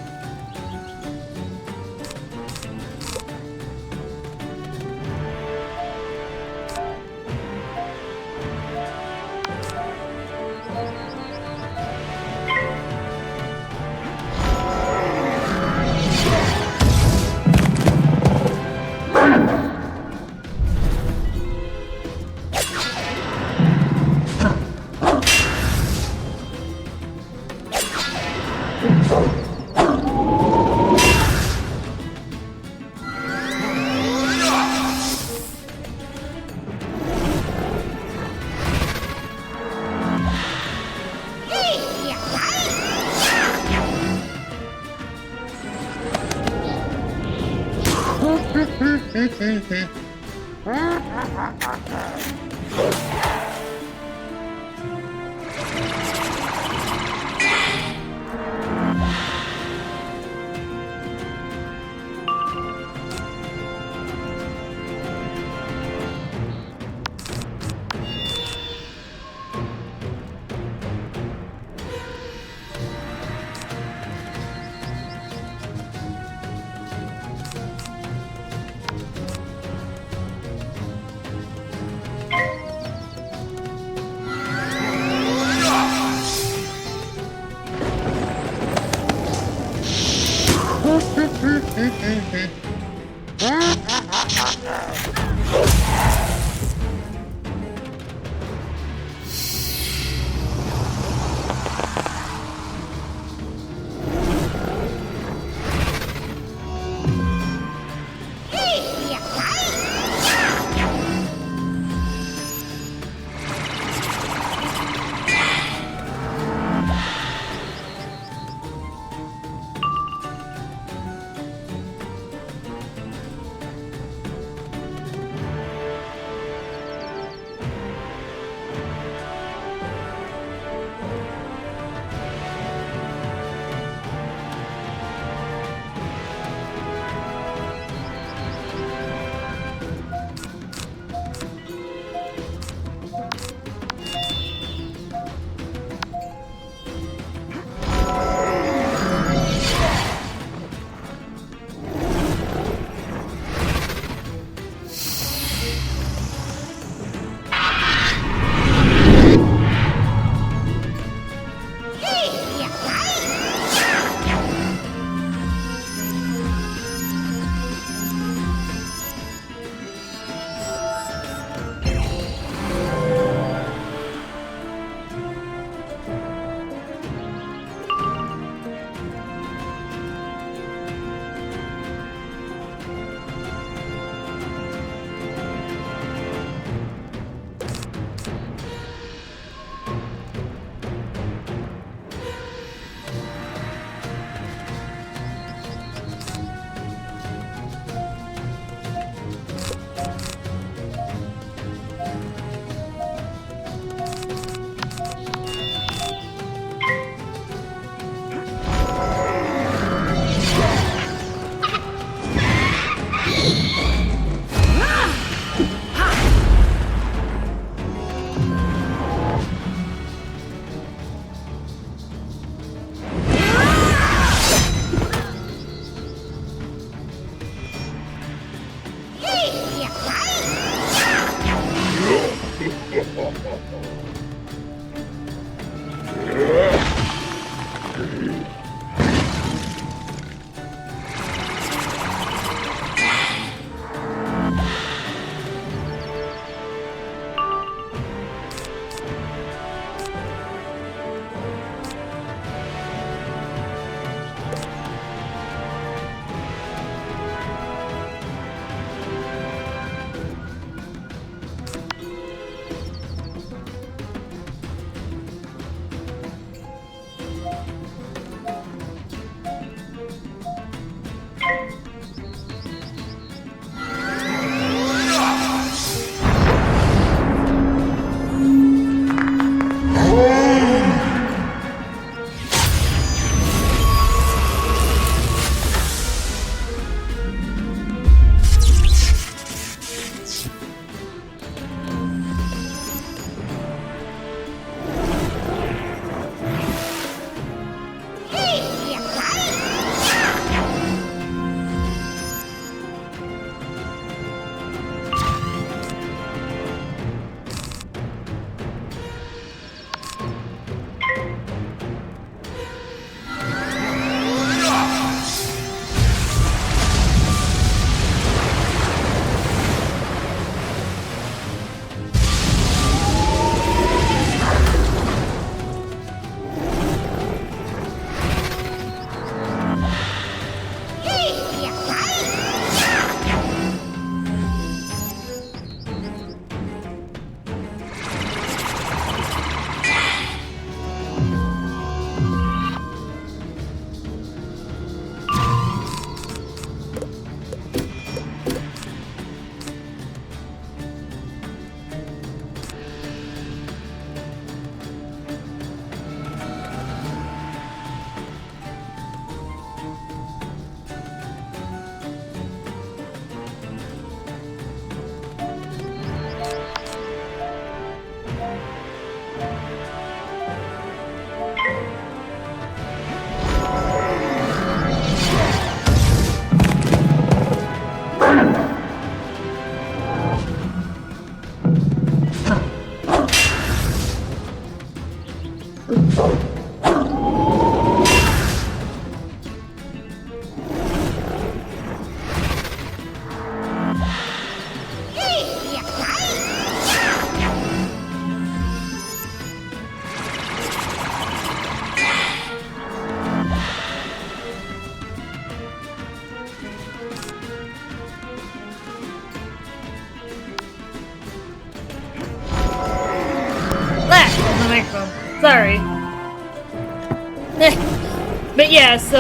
But yeah, so,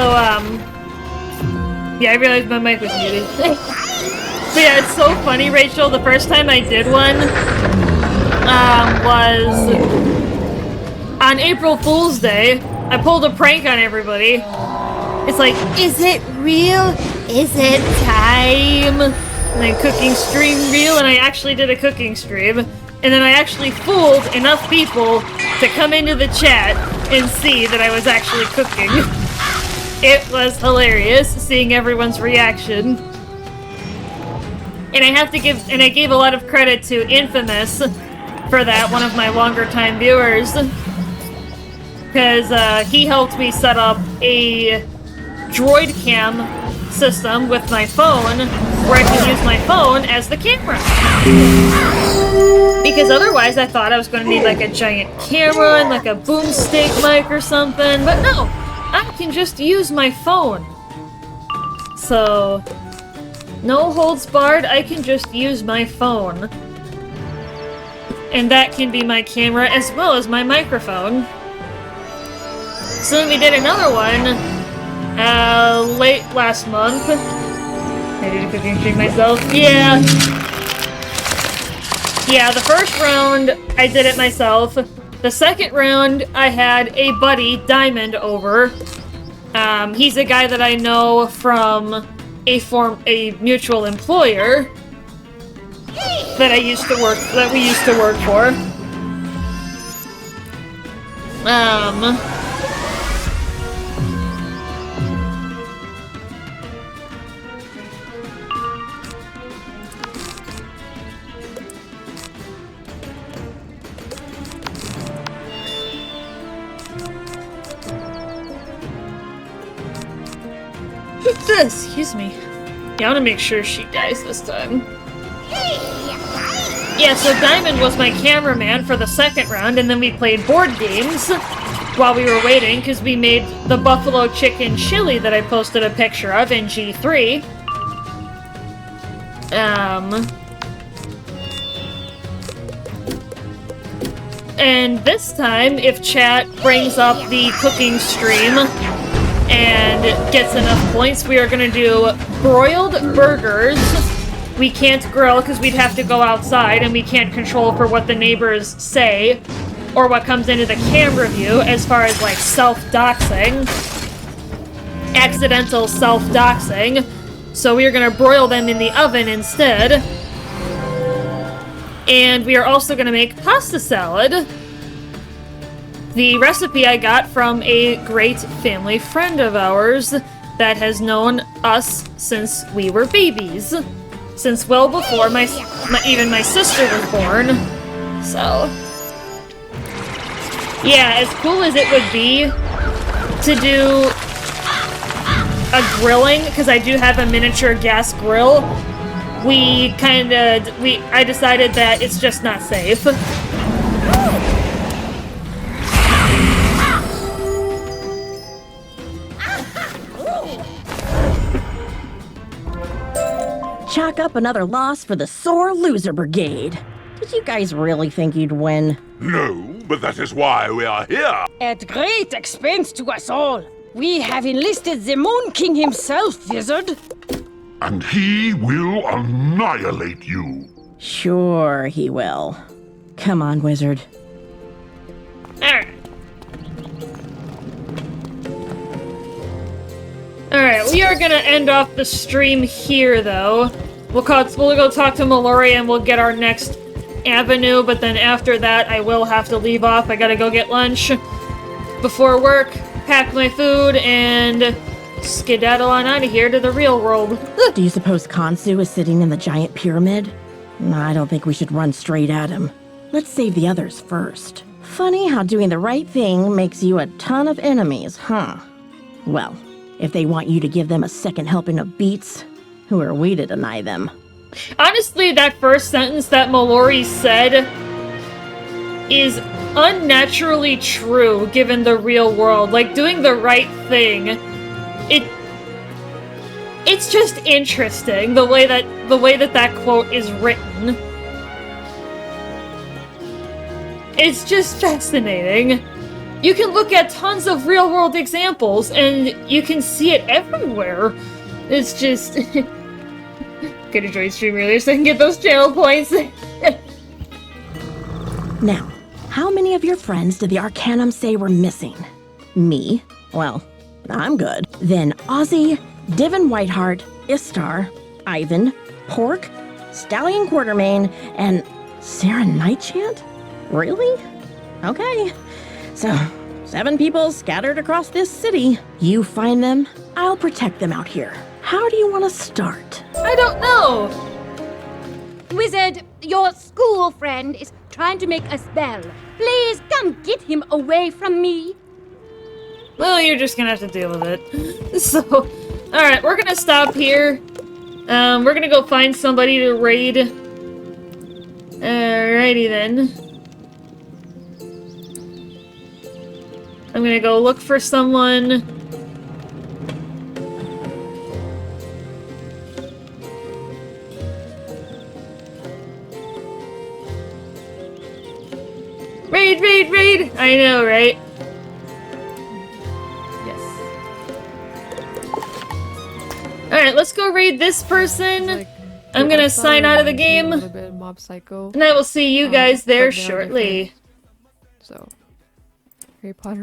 yeah, I realized my mic was muted. But yeah, it's so funny, Rachel. The first time I did one, was on April Fool's Day. I pulled a prank on everybody. It's like, is it real? Is it time? And then cooking stream real, and I actually did a cooking stream. And then I actually fooled enough people to come into the chat and see that I was actually cooking. It was hilarious seeing everyone's reaction. And I gave a lot of credit to Infamous for that, one of my longer time viewers. Because he helped me set up a droid cam system with my phone, where I can use my phone as the camera. Because otherwise I thought I was going to need like a giant camera and like a boomstick mic or something, but no, I can just use my phone. So, no holds barred, I can just use my phone. And that can be my camera as well as my microphone. So then we did another one, late last month. I did a cooking stream myself. Yeah. Yeah, the first round, I did it myself. The second round, I had a buddy, Diamond, over. He's a guy that I know from a mutual employer that we used to work for. Excuse me. Yeah, I want to make sure she dies this time. Yeah, so Diamond was my cameraman for the second round, and then we played board games while we were waiting, because we made the buffalo chicken chili that I posted a picture of in G3. And this time, if chat brings up the cooking stream and gets enough points, we are going to do broiled burgers. We can't grill because we'd have to go outside, and we can't control for what the neighbors say or what comes into the camera view as far as like self-doxing. Accidental self-doxing. So we are going to broil them in the oven instead. And we are also going to make pasta salad. The recipe I got from a great family friend of ours that has known us since we were babies. Since well before even my sister was born. So, yeah, as cool as it would be to do a grilling, because I do have a miniature gas grill, I decided that it's just not safe. Chalk up another loss for the Sore Loser Brigade. Did you guys really think you'd win? No, but that is why we are here. At great expense to us all, we have enlisted the Moon King himself, Wizard. And he will annihilate you. Sure he will. Come on, Wizard. Alright, we are gonna end off the stream here, though. We'll go talk to Mallory and we'll get our next avenue, but then after that I will have to leave off. I gotta go get lunch before work, pack my food, and skedaddle on out of here to the real world. Do you suppose Kansu is sitting in the giant pyramid? I don't think we should run straight at him. Let's save the others first. Funny how doing the right thing makes you a ton of enemies, huh? Well, if they want you to give them a second helping of beets, who are we to deny them? Honestly, that first sentence that Mallory said is unnaturally true given the real world. Like, doing the right thing, it's just interesting the way that quote is written. It's just fascinating. You can look at tons of real-world examples, and you can see it everywhere. It's just... Could enjoy stream earlier so I can get those channel points. Now, how many of your friends did the Arcanum say were missing? Me? Well, I'm good. Then Ozzy, Divin Whiteheart, Istar, Ivan, Pork, Stallion Quartermain, and Sarah Nightchant? Really? Okay. So, 7 people scattered across this city. You find them, I'll protect them out here. How do you want to start? I don't know. Wizard, your school friend is trying to make a spell. Please come get him away from me. Well, you're just gonna have to deal with it. So, alright, we're gonna stop here. We're gonna go find somebody to raid. Alrighty then. I'm gonna go look for someone. Raid, raid, raid! I know, right? Alright, let's go raid this person. I'm gonna sign out of the game. Mob Psycho. And I will see you guys there shortly. So, Harry Potter